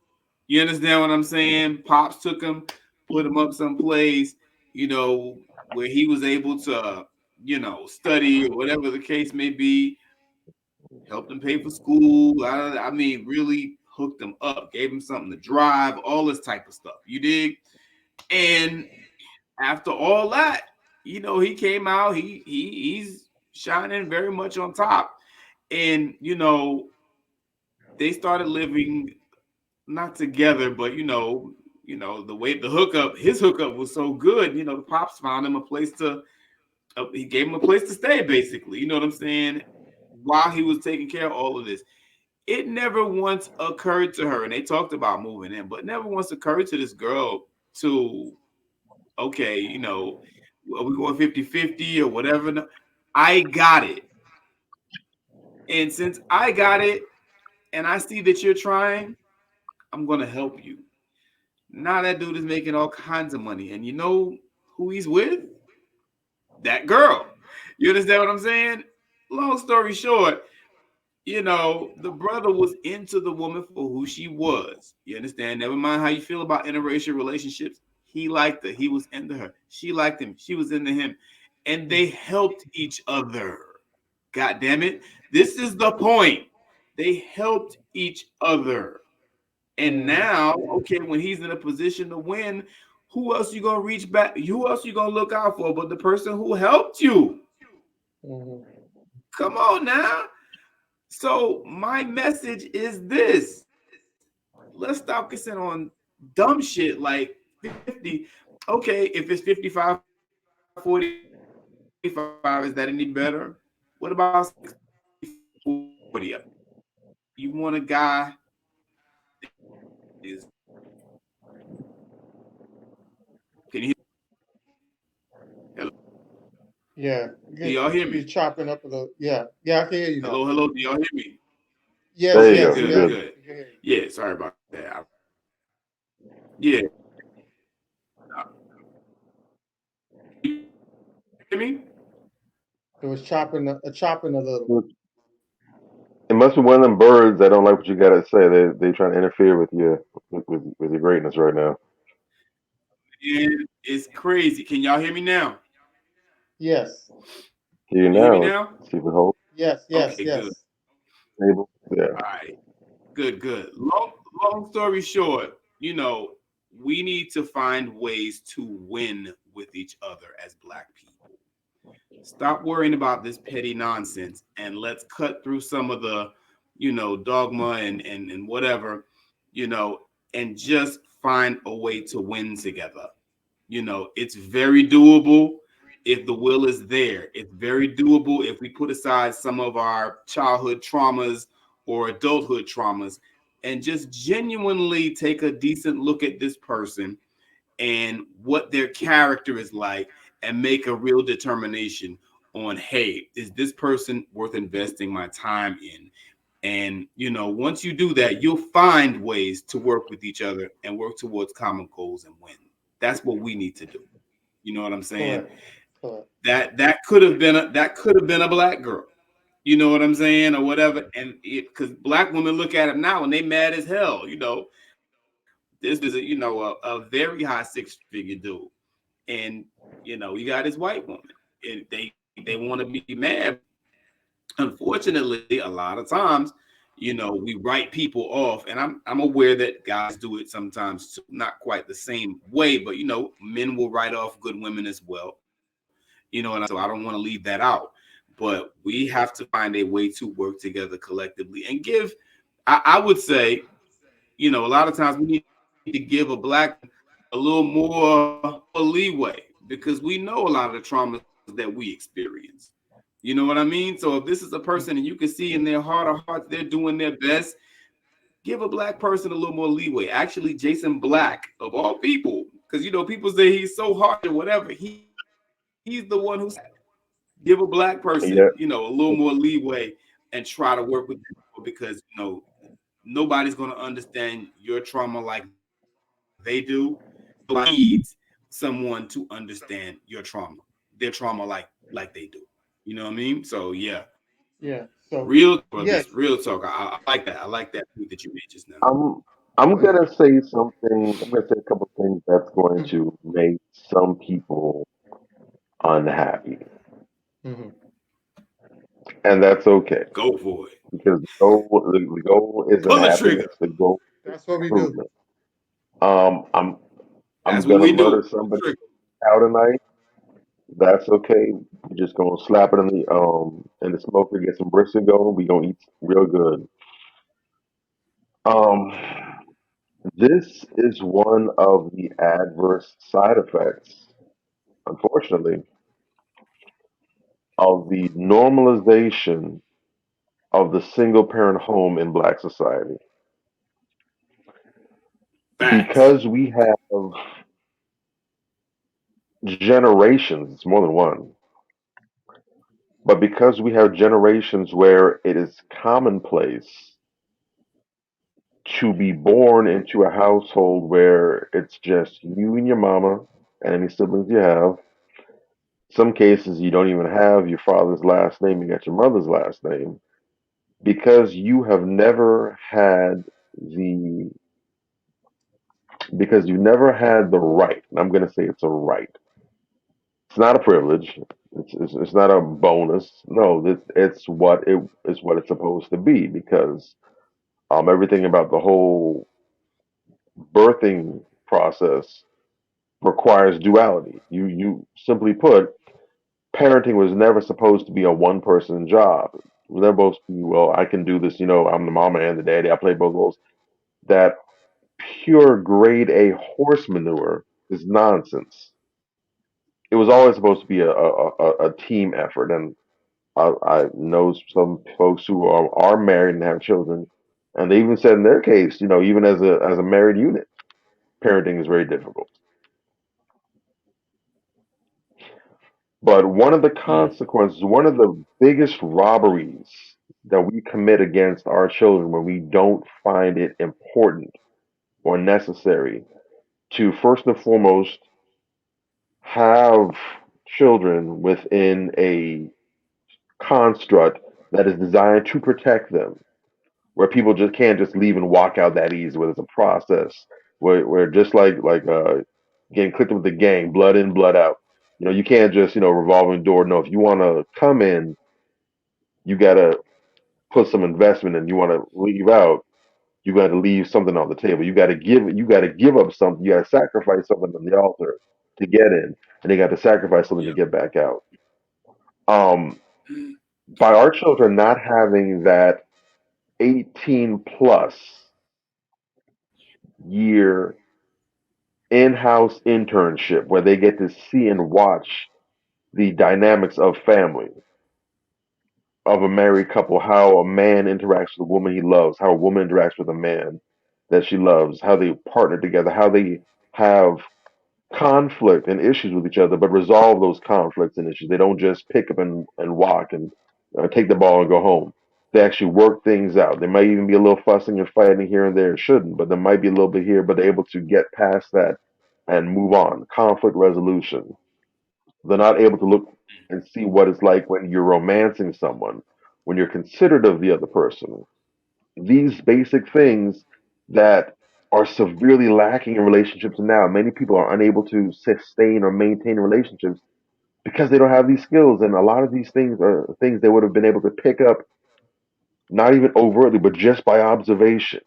B: You understand what I'm saying? Pops took him, put him up someplace, where he was able to, study or whatever the case may be, helped him pay for school. I mean, really hooked him up, gave him something to drive, all this type of stuff. You dig? And after all that, he came out, he's shining very much on top. And, they started living not together, but the way his hookup was so good. The pops found him a place he gave him a place to stay, basically. You know what I'm saying? While he was taking care of all of this, it never once occurred to her, and they talked about moving in, but never once occurred to this girl to, okay, are we going 50-50 or whatever? No, I got it. And since I got it, and I see that you're trying, I'm going to help you. Now that dude is making all kinds of money. And you know who he's with? That girl. You understand what I'm saying? Long story short, the brother was into the woman for who she was. You understand? Never mind how you feel about interracial relationships. He liked her. He was into her. She liked him. She was into him. And they helped each other. God damn it. This is the point. They helped each other. And now, okay, when he's in a position to win, who else you gonna reach back? Who else you gonna look out for but the person who helped you? Mm-hmm. Come on now. So my message is this. Let's stop focusing on dumb shit like 50. Okay, if it's 55-45, is that any better? What about 60-40? You want a guy is, can you hello?
C: Yeah,
B: Do y'all hear
C: you're
B: me?
C: chopping up a little. Yeah, I can hear you now.
B: Hello. Do y'all hear me?
C: Yes,
D: There you
B: Okay,
D: go.
C: yes,
D: You're
C: yes.
B: good,
D: good.
B: good. Yeah, sorry about that. Yeah. Hear me?
C: It was chopping a little.
D: It must be one of them birds that don't like what you gotta say. They trying to interfere with you with your greatness right now.
B: And it's crazy. Can y'all hear me now?
C: Yes,
D: Here
B: You hear me
D: now.
B: now?
D: See if it holds.
C: yes,
B: Okay, good.
C: yes.
D: Able. Yeah.
B: All right. Good. Long story short, we need to find ways to win with each other as Black people. Stop worrying about this petty nonsense and let's cut through some of the, dogma and whatever, you know, and just find a way to win together. It's very doable if the will is there. It's very doable if we put aside some of our childhood traumas or adulthood traumas and just genuinely take a decent look at this person and what their character is like and make a real determination on, hey, is this person worth investing my time in? And once you do that, you'll find ways to work with each other and work towards common goals and win. That's what we need to do. You know what I'm saying?
C: Correct.
B: That could have been a Black girl. You know what I'm saying, or whatever. And because Black women look at him now and they mad as hell. This is a very high six-figure dude, and you got his white woman, and they want to be mad. Unfortunately, a lot of times, we write people off, and I'm aware that guys do it sometimes too, not quite the same way, but men will write off good women as well. And so I don't want to leave that out, but we have to find a way to work together collectively and give. I would say, a lot of times we need to give a Black a little more leeway because we know a lot of the traumas that we experience. You know what I mean? So if this is a person and you can see in their heart of hearts they're doing their best, Give a black person a little more leeway. Actually, Jason Black, of all people, because people say he's so harsh or whatever. He's the one who said that. Give a black person,
D: Yeah,
B: a little more leeway and try to work with people because nobody's going to understand your trauma like they do. Nobody needs someone to understand your trauma, their trauma like they do. You know what I mean? So yeah,
C: Yeah. So
B: real brothers,
C: yes.
B: real talk. I like that. I like that point that you made just now.
D: I'm I'm
C: Yeah.
D: gonna say something. I'm gonna say a couple things that's going to make some people unhappy,
C: Mm-hmm.
D: and that's okay
B: Go for it.
D: because the goal isn't
B: Pull the trigger.
D: happiness. The goal is
C: That's what we do.
D: improvement. Um, I'm I'm
B: That's what
D: gonna
B: we
D: murder
B: do.
D: somebody
B: Trigger.
D: out tonight. That's okay. We're just gonna slap it in the smoker, get some brisket going. We gonna eat real good. Um, this is one of the adverse side effects, unfortunately, of the normalization of the single parent home in Black society.
B: Facts.
D: Because we have generations, it's more than one, but because we have generations where it is commonplace to be born into a household where it's just you and your mama and any siblings you have. Some cases you don't even have your father's last name, you got your mother's last name because you have never had the because you never had the right. And I'm going to say it's a right. It's not a privilege. It's not a bonus. No, it's what it's supposed to be because everything about the whole birthing process requires duality. You simply put, parenting was never supposed to be a one person job. It was never supposed to be, well, I can do this, I'm the mama and the daddy, I play both roles. That pure grade A horse manure is nonsense. It was always supposed to be a team effort. And I know some folks who are married and have children, and they even said in their case, even as a married unit, parenting is very difficult. But one of the
B: Mm.
D: consequences, one of the biggest robberies that we commit against our children when we don't find it important or necessary to first and foremost have children within a construct that is designed to protect them, where people just can't just leave and walk out that easy, where there's a process, where just like getting clicked with the gang, blood in, blood out. You can't just revolving door. No, if you want to come in, you got to put some investment in. You want to leave out, you got to leave something on the table. You got to give up something. You got to sacrifice something on the altar to get in, and they got to sacrifice something to
B: Yeah.
D: get back out. Um, by our children not having that 18 plus year in-house internship where they get to see and watch the dynamics of family, of a married couple, how a man interacts with a woman he loves, how a woman interacts with a man that she loves, how they partner together, how they have conflict and issues with each other, but resolve those conflicts and issues. They don't just pick up and walk and take the ball and go home. They actually work things out. There might even be a little fussing and fighting here and there. It shouldn't, but there might be a little bit here, but they're able to get past that and move on. Conflict resolution. They're not able to look and see what it's like when you're romancing someone, when you're considerate of the other person. These basic things that are severely lacking in relationships now. Many people are unable to sustain or maintain relationships because they don't have these skills. And a lot of these things are things they would have been able to pick up, not even overtly, but just by observation.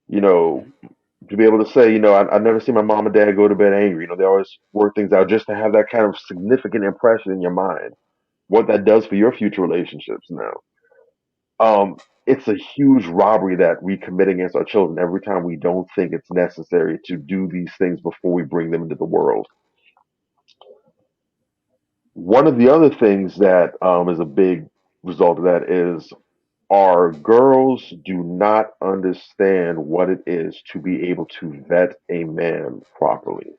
D: You know, to be able to say, I never see my mom and dad go to bed angry. They always work things out just to have that kind of significant impression in your mind. What that does for your future relationships now. It's a huge robbery that we commit against our children every time we don't think it's necessary to do these things before we bring them into the world. One of the other things that is a big result of that is our girls do not understand what it is to be able to vet a man properly.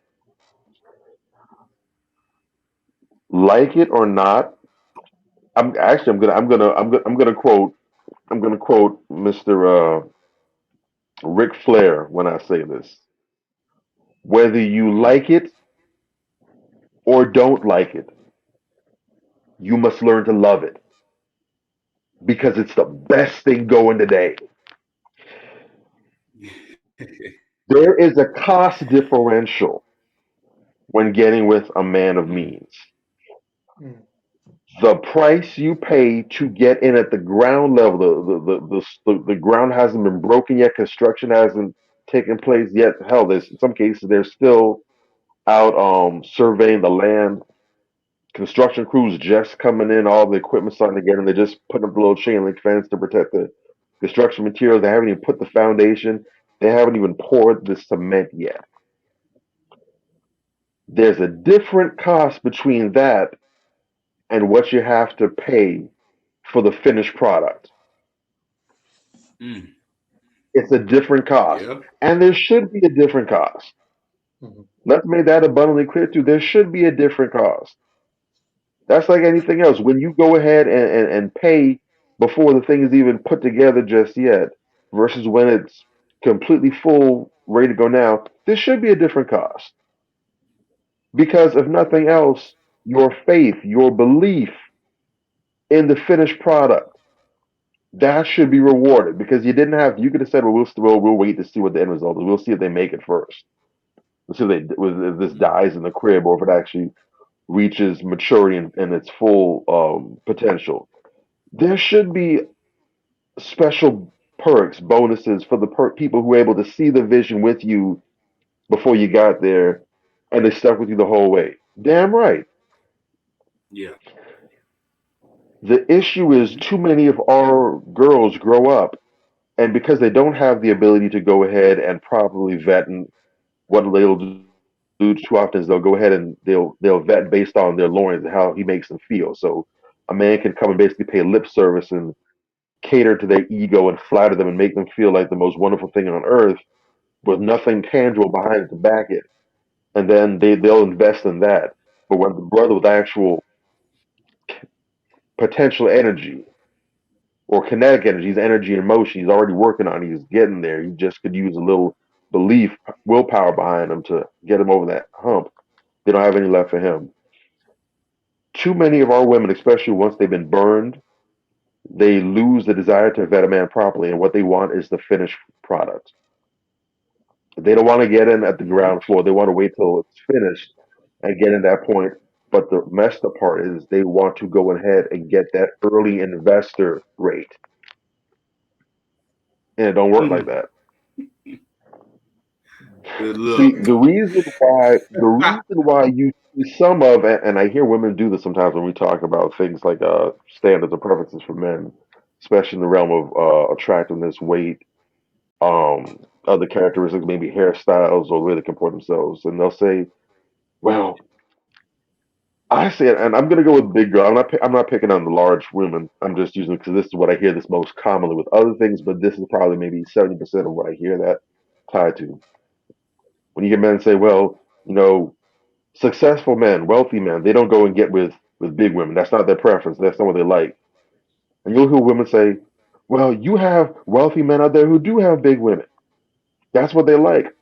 D: Like it or not, I'm gonna quote Mr. Ric Flair when I say this. Whether you
B: Mm.
D: like it or don't like it, you must learn to love it because it's the best thing going today. There is a cost differential when getting with a man of
B: Mm.
D: means.
C: Mm.
D: The price you pay to get in at the ground level, the ground hasn't been broken yet, construction hasn't taken place yet. Hell, there's in some cases they're still out surveying the land. Construction crews just coming in, all the equipment starting to get in. They're just putting up the little chain link fence to protect the construction materials. They haven't even put the foundation. They haven't even poured the cement yet. There's a different cost between that and what you have to pay for the finished product.
B: Mm.
D: It's a different cost.
B: Yeah.
D: And there should be a different cost.
C: Mhm.
D: Let's make that abundantly clear too. There should be a different cost. That's like anything else. When you go ahead and pay before the thing is even put together just yet, versus when it's completely full, ready to go now, there should be a different cost. Because if nothing else, your faith, your belief in the finished product, that should be rewarded because you didn't have. You could have said, "Well, we'll wait to see what the end result is. We'll see if they make it first. We'll see if this
B: Mm.
D: dies in the crib or if it actually reaches maturity and its full potential." There should be special perks, bonuses for the people who were able to see the vision with you before you got there, and they stuck with you the whole way. Damn right.
B: Yeah.
D: The issue is
B: Mm-hmm.
D: too many of our girls grow up, and because they don't have the ability to go ahead and properly vet, and what they'll do too often is they'll go ahead and they'll vet based on their loins and how he makes them feel. So a man can come and basically pay lip service and cater to their ego and flatter them and make them feel like the most wonderful thing on earth with nothing tangible behind it to back it. And then they'll invest in that. But when the brother with actual potential energy or kinetic energy, he's energy and motion, he's already working on it, he's getting there. He just could use a little belief, willpower behind him to get him over that hump. They don't have any left for him. Too many of our women, especially once they've been burned, they lose the desire to vet a man properly, and what they want is the finished product. They don't want to get in at the
B: Mm-hmm.
D: ground floor. They want to wait till it's finished and get in that point. But the messed up part is they want to go ahead and get that early investor rate, and it don't work like that.
B: Good
D: See,
B: luck.
D: the reason why you see some of, and I hear women do this sometimes when we talk about things like standards or preferences for men, especially in the realm of attractiveness, weight, other characteristics, maybe hairstyles or the way they comport themselves, and they'll say, "Well, I say it, and I'm gonna go with big girl. I'm not picking on the large women. I'm just using because this is what I hear this most commonly with other things, but this is probably maybe 70% of what I hear that tied to. When you hear men say, "Well, you know, successful men, wealthy men, they don't go and get with big women. That's not their preference. That's not what they like." And you'll hear women say, "Well, you have wealthy men out there who do have big women. That's what they like."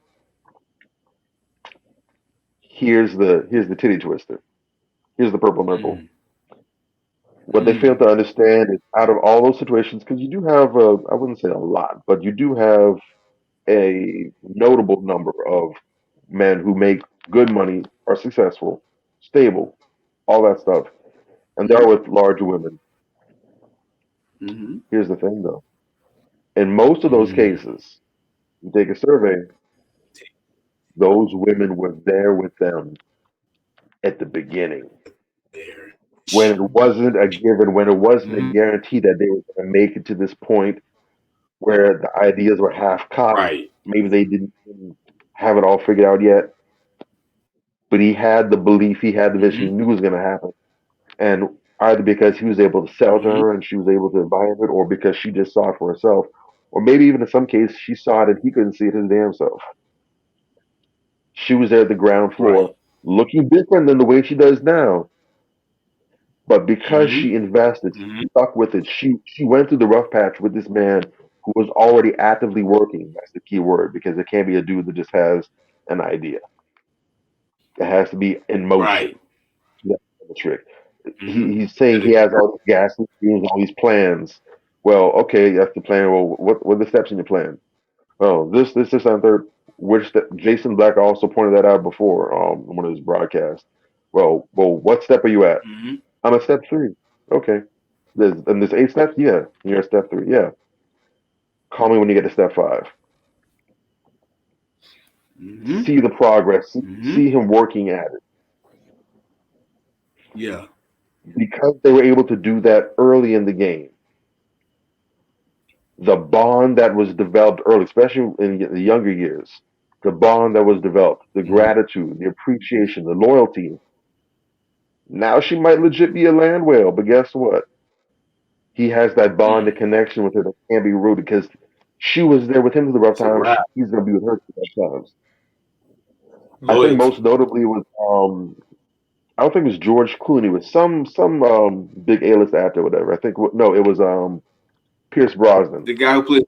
D: Here's the titty twister. Here's the purple nipple.
B: Mm.
D: What they fail
B: Mm.
D: to understand is out of all those situations, because you do have I wouldn't say a lot, but you do have a notable number of men who make good money, are successful, stable, all that stuff, and they
B: Mm-hmm.
D: are with larger women.
B: Mm-hmm.
D: Here's the thing, though. In most of those
B: Mm.
D: cases, you take a survey, those women were there with them at the beginning.
B: There.
D: When it wasn't a given, when it wasn't a
B: Mm-hmm.
D: guarantee that they were going to make it to this point where the ideas were half cocked.
B: Right.
D: Maybe they didn't have it all figured out yet, but he had the belief, he had the vision,
B: Mm-hmm.
D: he knew it was going to happen. And either because he was able to sell to
B: Mm-hmm.
D: her and she was able to buy into it, or because she just saw it for herself, or maybe even in some case she saw it and he couldn't see it his damn self. She was there at the ground floor,
B: Right.
D: looking different than the way she does now, but because
B: Mm-hmm.
D: she invested, she
B: Mm-hmm.
D: stuck with it. She went through the rough patch with this man who was already actively working. That's the key word, because it can't be a dude that just has an idea. It has to be in
B: Right.
D: motion. That's the trick.
B: Mm-hmm.
D: He's saying
B: That
D: he
B: is
D: has
B: true.
D: all these gas fumes, all these plans. Well, okay, that's the plan. Well, what are the steps in your plan? Oh, this, and third. Which Jason Black also pointed that out before in one of his broadcasts. Well, what step are you at?
B: Mm-hmm.
D: I'm at step three. Okay. There's 8 steps. Yeah, you're at step three. Yeah. Call me when you get to step five.
B: Mm-hmm.
D: See the progress.
B: Mm-hmm.
D: See him working at it,
B: Yeah.
D: because they were able to do that early in the game. The bond that was developed early, especially in the younger years, the bond that was developed, the
B: Mm-hmm.
D: gratitude, the appreciation, the loyalty. Now she might legit be a land whale, but guess what? He has that bond and
B: Mm.
D: connection with her that can't be rooted, because she was there with him through the rough
B: It's a
D: times.
B: wrap.
D: He's gonna be with her through the rough times. I think most
B: Loyalty.
D: notably was I don't think it was George Clooney. It was some big A-list actor, or whatever. I think no, it was Pierce Brosnan.
B: The guy who played.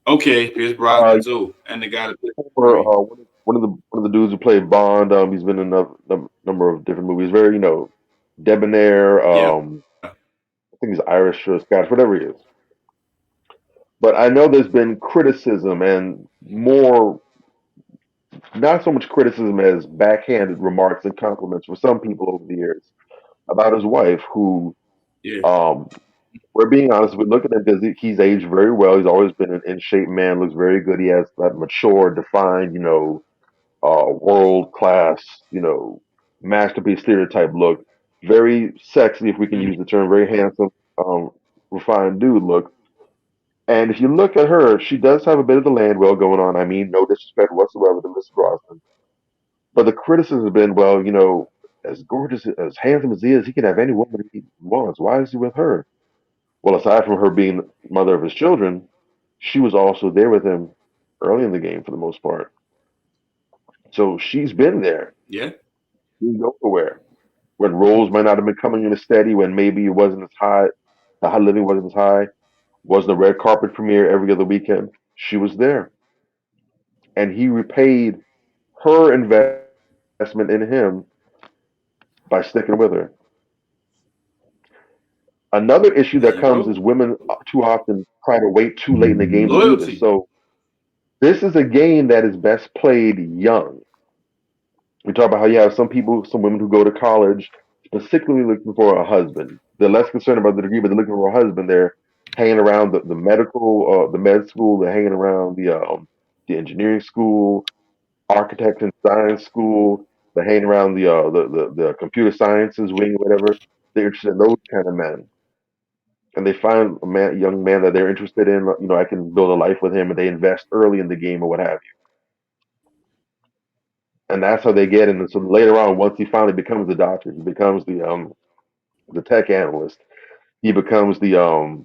B: Okay, Pierce
D: Uh,
B: Brosnan too, and the guy that played
D: for,
B: Wolverine.
D: one of the dudes who played Bond. He's been in a number of different movies. Very, debonair.
B: Yeah.
D: I think he's Irish or Scottish, whatever he is. But I know there's been criticism, and more, not so much criticism as backhanded remarks and compliments for some people over the years about his wife, who,
B: Yeah.
D: um, we're being honest, we're looking at this. He's aged very well. He's always been an in shape man, looks very good. He has that mature, defined, world class, masterpiece theater type look. Very sexy, if we can
B: Mm-hmm.
D: use the term, very handsome, um, refined dude look. And if you look at her, she does have a bit of the land well going on. I mean, no disrespect whatsoever to Miss Brosnan. But the criticism has been, well, as gorgeous, as handsome as he is, he can have any woman he wants. Why is he with her? Well, aside from her being the mother of his children, she was also there with him early in the game for the most part. So she's been there.
B: Yeah.
D: She didn't go nowhere. When roles might not have been coming in as steady, when maybe it wasn't as high, the high living wasn't as high, wasn't a red carpet premiere every other weekend, she was there. And he repaid her investment in him by sticking with her. Another issue
B: There
D: that
B: you
D: comes
B: go.
D: is women too often try to wait too late in the game to do this.
B: Loyalty.
D: So this is a game that is best played young. We talk about how you have some people, some women who go to college specifically looking for a husband. They're less concerned about the degree, but they're looking for a husband. They're hanging around the med school. They're hanging around the engineering school, architect and science school. They're hanging around the computer sciences wing, whatever. They're interested in those kind of men, and they find young man that they're interested in. I can build a life with him, and they invest early in the game or what have you. And that's how they get in. And so later on, once he finally becomes the doctor, he becomes the tech analyst. He becomes the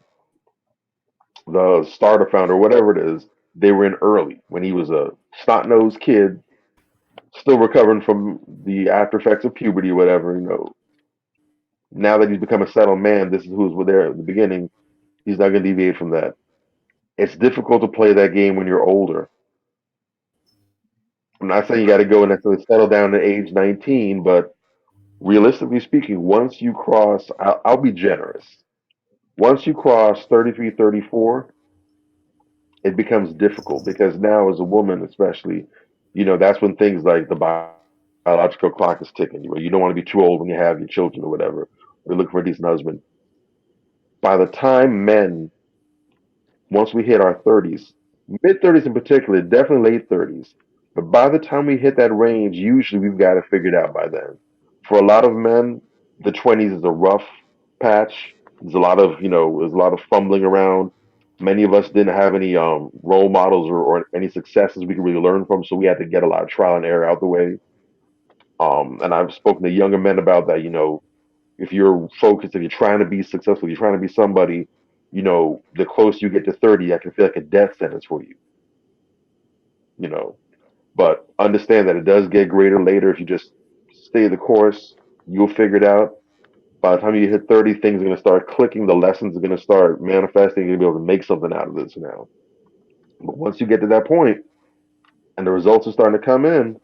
D: starter founder, whatever it is. They were in early when he was a snot nosed kid, still recovering from the after effects of puberty, whatever. Now that he's become a settled man, this is who's there at the beginning. He's not going to deviate from that. It's difficult to play that game when you're older. I'm not saying you got to go and necessarily settle down at age 19, but realistically speaking, once you cross, I'll be generous. Once you cross 33, 34, it becomes difficult, because now, as a woman, especially, that's when things like the biological clock is ticking. You don't want to be too old when you have your children or whatever. You're looking for a decent husband. By the time men, once we hit our 30s, mid 30s in particular, definitely late 30s, but by the time we hit that range, usually we've got it figured out by then. For a lot of men, the 20s is a rough patch. There's a lot of fumbling around. Many of us didn't have any role models, or any successes we could really learn from, so we had to get a lot of trial and error out the way. And I've spoken to younger men about that. If you're focused, if you're trying to be successful, you're trying to be somebody, the closer you get to 30, I can feel like a death sentence for you, you know. But understand that it does get greater later if you just stay the course. You'll figure it out. By the time you hit 30, things are going to start clicking. The lessons are going to start manifesting. You're going to be able to make something out of this now. But once you get to that point and the results are starting to come in,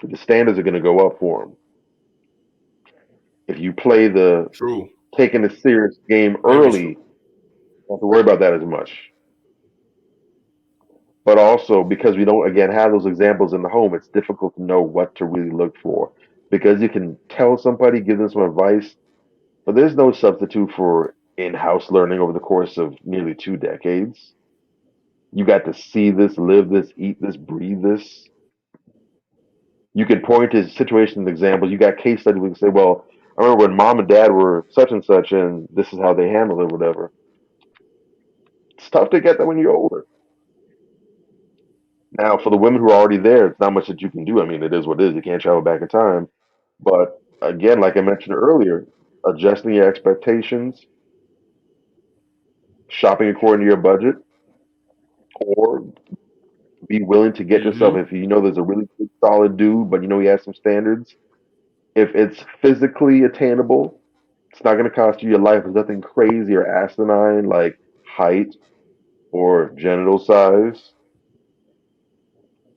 D: the standards are going to go up for them. If you play the
B: True.
D: taking a serious game
B: Very
D: early,
B: true.
D: you don't have to worry about that as much. But also, because we don't, again, have those examples in the home, it's difficult to know what to really look for. Because you can tell somebody, give them some advice, but there's no substitute for in house learning over the course of nearly 2 decades. You got to see this, live this, eat this, breathe this. You can point to situations and examples. You got case studies. We can say, well, I remember when mom and dad were such and such, and this is how they handled it, whatever. It's tough to get that when you're older. Now, for the women who are already there, it's not much that you can do. I mean, it is what it is. You can't travel back in time. But again, like I mentioned earlier, adjusting your expectations, shopping according to your budget, or be willing to get yourself,
B: Mm-hmm.
D: if you know there's a really good, solid dude, but you know he has some standards. If it's physically attainable, it's not going to cost you your life. It's nothing crazy or asinine like height or genital size.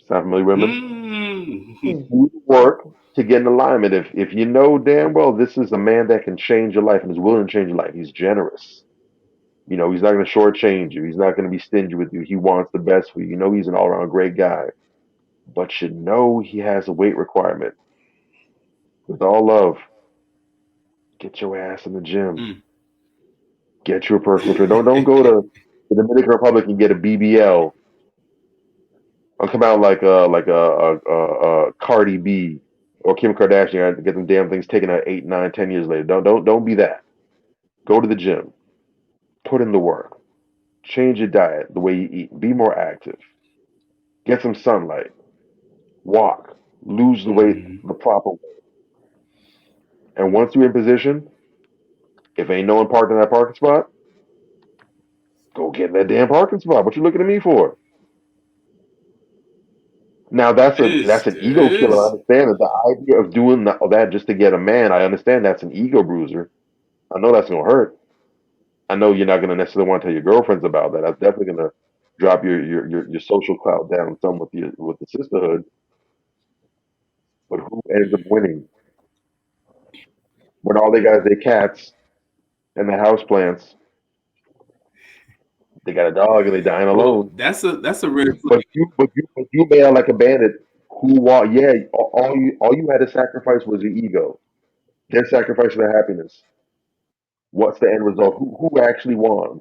D: Sound familiar, women?
B: Mm.
C: Hmm.
D: Do the work to get in alignment. If you know damn well this is a man that can change your life and is willing to change your life, he's generous. He's not going to shortchange you. He's not going to be stingy with you. He wants the best for you. He's an all around great guy. But he has a weight requirement. With all love, get your ass in the gym.
B: Mm.
D: Get your personal trainer. Don't go to the Dominican Republic and get a BBL or come out like a Cardi B or Kim Kardashian and get them damn things taken out 8, 9, 10 years later. Don't be that. Go to the gym. Put in the work. Change your diet, the way you eat. Be more active. Get some sunlight. Walk. Lose the weight
B: Mm-hmm.
D: the proper way. And once you're in position, if ain't no one parked in that parking spot, go get in that damn parking spot. What you looking at me for? Now
B: It
D: that's
B: is.
D: an
B: It
D: ego killer. I
B: is.
D: understand that the idea of doing that just to get a man. I understand that's an ego bruiser. I know that's gonna hurt. I know you're not gonna necessarily want to tell your girlfriends about that. That's definitely gonna drop your social clout down some with the sisterhood. But who ends up winning when all they got is their cats and their house plants? They got a dog and they dying
B: Well,
D: alone.
B: that's a red
D: But
B: flag.
D: you made out like a bandit. Who walk? Yeah, all you had to sacrifice was your ego. They're sacrificing their happiness. What's the end result? Who actually won?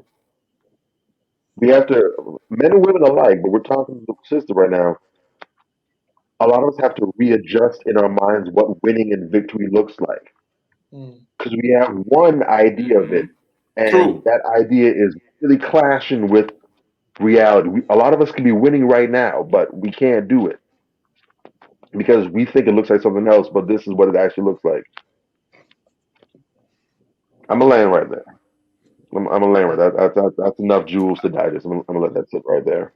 D: We have to, men and women alike, but we're talking to the sister right now. A lot of us have to readjust in our minds what winning and victory looks like
C: Hmm.
D: because we have one idea of
B: Mm-hmm.
D: it, and
B: True.
D: that idea is really clashing with reality. A lot of us can be winning right now, but we can't do it because we think it looks like something else, but this is what it actually looks like. I'm gonna land right there. I'm gonna land right
C: Yeah,
D: there. That's enough jewels to digest. I'm gonna let that sit right there.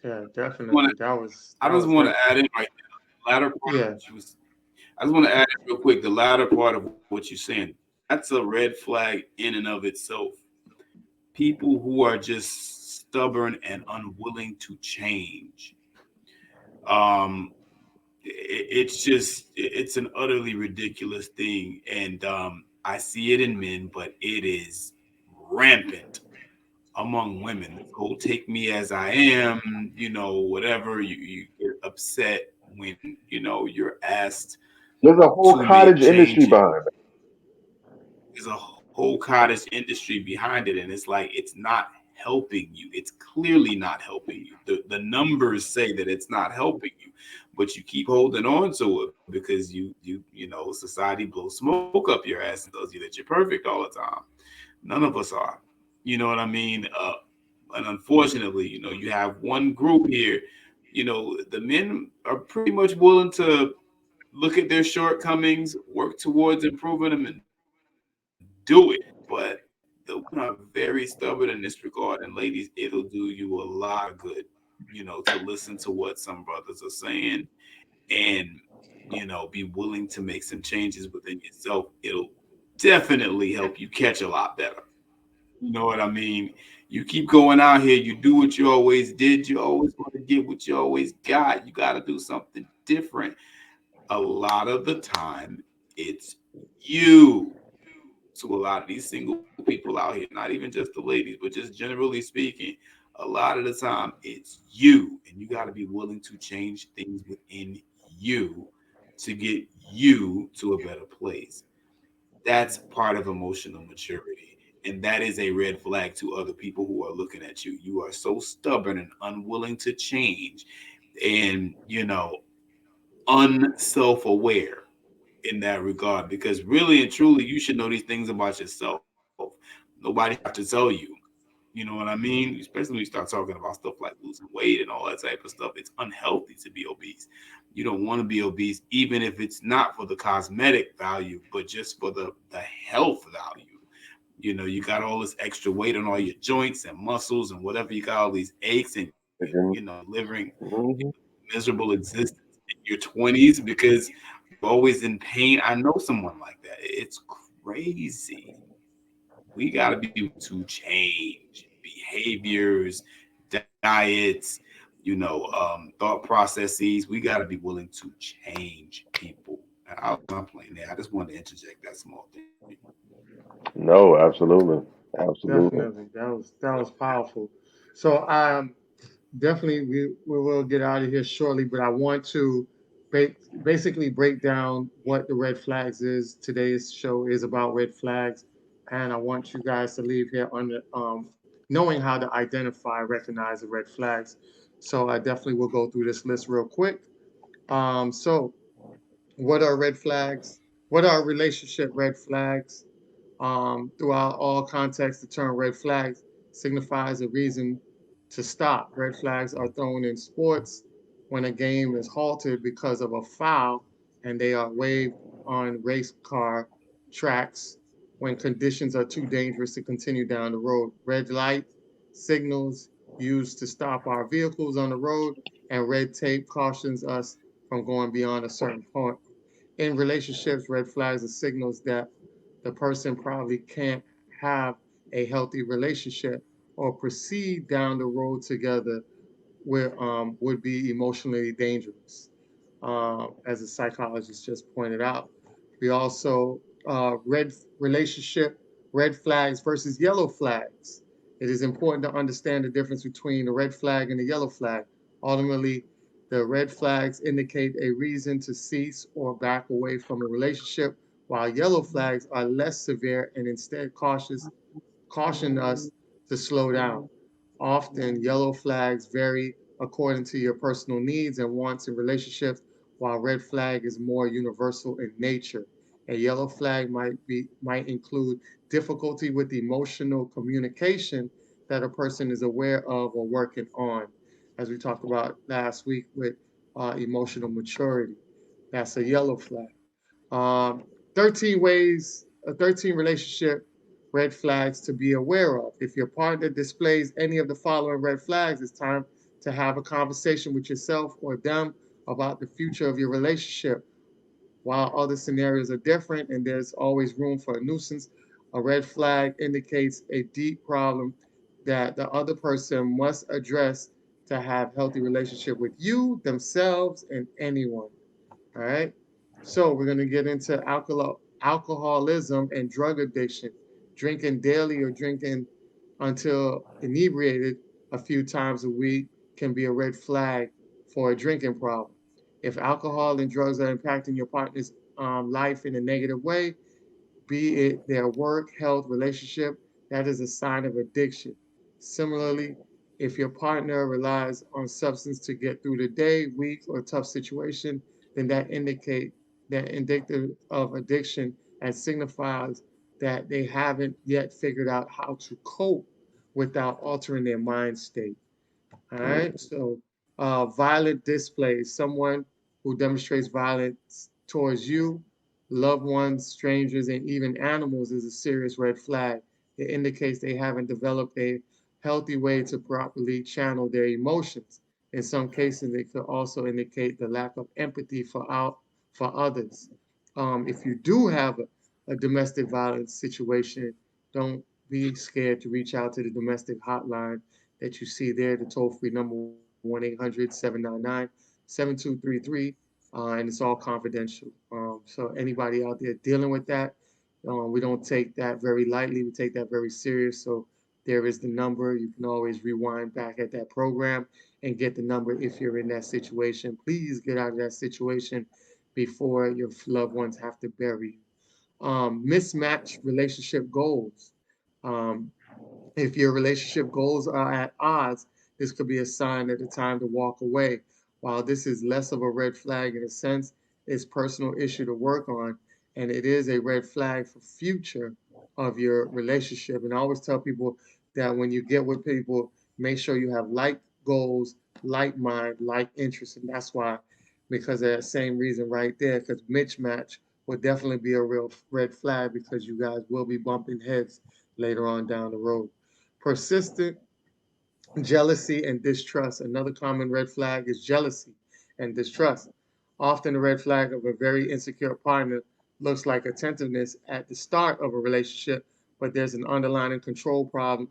C: yeah,
B: Wanna-
C: definitely.
B: I
C: That
B: just
C: was
B: want to
C: very
B: add in right there. The latter part of
C: yeah.
B: what you was. I just want to add in real quick. The latter part of what you're saying. That's a red flag in and of itself. People who are just stubborn and unwilling to change. Um, it's an utterly ridiculous thing, and I see it in men, but it is rampant among women. This whole take me as I am, whatever. You get upset when you're asked
D: There's a whole
B: to make
D: cottage industry
B: changes.
D: behind it.
B: There's a whole cottage industry behind it, and it's like it's not helping you. It's clearly not helping you. The numbers say that it's not helping you, but you keep holding on to it because society blows smoke up your ass and tells you that you're perfect all the time. None of us are. You know what I mean? And unfortunately, you have one group here. The men are pretty much willing to look at their shortcomings, work towards improving them, and do it. But the women are very stubborn in this regard, and ladies, it'll do you a lot of good, to listen to what some brothers are saying and be willing to make some changes within yourself. It'll definitely help you catch a lot better. You know what I mean? You keep going out here, you do what you always did, you always want to get what you always got. You got to do something different. A lot of the time, it's you. To a lot of these single people out here, not even just the ladies, but just generally speaking, a lot of the time it's you, and you got to be willing to change things within you to get you to a better place. That's part of emotional maturity. And that is a red flag to other people who are looking at you. You are so stubborn and unwilling to change and, unself aware in that regard, because really and truly you should know these things about yourself. Nobody should have to tell you. You know what I mean? Especially when you start talking about stuff like losing weight and all that type of stuff. It's unhealthy to be obese. You don't want to be obese, even if it's not for the cosmetic value, but just for the health value. You got all this extra weight on all your joints and muscles and whatever. You got all these aches, and
D: Again.
B: you're living
D: Hmm.
B: miserable existence in your 20s because you're always in pain. I know someone like that. It's crazy. We got to be willing to change behaviors, diets, thought processes. We got to be willing to change people. I was not playing there. I just wanted to interject that small thing.
D: No, absolutely, absolutely.
C: Definitely. That was powerful. So definitely we will get out of here shortly, but I want to basically break down what the red flags is. Today's show is about red flags, and I want you guys to leave here under knowing how to identify, recognize the red flags. So I definitely will go through this list real quick. So what are red flags? What are relationship red flags? Throughout all contexts, the term red flags signifies a reason to stop. Red flags are thrown in sports when a game is halted because of a foul, and they are waved on race car tracks when conditions are too dangerous to continue down the road. Red light signals used to stop our vehicles on the road, and red tape cautions us from going beyond a certain point. In relationships, red flags are signals that the person probably can't have a healthy relationship or proceed down the road together where would be emotionally dangerous, as a psychologist just pointed out. We also red relationship red flags versus yellow flags. It is important to understand the difference between the red flag and the yellow flag. Ultimately, the red flags indicate a reason to cease or back away from a relationship, while yellow flags are less severe and instead caution us to slow down. Often, yellow flags vary according to your personal needs and wants in relationships, while red flag is more universal in nature. A yellow flag might include difficulty with emotional communication that a person is aware of or working on, as we talked about last week with emotional maturity. That's a yellow flag. 13 ways, 13 relationship red flags to be aware of. If your partner displays any of the following red flags, it's time to have a conversation with yourself or them about the future of your relationship. While other scenarios are different and there's always room for a nuisance, a red flag indicates a deep problem that the other person must address to have healthy relationship with you, themselves, and anyone. All right. So we're going to get into alcoholism and drug addiction. Drinking daily or drinking until inebriated a few times a week can be a red flag for a drinking problem. If alcohol and drugs are impacting your partner's life in a negative way, be it their work, health, relationship, that is a sign of addiction. Similarly, if your partner relies on substance to get through the day, week, or tough situation, then that indicative of addiction and signifies that they haven't yet figured out how to cope without altering their mind state. All right. So, violent displays, someone who demonstrates violence towards you, loved ones, strangers, and even animals is a serious red flag. It indicates they haven't developed a healthy way to properly channel their emotions. In some cases, it could also indicate the lack of empathy for others. If you do have a domestic violence situation, don't be scared to reach out to the domestic hotline that you see there, the toll free number 1-800-799-7233, and it's all confidential. So anybody out there dealing with that, we don't take that very lightly. We take that very serious. So there is the number. You can always rewind back at that program and get the number if you're in that situation. Please get out of that situation before your loved ones have to bury you. Mismatch relationship goals. Um, if your relationship goals are at odds, this could be a sign that it's time to walk away. While this is less of a red flag in a sense, it's personal issue to work on, and it is a red flag for future of your relationship. And I always tell people that when you get with people, make sure you have like goals, like mind, like interests, and that's why, because of that same reason right there, because mismatch would definitely be a real red flag because you guys will be bumping heads later on down the road. Persistent jealousy and distrust. Another common red flag is jealousy and distrust. Often the red flag of a very insecure partner looks like attentiveness at the start of a relationship, but there's an underlying control problem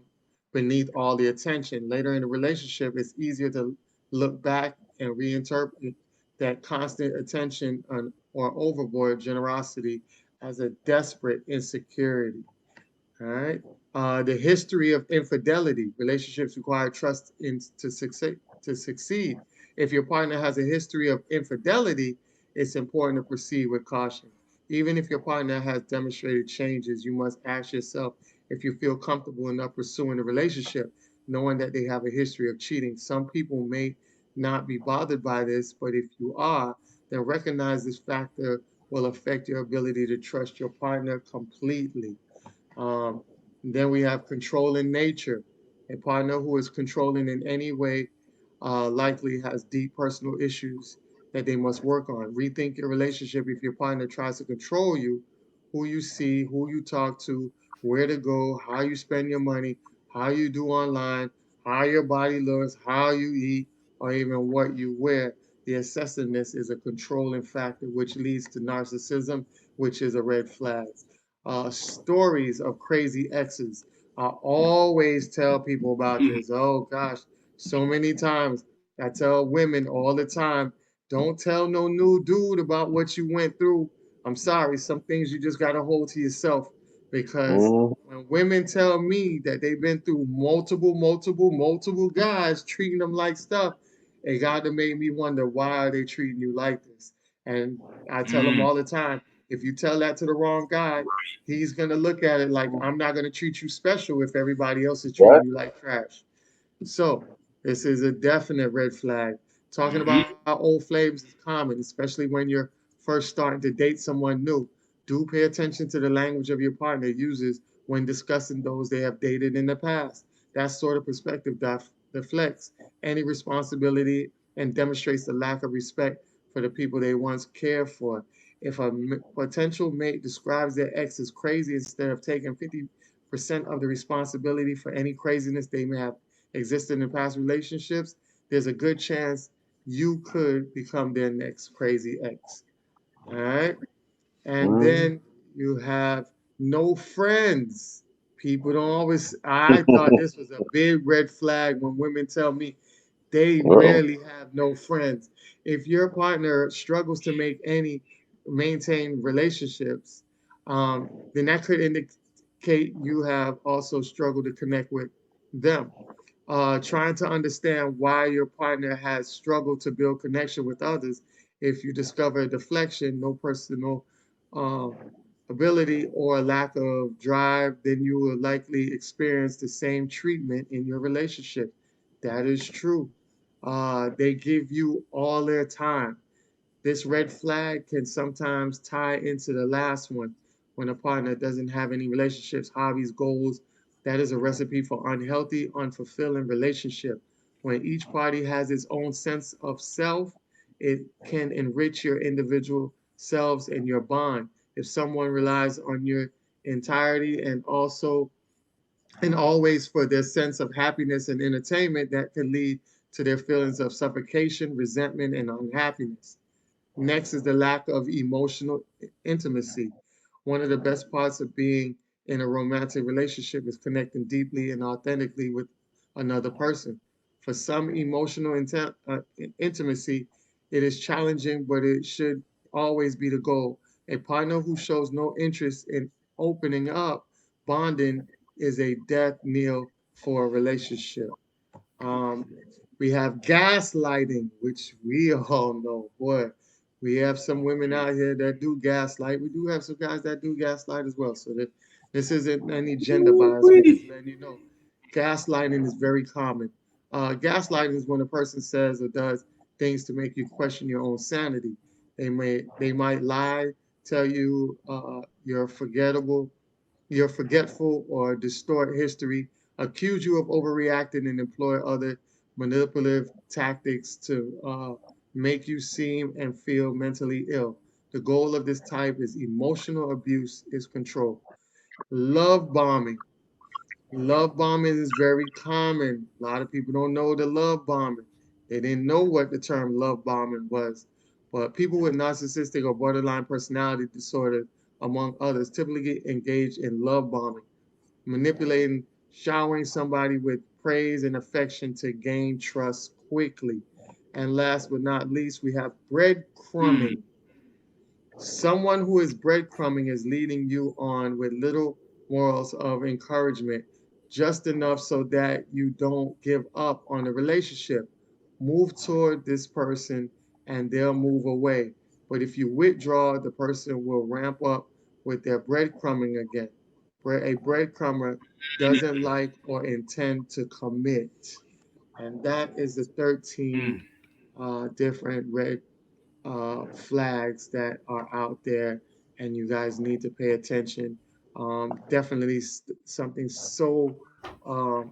C: beneath all the attention. Later in the relationship, it's easier to look back and reinterpret that constant attention or overboard generosity as a desperate insecurity. All right. The history of infidelity. Relationships require trust to succeed. To succeed. If your partner has a history of infidelity, it's important to proceed with caution. Even if your partner has demonstrated changes, you must ask yourself if you feel comfortable enough pursuing a relationship, knowing that they have a history of cheating. Some people may not be bothered by this, but if you are, then recognize this factor will affect your ability to trust your partner completely. Um, then we have controlling nature. A partner who is controlling in any way likely has deep personal issues that they must work on. Rethink your relationship if your partner tries to control you, who you see, who you talk to, where to go, how you spend your money, how you do online, how your body looks, how you eat, or even what you wear. The excessiveness is a controlling factor, which leads to narcissism, which is a red flag. Stories of crazy exes. I always tell people about this. Oh gosh, so many times I tell women all the time, don't tell no new dude about what you went through. I'm sorry, some things you just gotta hold to yourself because
D: Mm,
C: when women tell me that they've been through multiple guys treating them like stuff, it gotta make me wonder why are they treating you like this? And I tell them
B: Mm,
C: all the time, if you tell that to the wrong guy, he's gonna look at it like I'm not gonna treat you special if everybody else is treating
D: right?
C: you like trash. So this is a definite red flag. Talking
B: mhm.
C: about old flames is common, especially when you're first starting to date someone new. Do pay attention to the language of your partner uses when discussing those they have dated in the past. That sort of perspective deflects any responsibility and demonstrates the lack of respect for the people they once cared for. If a potential mate describes their ex as crazy instead of taking 50% of the responsibility for any craziness they may have existed in past relationships, there's a good chance you could become their next crazy ex. All right. And
D: Mm.
C: then you have no friends. People don't always, I thought this was a big red flag when women tell me they
D: Uh-oh.
C: rarely have no friends. If your partner struggles to maintain relationships, then that could indicate you have also struggled to connect with them. Trying to understand why your partner has struggled to build connection with others. If you discover a deflection, no personal uh, ability, or a lack of drive, then you will likely experience the same treatment in your relationship. That is true. They give you all their time. This red flag can sometimes tie into the last one when a partner doesn't have any relationships, hobbies, goals. That is a recipe for unhealthy, unfulfilling relationship. When each party has its own sense of self, it can enrich your individual selves in your bond. If someone relies on your entirety and always for their sense of happiness and entertainment, that can lead to their feelings of suffocation, resentment, and unhappiness. Next is the lack of emotional intimacy. One of the best parts of being in a romantic relationship is connecting deeply and authentically with another person. For some, emotional intimacy, it is challenging, but it should always be the goal. A partner who shows no interest in opening up, bonding, is a death knell for a relationship. Um, we have gaslighting, which we all know. Boy, we have some women out here that do gaslight. We do have some guys that do gaslight as well. So that this isn't any gender bias. We're just letting you know. Gaslighting is very common. Gaslighting is when a person says or does things to make you question your own sanity. They might lie, tell you you're forgetful, or distort history, accuse you of overreacting, and employ other manipulative tactics to make you seem and feel mentally ill. The goal of this type is emotional abuse is control. Love bombing. Love bombing is very common. A lot of people don't know the love bombing. They didn't know what the term love bombing was. But people with narcissistic or borderline personality disorder, among others, typically engage in love bombing, manipulating, showering somebody with praise and affection to gain trust quickly. And last but not least, we have breadcrumbing. Someone who is breadcrumbing is leading you on with little morals of encouragement, just enough so that you don't give up on the relationship. Move toward this person and they'll move away. But if you withdraw, the person will ramp up with their breadcrumbing again. Where a breadcrumber doesn't like or intend to commit. And that is the 13 different red flags that are out there, and you guys need to pay attention. Definitely something so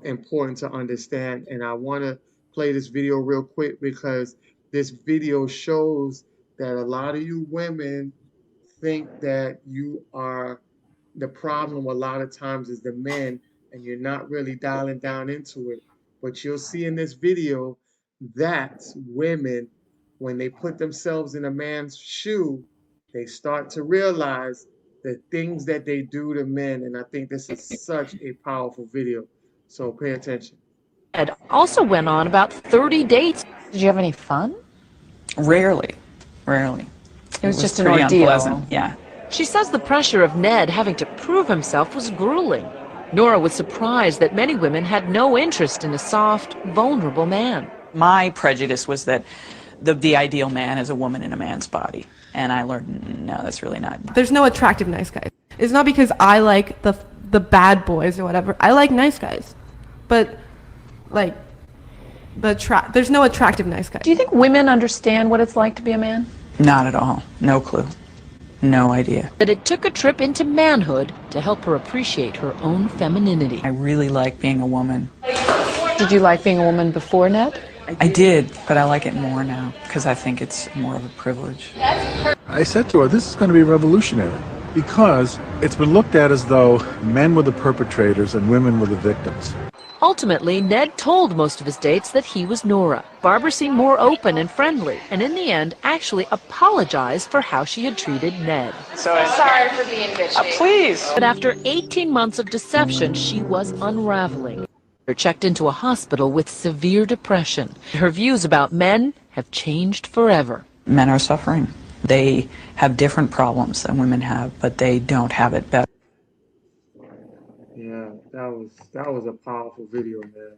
C: important to understand. And I want to play this video real quick because this video shows that a lot of you women think that you are the problem a lot of times is the men, and you're not really dialing down into it. But you'll see in this video that women, when they put themselves in a man's shoe, they start to realize the things that they do to men. And I think this is such a powerful video. So pay attention.
F: Ed also went on about 30 dates. Did you have any fun?
G: Rarely.
F: It was just an
G: pretty
F: ordeal.
G: Unpleasant. Yeah.
F: She says the pressure of Ned having to prove himself was grueling. Nora was surprised that many women had no interest in a soft, vulnerable man.
G: My prejudice was that the ideal man is a woman in a man's body. And I learned, no, that's really not.
H: There's no attractive nice guys. It's not because I like the bad boys or whatever. I like nice guys. But, like, there's no attractive nice guys.
F: Do you think women understand what it's like to be a man?
G: Not at all. No clue. No idea.
F: That it took a trip into manhood to help her appreciate her own femininity.
G: I really like being a woman.
F: Did you like being a woman before, Ned?
G: I did, but I like it more now because I think it's more of a privilege.
I: I said to her, this is going to be revolutionary because it's been looked at as though men were the perpetrators and women were the victims.
F: Ultimately, Ned told most of his dates that he was Nora. Barbara seemed more open and friendly, and in the end actually apologized for how she had treated Ned.
G: Sorry for being bitchy. Please.
F: But after 18 months of deception, she was unraveling. Her checked into a hospital with severe depression. Her views about men have changed forever.
G: Men are suffering. They have different problems than women have, but they don't have it better.
C: Yeah, that was a powerful video, man.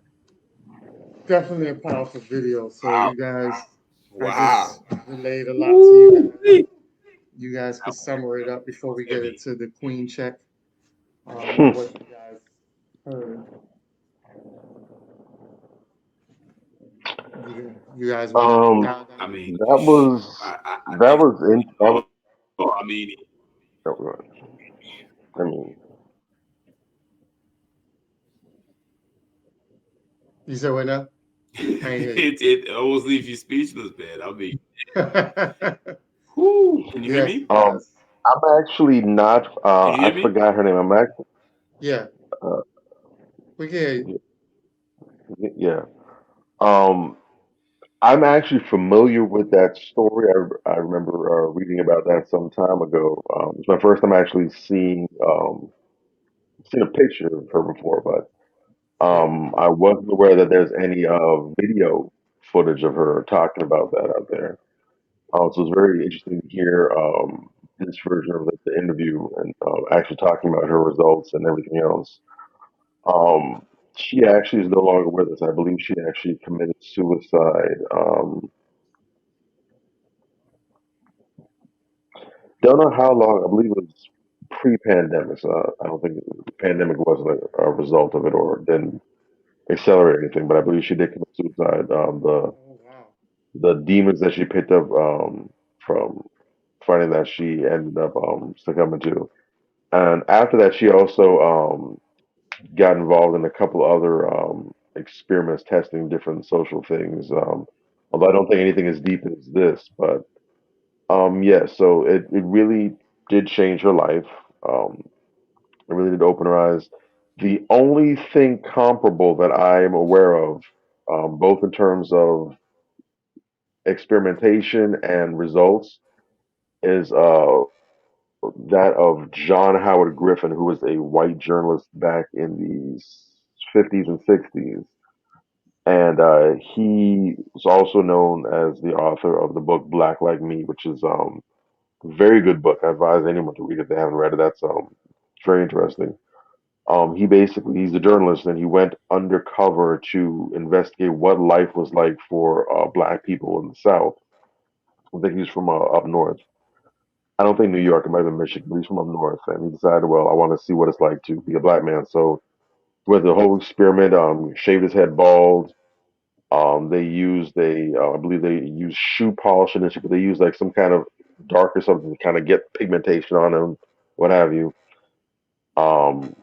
C: Definitely a powerful video. So you guys, I just relayed a lot to you. You guys could summarize it up before we get into the queen check. What you guys heard. You guys
B: I mean,
D: that was
B: I mean,
C: you said what now?
B: it almost leaves you speechless, man. I mean, Whoo, can you hear
C: Yes,
B: me?
C: it does.
D: I'm actually not.
B: Can you
D: I
B: hear me?
D: forgot her name. I'm actually.
C: Yeah,
D: Uh,
C: we can hear you.
D: yeah. Um, I'm actually familiar with that story. I remember reading about that some time ago. It's my first time actually seen a picture of her before, but
C: Yeah.
D: I wasn't aware that there's any video footage of her talking about that out there. So it's very interesting to hear this version of the interview and actually talking about her results and everything else. Um, she actually is no longer with us. I believe she actually committed suicide. Don't know how long. I believe it was pre-pandemic. So I don't think the pandemic wasn't a result of it or didn't accelerate anything. But I believe she did commit suicide.
C: Oh wow.
D: The demons that she picked up from finding that she ended up succumbing to. And after that, she also got involved in a couple other experiments testing different social things. Although I don't think anything as deep as this, but yeah, so it really did change her life. Um, it really did open her eyes. The only thing comparable that I am aware of, both in terms of experimentation and results, is that of John Howard Griffin, who was a white journalist back in the 50s and 60s. And he was also known as the author of the book Black Like Me, which is a very good book. I advise anyone to read it if they haven't read it. That's very interesting. He's a journalist, and he went undercover to investigate what life was like for black people in the South. I think he's from up north. I don't think New York, it might have been Michigan, but he's from up north, and he decided, well, I want to see what it's like to be a black man. So, with the whole experiment, shaved his head bald. They used I believe they used shoe polish in this, but they used like some kind of dark or something to kind of get pigmentation on him, what have you. Um,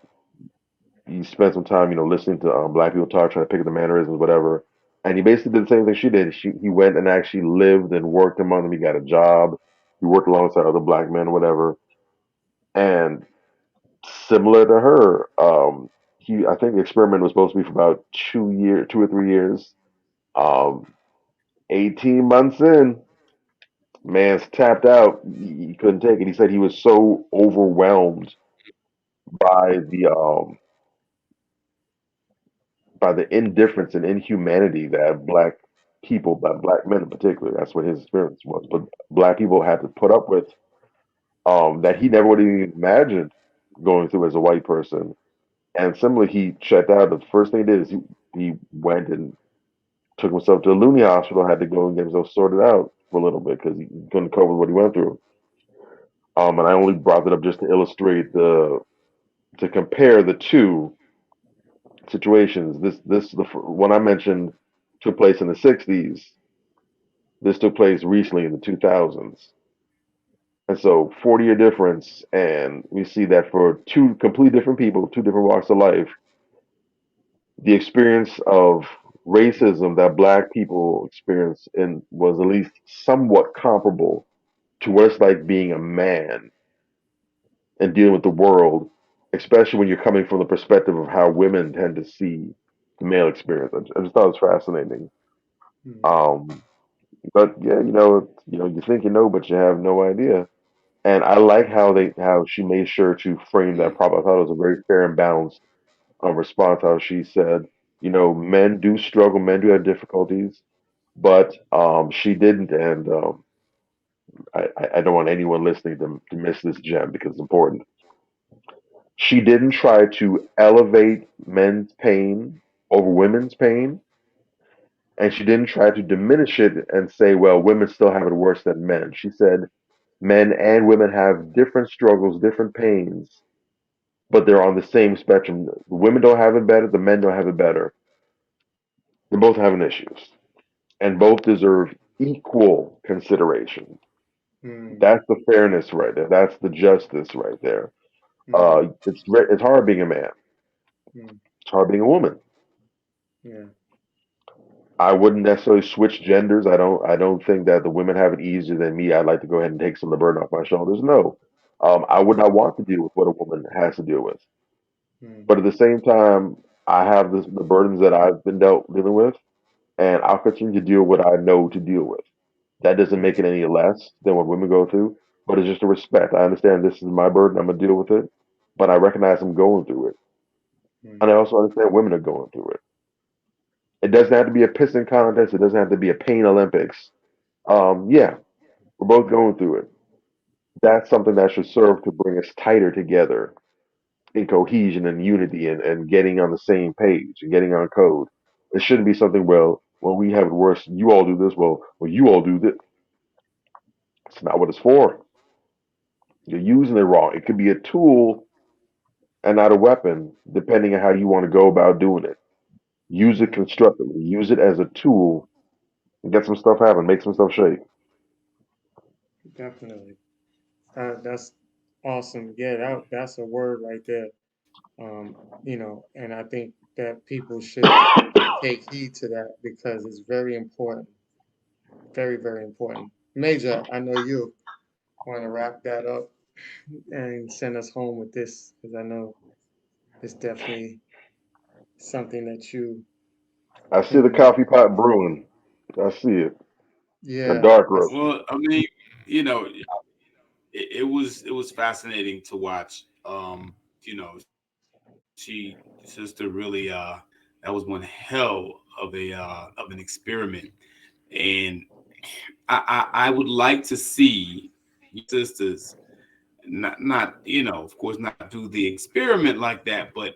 D: he spent some time, listening to black people talk, trying to pick up the mannerisms, whatever. And he basically did the same thing she did. He went and actually lived and worked among them. He got a job. He worked alongside other black men, whatever. And similar to her, I think the experiment was supposed to be for about 2 years, 2 or 3 years. Um, 18 months in, man's tapped out. He couldn't take it. He said he was so overwhelmed by the indifference and inhumanity that black people, black men in particular, that's what his experience was. But black people had to put up with that he never would have even imagined going through as a white person. And similarly, he checked out. The first thing he did is he went and took himself to a loony hospital. Had to go and get himself sorted out for a little bit because he couldn't cope with what he went through. And I only brought it up just to illustrate to compare the two situations. The one I mentioned took place in the '60s. This took place recently in the 2000s. And so 40-year difference, and we see that for two completely different people, two different walks of life, the experience of racism that black people experience in was at least somewhat comparable to what it's like being a man and dealing with the world, especially when you're coming from the perspective of how women tend to see the male experience. I just thought it was fascinating.
C: Hmm.
D: Um, but yeah, you think you know, but you have no idea. And I like how she made sure to frame that problem. I thought it was a very fair and balanced response. How she said, men do struggle, men do have difficulties, but she didn't. And I don't want anyone listening to miss this gem because it's important. She didn't try to elevate men's pain over women's pain, and she didn't try to diminish it and say, well, women still have it worse than men. She said men and women have different struggles, different pains, but they're on the same spectrum. The women don't have it better, the men don't have it better. They're both having issues, and both deserve equal consideration.
C: Hmm.
D: That's the fairness right there. That's the justice right there.
C: Hmm.
D: It's hard being a man.
C: Hmm.
D: It's hard being a woman.
C: Yeah.
D: I wouldn't necessarily switch genders. I don't think that the women have it easier than me. I'd like to go ahead and take some of the burden off my shoulders. No. I would not want to deal with what a woman has to deal with.
C: Mm,
D: But at the same time, I have the burdens that I've been dealing with, and I'll continue to deal with what I know to deal with. That doesn't make it
C: gotcha.
D: any less than what women go through, but it's just a respect. I understand this is my burden. I'm gonna deal with it, but I recognize I'm going through it, and
C: Mm,
D: I also understand women are going through it. It doesn't have to be a pissing contest. It doesn't have to be a pain Olympics. Yeah, we're both going through it. That's something that should serve to bring us tighter together in cohesion and unity and getting on the same page and getting on code. It shouldn't be something, well, we have it worse. You all do this. Well, you all do this. It's not what it's for. You're using it wrong. It could be a tool and not a weapon, depending on how you want to go about doing it. Use it
C: mm,
D: constructively. Use it as a tool and get some stuff happen. Make some stuff shake.
C: definitely. That's awesome. Yeah, that's a word right there. And I think that people should take heed to that because it's very important. Very, very important. Major, I know you want to wrap that up and send us home with this because I know it's definitely something that
D: I see the
C: you know.
D: coffee pot brewing. I see it. A
C: Yeah,
D: dark
C: I
D: roast.
C: see.
B: Well, I mean, you know, it was fascinating to watch. She sister really that was one hell of an experiment, and I would like to see sisters not of course not do the experiment like that, but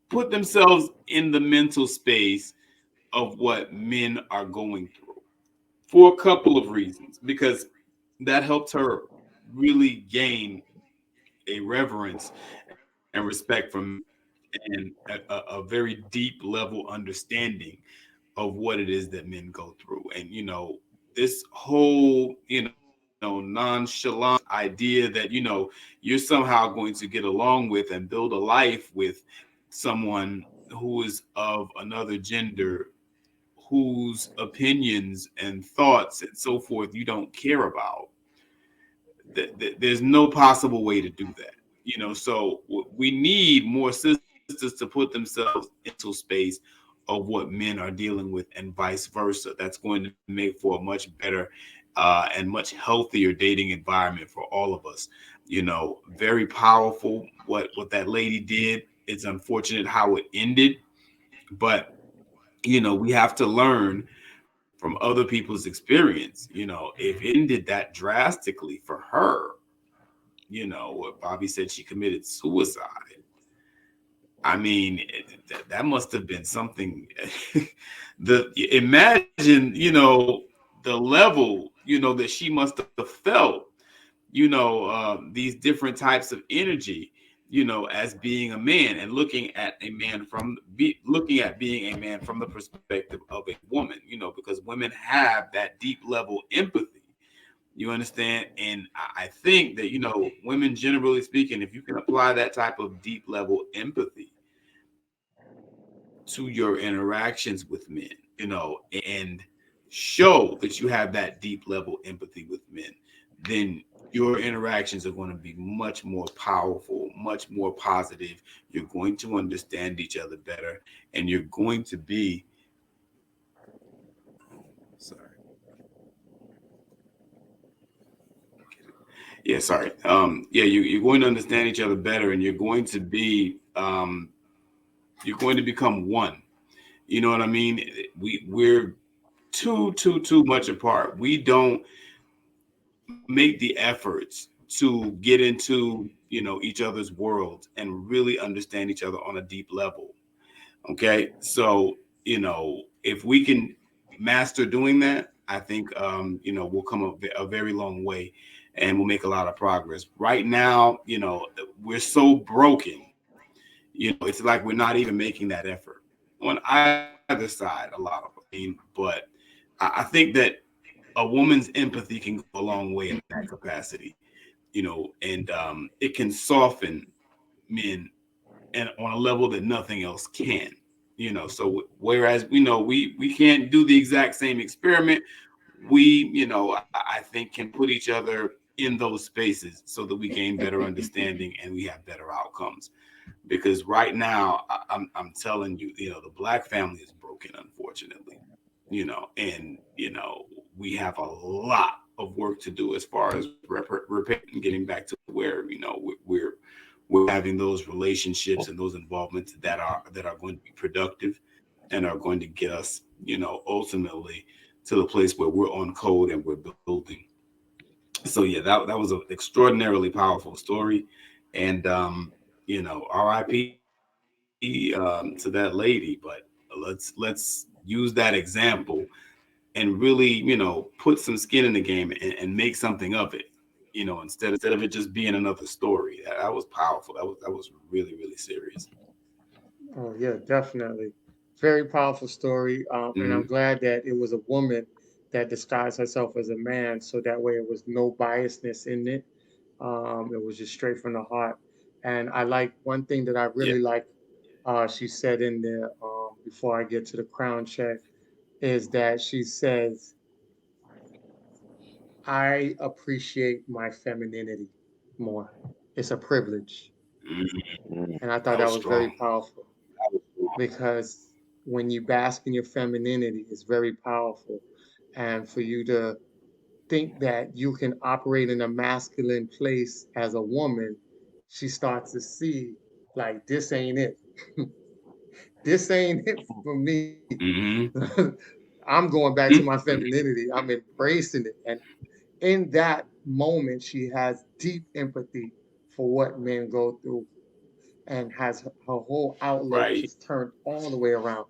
B: put themselves in the mental space of what men are going through for a couple of reasons, because that helped her really gain a reverence and respect for men and a very deep level understanding of what it is that men go through. And this whole nonchalant idea that you're somehow going to get along with and build a life with someone who is of another gender, whose opinions and thoughts and so forth you don't care about. There's no possible way to do that. So we need more sisters to put themselves into space of what men are dealing with and vice versa. That's going to make for a much better and much healthier dating environment for all of us. Very powerful what that lady did. It's unfortunate how it ended, but we have to learn from other people's experience. If it ended that drastically for her, what Bobby said, she committed suicide. I mean, that must have been something. The imagine, the level, that she must have felt, these different types of energy, as being a man and looking at being a man from the perspective of a woman, because women have that deep level empathy. You understand? And I think that, women, generally speaking, if you can apply that type of deep level empathy to your interactions with men, and show that you have that deep level empathy with men, then your interactions are going to be much more powerful, much more positive. You're going to understand each other better, and you're going to be, sorry, yeah, sorry. Yeah, you're going to understand each other better, and you're going to become one. You know what I mean? We're too much apart. We don't make the efforts to get into each other's world and really understand each other on a deep level. Okay, so if we can master doing that, I think we'll come a very long way, and we'll make a lot of progress. Right now, we're so broken. It's like we're not even making that effort on either side. A lot of us. I mean, but I think that a woman's empathy can go a long way in that capacity. And it can soften men and on a level that nothing else can. So whereas we can't do the exact same experiment, we I think can put each other in those spaces so that we gain better understanding and we have better outcomes. Because right now, I'm telling you, the Black family is broken, unfortunately. And we have a lot of work to do as far as repairing and getting back to where we're having those relationships and those involvements that are going to be productive and are going to get us, ultimately to the place where we're on code and we're building. So yeah, that was an extraordinarily powerful story, and RIP to that lady. But let's use that example and really put some skin in the game and make something of it. Instead of it just being another story. That was powerful. That was really really serious.
C: Oh yeah, definitely. Very powerful story. And I'm
B: Hmm.
C: glad that it was a woman that disguised herself as a man, so that way it was no biasness in it. It was just straight from the heart. And I like one thing that I
B: Yeah.
C: really like. She said in there, before I get to the crown check, is that she says, "I appreciate my femininity more. It's a privilege."
B: Mhm.
D: Mm.
C: And I thought
B: That
C: that
B: was
C: was very
B: strong.
C: powerful, because when you bask in your femininity, it's very powerful. And for you to think that you can operate in a masculine place as a woman, she starts to see like this ain't it. This ain't it for me.
B: Hmm.
C: I'm going back to my femininity. I'm embracing it. And in that moment, she has deep empathy for what men go through, and has her whole outlook
B: Right.
C: just turned all the way around.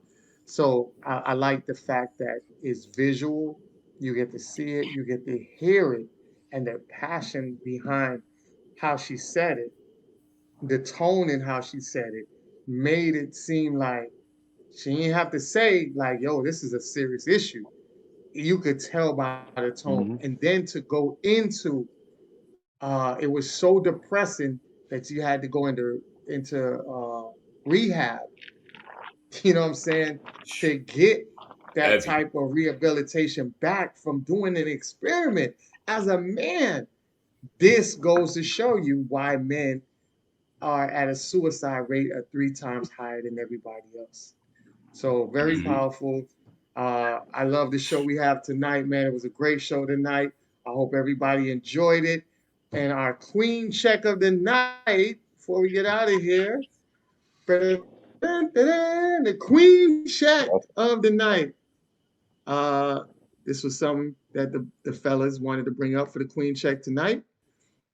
C: So I like the fact that it's visual. You get to see it, you get to hear it, and the passion behind how she said it, the tone in how she said it, made it seem like she didn't have to say like, "Yo, this is a serious issue." You could tell by the tone, and
D: Mhm.
C: then to go into it was so depressing that you had to go into rehab. You know what I'm saying? To get that
B: Heavy.
C: type of rehabilitation back from doing an experiment as a man. This goes to show you why men are at a suicide rate of 3 times higher than everybody else. So very
B: Hmm.
C: powerful. I love the show we have tonight, man. It was a great show tonight. I hope everybody enjoyed it. And our queen check of the night, before we get out of here, the queen check of the night. Uh, this was something that the fellas wanted to bring up for the queen check tonight.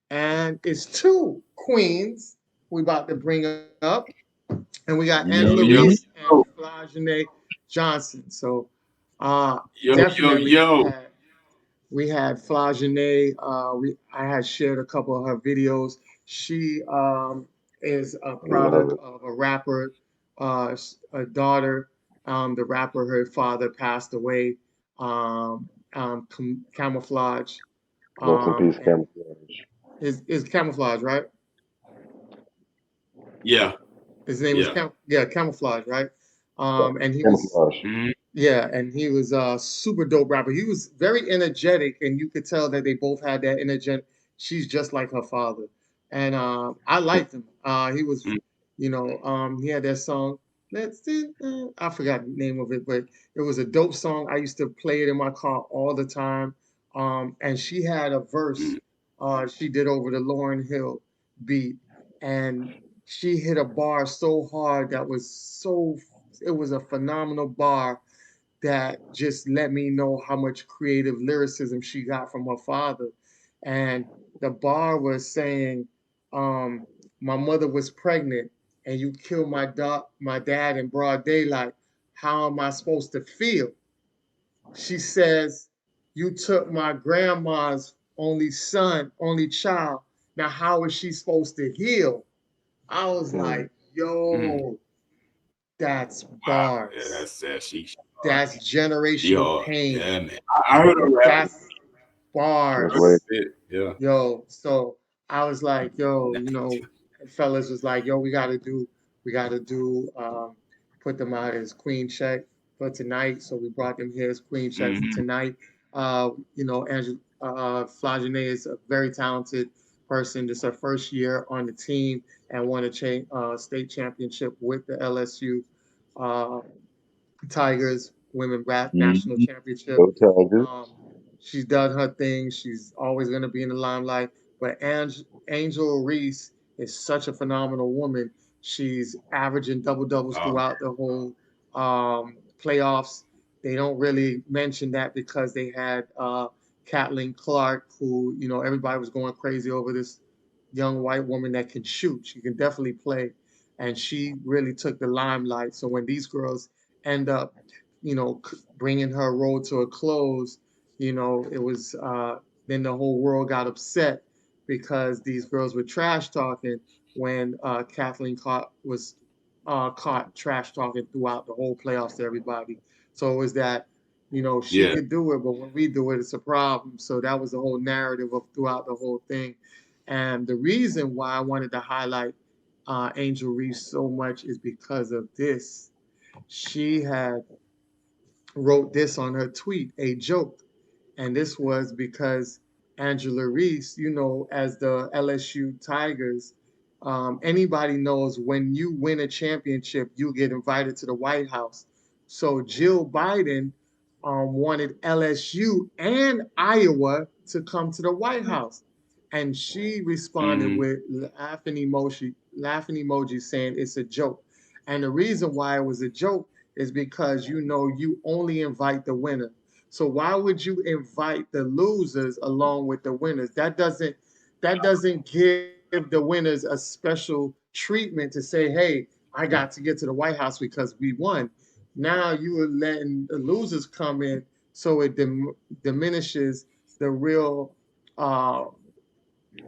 C: And it's two queens we about to bring up. And we got Angela
B: Yo,
C: Reese
D: Mhm.
C: and
B: yo,
C: Flajane Johnson. So
B: yo, yo,
C: definitely
B: yo.
C: we had Flajane. I had shared a couple of her videos. She is a
D: I love
C: product
D: it.
C: of a rapper, a daughter. The rapper, her father passed away. Camouflage.
D: Rest in peace,
C: And
D: camouflage.
C: his camouflage, right?
B: Yeah,
C: His name was
B: yeah.
C: Camouflage, right?
D: Yeah.
C: And he was
D: Camouflage.
B: Hmm.
C: Yeah, and he was a super dope rapper. He was very energetic, and you could tell that they both had that energy. She's just like her father, and I liked him. He was, he had that song. Let's do. I forgot the name of it, but it was a dope song. I used to play it in my car all the time. And she had a verse she did over the Lauryn Hill beat, and she hit a bar so hard that was so. It was a phenomenal bar that just let me know how much creative lyricism she got from her father. And the bar was saying, um, "My mother was pregnant, and you killed my dad in broad daylight. How am I supposed to feel?" She says, "You took my grandma's only son, only child. Now how is she supposed to heal?" I was
D: Mm.
C: like,
B: Mm.
C: "Yo, that's
B: Wow. Yeah,
C: bars.
B: that's she hard.
C: That's
B: She
C: generational
B: hard.
C: pain.
B: Yeah, man. I heard her rap.
C: That's
D: That's
B: I heard
D: right.
C: bars."
B: a bit. Yeah.
C: Yo, so I was like, yo,
B: Nah.
C: fellas was like, yo, we gotta do put them out as queen check for tonight. So we brought them here as queen check for
B: Mm-hmm.
C: tonight. Angela Flagene is a very talented person. This is her first year on the team and won a state championship with the LSU uh, Tigers women rap national
D: Mhm.
C: championship.
D: Go Tigers.
C: Um, she's done her thing. She's always going to be in the limelight. But Angel Reese is such a phenomenal woman. She's averaging double doubles throughout the whole playoffs. They don't really mention that because they had Kathleen Clark, who everybody was going crazy over this young white woman that can shoot. She can definitely play, and she really took the limelight. So when these girls end up, bringing her role to a close, it was then the whole world got upset because these girls were trash talking when Kathleen was caught trash talking throughout the whole playoffs to everybody. So it was that, she
B: Yeah.
C: could do it, but when we do it, it's a problem. So that was the whole narrative of throughout the whole thing. And the reason why I wanted to highlight Angel Reese so much is because of this. She had wrote this on her tweet, a joke. And this was because Angela Reese, as the LSU Tigers, anybody knows when you win a championship, you get invited to the White House. So Jill Biden wanted LSU and Iowa to come to the White House. And she responded
B: Mm-hmm.
C: with laughing emoji saying it's a joke. And the reason why it was a joke is because you only invite the winner. So why would you invite the losers along with the winners? That doesn't give the winners a special treatment to say, hey, I got to get to the White House because we won. Now you are letting the losers come in, so it diminishes the real uh,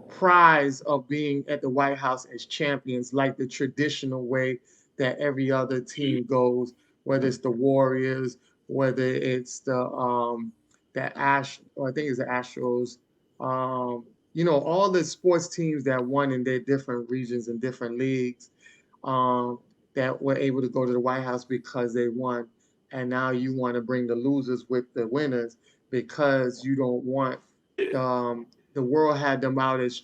C: prize of being at the White House as champions, like the traditional way that every other team goes, whether it's the Warriors, whether it's or I think it's the Astros, all the sports teams that won in their different regions and different leagues, um, that were able to go to the White House because they won. And now you want to bring the losers with the winners because you don't want the world had them out as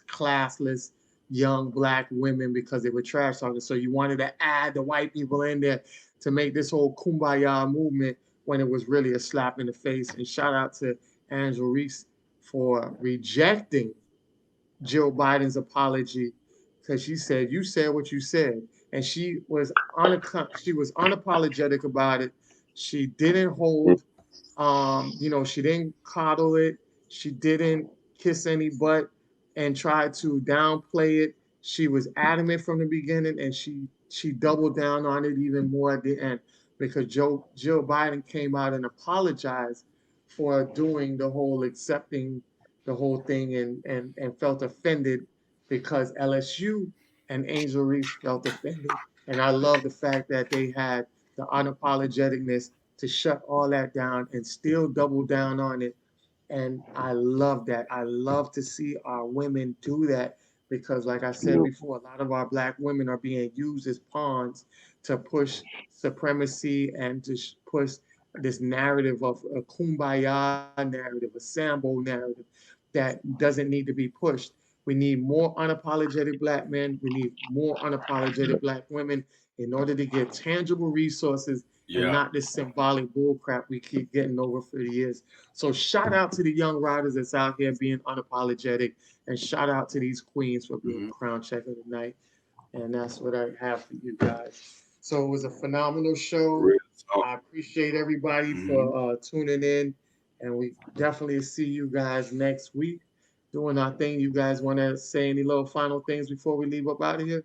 C: classless young black women because they were trash talking. So you wanted to add the white people in there to make this whole kumbaya movement when it was really a slap in the face. And shout out to Angela Reese for rejecting Jill Biden's apology because she said you said what you said, and she was unapologetic about it. She didn't hold, she didn't coddle it. She didn't kiss any butt and try to downplay it. She was adamant from the beginning, and she doubled down on it even more at the end because Jill Biden came out and apologized for doing the whole accepting the whole thing and felt offended because LSU and Angel Reese felt offended. And I love the fact that they had the unapologeticness to shut all that down and still double down on it. And I love that. I love to see our women do that because, like I said
D: Yeah.
C: before, a lot of our black women are being used as pawns to push supremacy and to push this narrative of a kumbaya narrative, a sambo narrative that doesn't need to be pushed. We need more unapologetic black men. We need more unapologetic black women in order to get tangible resources and
B: Yeah.
C: not this symbolic bullcrap we keep getting over for the years. So shout out to the young riders that's out here being unapologetic, and shout out to these queens for being
B: Mm-hmm.
C: crown checker tonight. And that's what I have for you guys. So it was a phenomenal show.
B: Real talk.
C: I appreciate everybody
B: Mm-hmm.
C: for tuning in, and we definitely see you guys next week doing our thing. You guys want to say any little final things before we leave up out of here?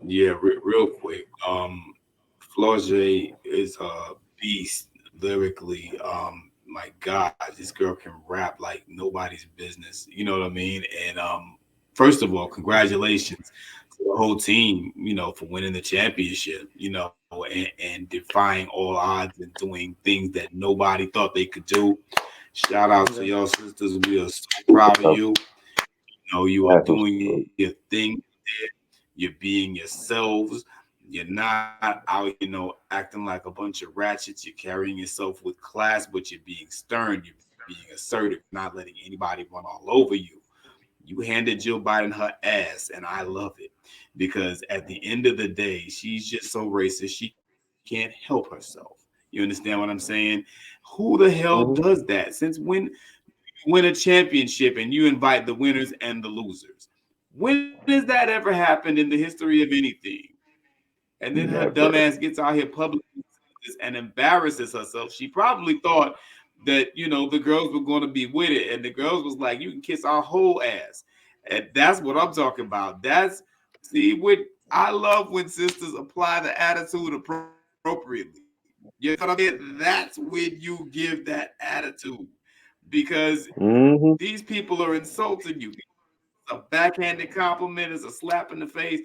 B: Yeah, real quick. Flaugier is a beast lyrically. My God, this girl can rap like nobody's business. You know what I mean? And first of all, congratulations to the whole team. For winning the championship. And defying all odds and doing things that nobody thought they could do. Shout out to
C: Yeah.
B: y'all sisters. We are so proud of you. You are
D: That's
B: doing
D: what's
B: your thing. You're being yourselves. You're not out, acting like a bunch of ratchets. You're carrying yourself with class, but you're being stern. You're being assertive. You're not letting anybody run all over you. You handed Jill Biden her ass, and I love it because at the end of the day, she's just so racist. She can't help herself. You understand what I'm saying? Who the hell does
D: Hmm.
B: that? Since when you win a championship and you invite the winners and the losers? When has that ever happened in the history of anything? And then her dumbass
D: Never.
B: gets out here publicly and embarrasses herself. She probably thought that the girls were going to be with it, and the girls was like, "You can kiss our whole ass," and that's what I'm talking about. That's see what I love when sisters apply the attitude appropriately. You know what I'm saying? That's when you give that attitude because
D: Hmm.
B: these people are insulting you. A backhanded compliment is a slap in the face.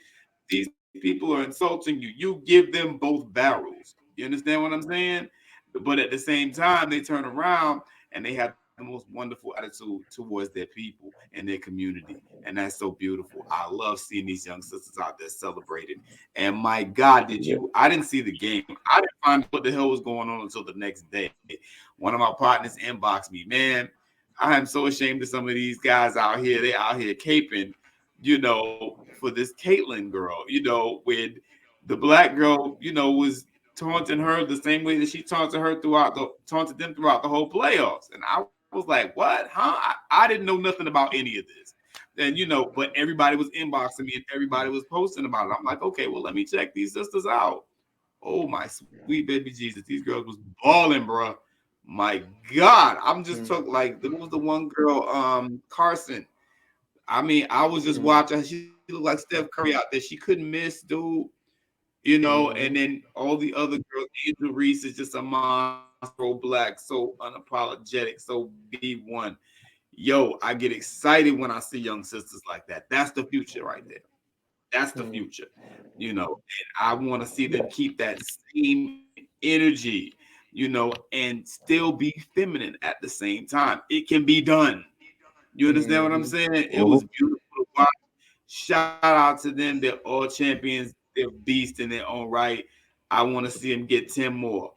B: These people are insulting you. You give them both barrels. You understand what I'm saying? But at the same time, they turn around and they have the most wonderful attitude towards their people and their community. And that's so beautiful. I love seeing these young sisters out there celebrating. And my God,
D: Yeah.
B: I didn't see the game. I didn't find out what the hell was going on until the next day. One of my partners inboxed me, man, I am so ashamed of some of these guys out here. They out here caping, for this Caitlyn girl, when the black girl, was taunting her the same way that she taunted them throughout the whole playoffs. And I was like, what? Huh? I didn't know nothing about any of this. And but everybody was inboxing me and everybody was posting about it. I'm like, okay, well, let me check these sisters out. Oh my sweet baby Jesus, these girls was balling, bro. My God, I'm just talking like there was the one girl, Carson. I mean, I was just watching. She looked like Steph Curry out there. She couldn't miss, dude. And then all the other girls. Angel Reese is just a monster, so black, so unapologetic, so B1. Yo, I get excited when I see young sisters like that. That's the future right there. That's the future. And I want to see them
D: Yes.
B: keep that same energy, and still be feminine at the same time. It can be done. You understand what I'm saying? It
D: Hmm.
B: was beautiful to watch. Shout out to them. They're all champions. They're beasts in their own right. I want to see them get 10 more.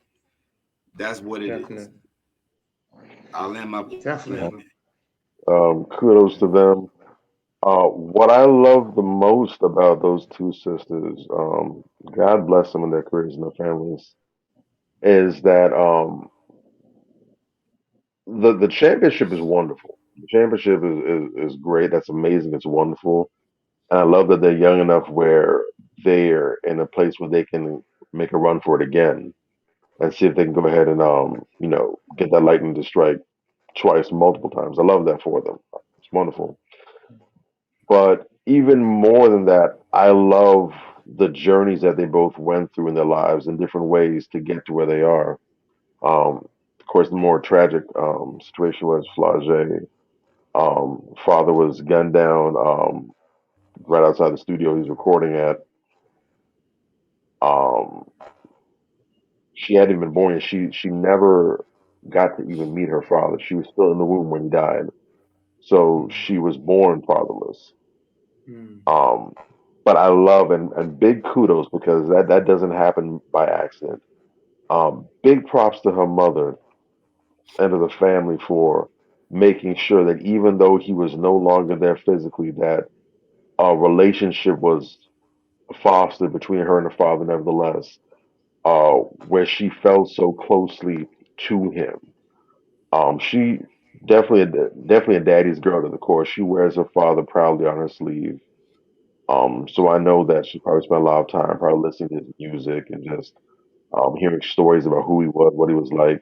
B: That's what it is.
C: Definitely.
B: I'll land my plane there.
C: Definitely.
D: Kudos to them. What I love the most about those two sisters, God bless them and their careers and their families, is that the championship is wonderful. The championship is great. That's amazing. It's wonderful. And I love that they're young enough where they're in a place where they can make a run for it again and see if they can go ahead and get that lightning to strike twice, multiple times. I love that for them. It's wonderful. But even more than that, I love the journeys that they both went through in their lives in different ways to get to where they are. Of course, the more tragic situation was Flage. Father was gunned down right outside the studio he's recording at. Um, she hadn't even been born yet. She never got to even meet her father. She was still in the womb when he died, so she was born fatherless. Um, but I love and big kudos because that doesn't happen by accident. Big props to her mother and to the family for making sure that even though he was no longer there physically, that a relationship was fostered between her and her father, nevertheless, where she felt so closely to him. She definitely a daddy's girl to the core. She wears her father proudly on her sleeve. So I know that she probably spent a lot of time probably listening to his music and just hearing stories about who he was, what he was like.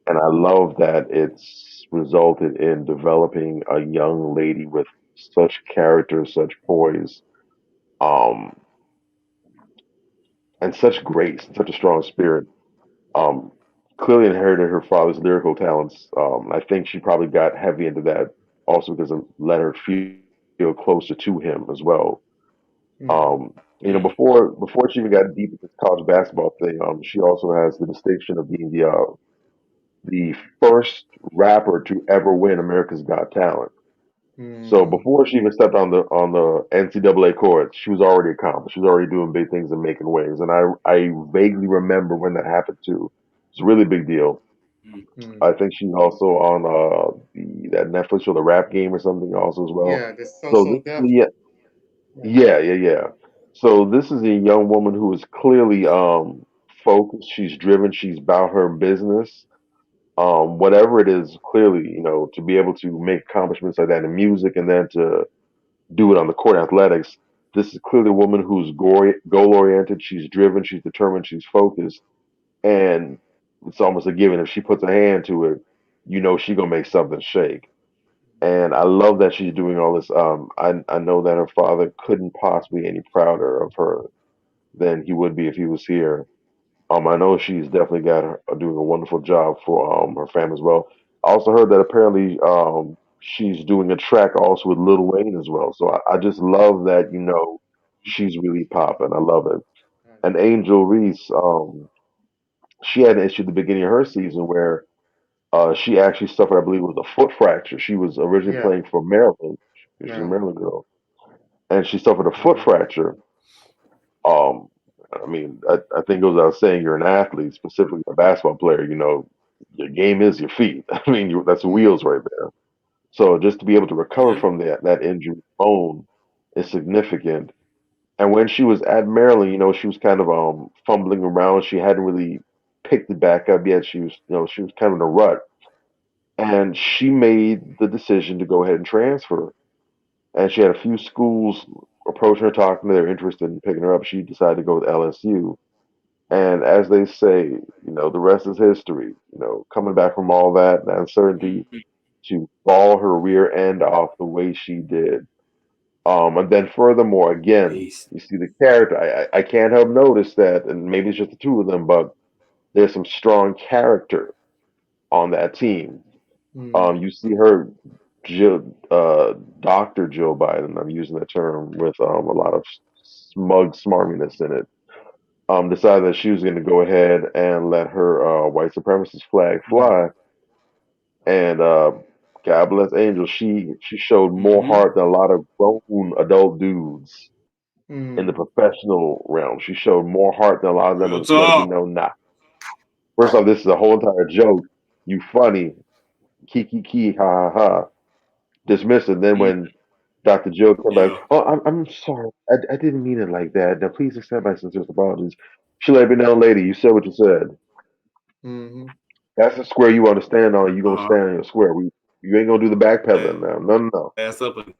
D: And I love that it's resulted in developing a young lady with such character, such poise, um, and such grace, such a strong spirit. Um, Clearly inherited her father's lyrical talents. I think she probably got heavy into that also because it let her feel closer to him as well. Before she even got deep into this college basketball thing, she also has the distinction of being the first rapper to ever win America's Got Talent. So
C: Mm.
D: before she even stepped on the NCAA court, she was already accomplished. She was already doing big things and making waves. And I vaguely remember when that happened too. It's a really big deal.
C: Mm.
D: I think she's also on that Netflix show, The Rap Game, or something also as well.
C: Yeah, this so
D: So
C: so
D: this
C: deaf.
D: yeah
C: Yeah.
D: yeah yeah yeah. So this is a young woman who is clearly focused. She's driven. She's about her business. Whatever it is, clearly, to be able to make accomplishments like that in music and then to do it on the court in athletics. This is clearly a woman who's goal oriented. She's driven. She's determined. She's focused, and it's almost a given. If she puts a hand to it, she gonna make something shake. And I love that she's doing all this. I know that her father couldn't possibly be any prouder of her than he would be if he was here. I know she's definitely got her doing a wonderful job for her family as well. I also heard that apparently she's doing a track also with Lil Wayne as well. So I just love that she's really popping. I love it. And Angel Reese, she had an issue at the beginning of her season where she actually suffered, I believe, with a foot fracture. She was originally
C: Yeah.
D: playing for Maryland. She's a
C: Maryland.
D: Maryland girl, and she suffered a foot
C: Mm.
D: fracture. Um, I mean, I think it goes without saying, you're an athlete, specifically a basketball player. Your game is your feet. I mean, that's
C: Mm.
D: wheels right there. So just to be able to recover
B: Yeah.
D: from that injured bone is significant. And when she was at Maryland, she was kind of fumbling around. She hadn't really picked it back up yet. She was kind of in a rut, and she made the decision to go ahead and transfer. And she had a few schools approaching her, talking to her, interested in picking her up. She decided to go with LSU. And as they say, the rest is history. Coming back from all that uncertainty
B: Mhm.
D: to ball her rear end off the way she did. And then furthermore, again,
B: Beast.
D: you see the character. I can't help notice that, and maybe it's just the two of them, but there's some strong character on that team.
C: Mm.
D: You see her, Dr. Jill Biden. I'm using that term with a lot of smug smarminess in it. Decided that she was going to go ahead and let her white supremacist flag
B: Mhm.
D: fly. And God bless Angel, she showed more
B: Mhm.
D: heart than a lot of grown adult dudes in the
C: Mm.
D: professional realm. She showed more heart than a lot of them
B: Real
D: was letting me
B: talk.
D: know, nah. First off, this is a whole entire joke. You funny, kiki, ha ha ha. Dismiss it. Then
B: Mm.
D: when Dr. Jill came back,
B: Yeah.
D: oh, I'm sorry. I didn't mean it like that. Now please accept my sincerest apologies. She let me know, lady, you said what you said.
C: Mm.
D: That's the square you want to stand on. You gonna
B: Uh-huh.
D: stand on your square. You ain't gonna do the backpedaling
B: Ass
D: now. No, no, no.
B: up and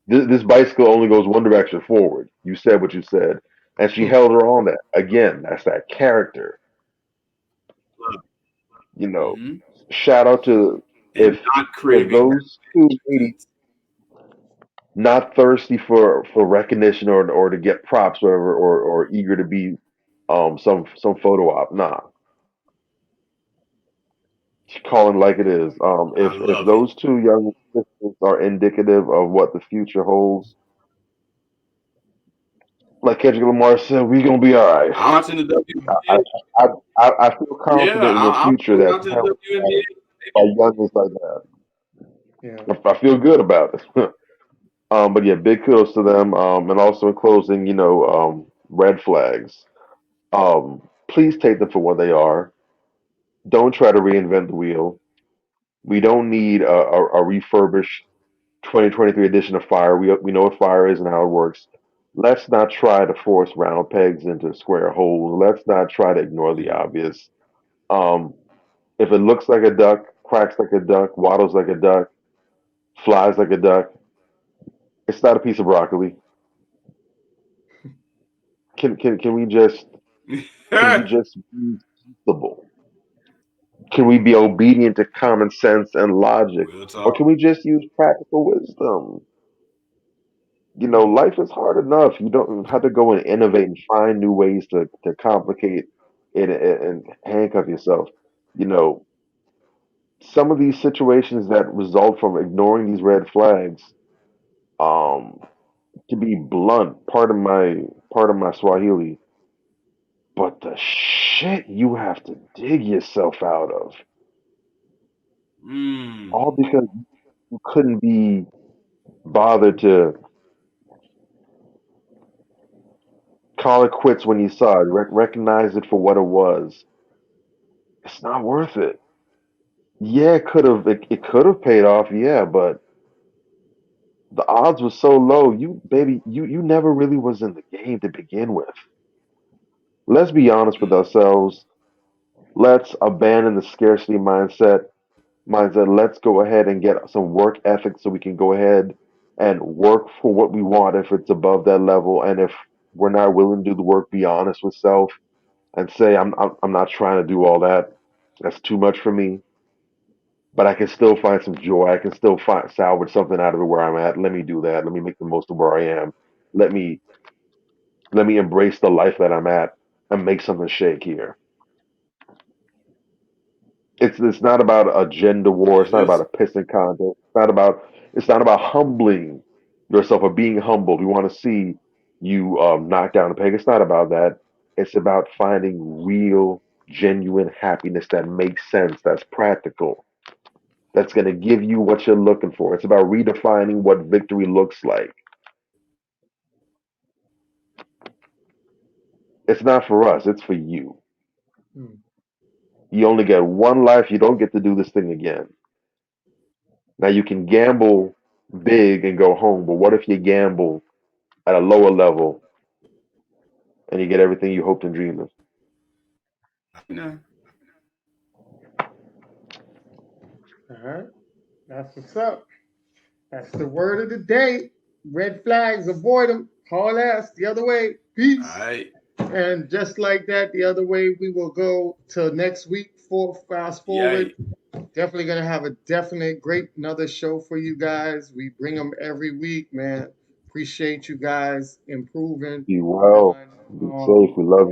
D: This bicycle only goes one direction forward. You said what you said, and she held her on that. Again, that's that character.
B: love.
D: You know,
B: Mhm.
D: shout out to
B: And
D: if
B: not
D: if
B: craving
D: those two ladies
B: sense.
D: not thirsty for recognition or to get props or eager to be some photo op. Nah, calling like it is.
B: I
D: If
B: love it.
D: those two young sisters are indicative of what the future holds, like Kendrick Lamar said, we gonna be all right.
B: I'm watching the
D: I
B: WNBA.
D: I feel
B: Yeah,
D: confident in the
B: I'm
D: future that
B: watching the
D: held
B: WNBA.
D: by youngins like that.
C: Yeah.
D: I feel good about it. But yeah, big kudos to them. And also in closing, red flags. Please take them for what they are. Don't try to reinvent the wheel. We don't need a refurbished 2023 edition of Fire. We know what Fire is and how it works. Let's not try to force round pegs into square holes. Let's not try to ignore the
B: Mhm.
D: obvious. Um, if it looks like a duck, quacks like a duck, waddles like a duck, flies like a duck, it's not a piece of broccoli. Can we just be sensible? Can we be obedient to common sense and logic?
B: Real
D: Or
B: talk.
D: can we just use practical wisdom?
C: Mm.
D: Life is hard enough. You don't have to go and innovate and find new ways to complicate it and handcuff yourself. You know, some of these situations that result from ignoring these red flags, um, to be blunt, part of my Swahili, but the shit you have to dig yourself out of,
B: Mm.
D: all because you couldn't be. bother to call it quits when you saw it, recognize it for what it was. It's not worth it. Yeah, it could have paid off, yeah, but the odds were so low. You never really was in the game to begin with. Let's be honest with ourselves. Let's abandon the scarcity mindset. Let's go ahead and get some work ethic so we can go ahead and work for what we want if it's above that level. And if we're not willing to do the work, be honest with self and say, I'm not trying to do all that. That's too much for me. But I can still find some joy. I can still find salvage something out of it where I'm at. Let me do that. Let me make the most of where I am. Let me let me embrace the life that I'm at and make something shake here. It's not about a gender war. It's
B: It
D: not about
B: is.
D: a pissing contest. It's not about humbling yourself or being humbled. We want to see you knock down a peg. It's not about that. It's about finding real, genuine happiness that makes sense. That's practical. That's going to give you what you're looking for. It's about redefining what victory looks like. It's not for us. It's for you.
C: Hmm.
D: You only get one life. You don't get to do this thing again. Now you can gamble big and go home, but what if you gamble at a lower level and you get everything you hoped and dreamed of?
B: No.
C: All right. That's what's up. That's the word of the day. Red flags, avoid them. Haul ass the other way.
B: All
C: Peace.
B: right.
C: And just like that, the other way we will go till next week. For fast forward,
B: Yay.
C: definitely gonna have a definite great another show for you guys. We bring them every week, man. Appreciate you guys improving
D: Be well.
C: on
D: Be safe. We love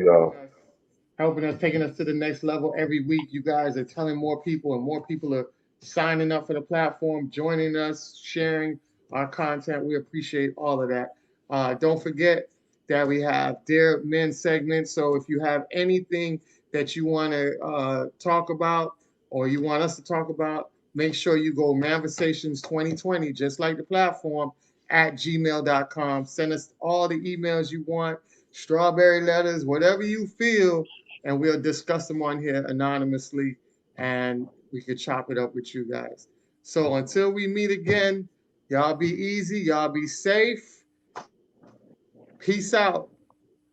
C: helping
D: y'all.
C: us, taking us to the next level every week. You guys are telling more people, and more people are signing up for the platform, joining us, sharing our content. We appreciate all of that. Don't forget that we have Dear Men segment. So if you have anything that you want to talk about or you want us to talk about, make sure you go Manversations 2020, just like the platform, at gmail.com. Send us all the emails you want, strawberry letters, whatever you feel, and we'll discuss them on here anonymously and we could chop it up with you guys. So until we meet again, y'all be easy, y'all be safe. Peace out.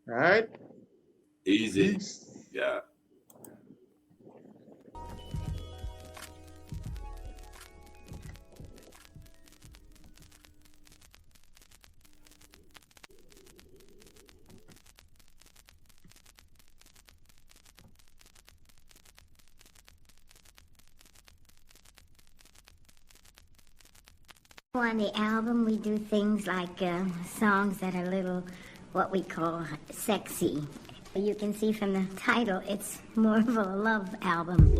C: All right?
B: Easy.
C: Peace.
B: Yeah.
A: On the album, we do things like songs that are a little, what we call sexy. You can see from the title, it's more of a love album.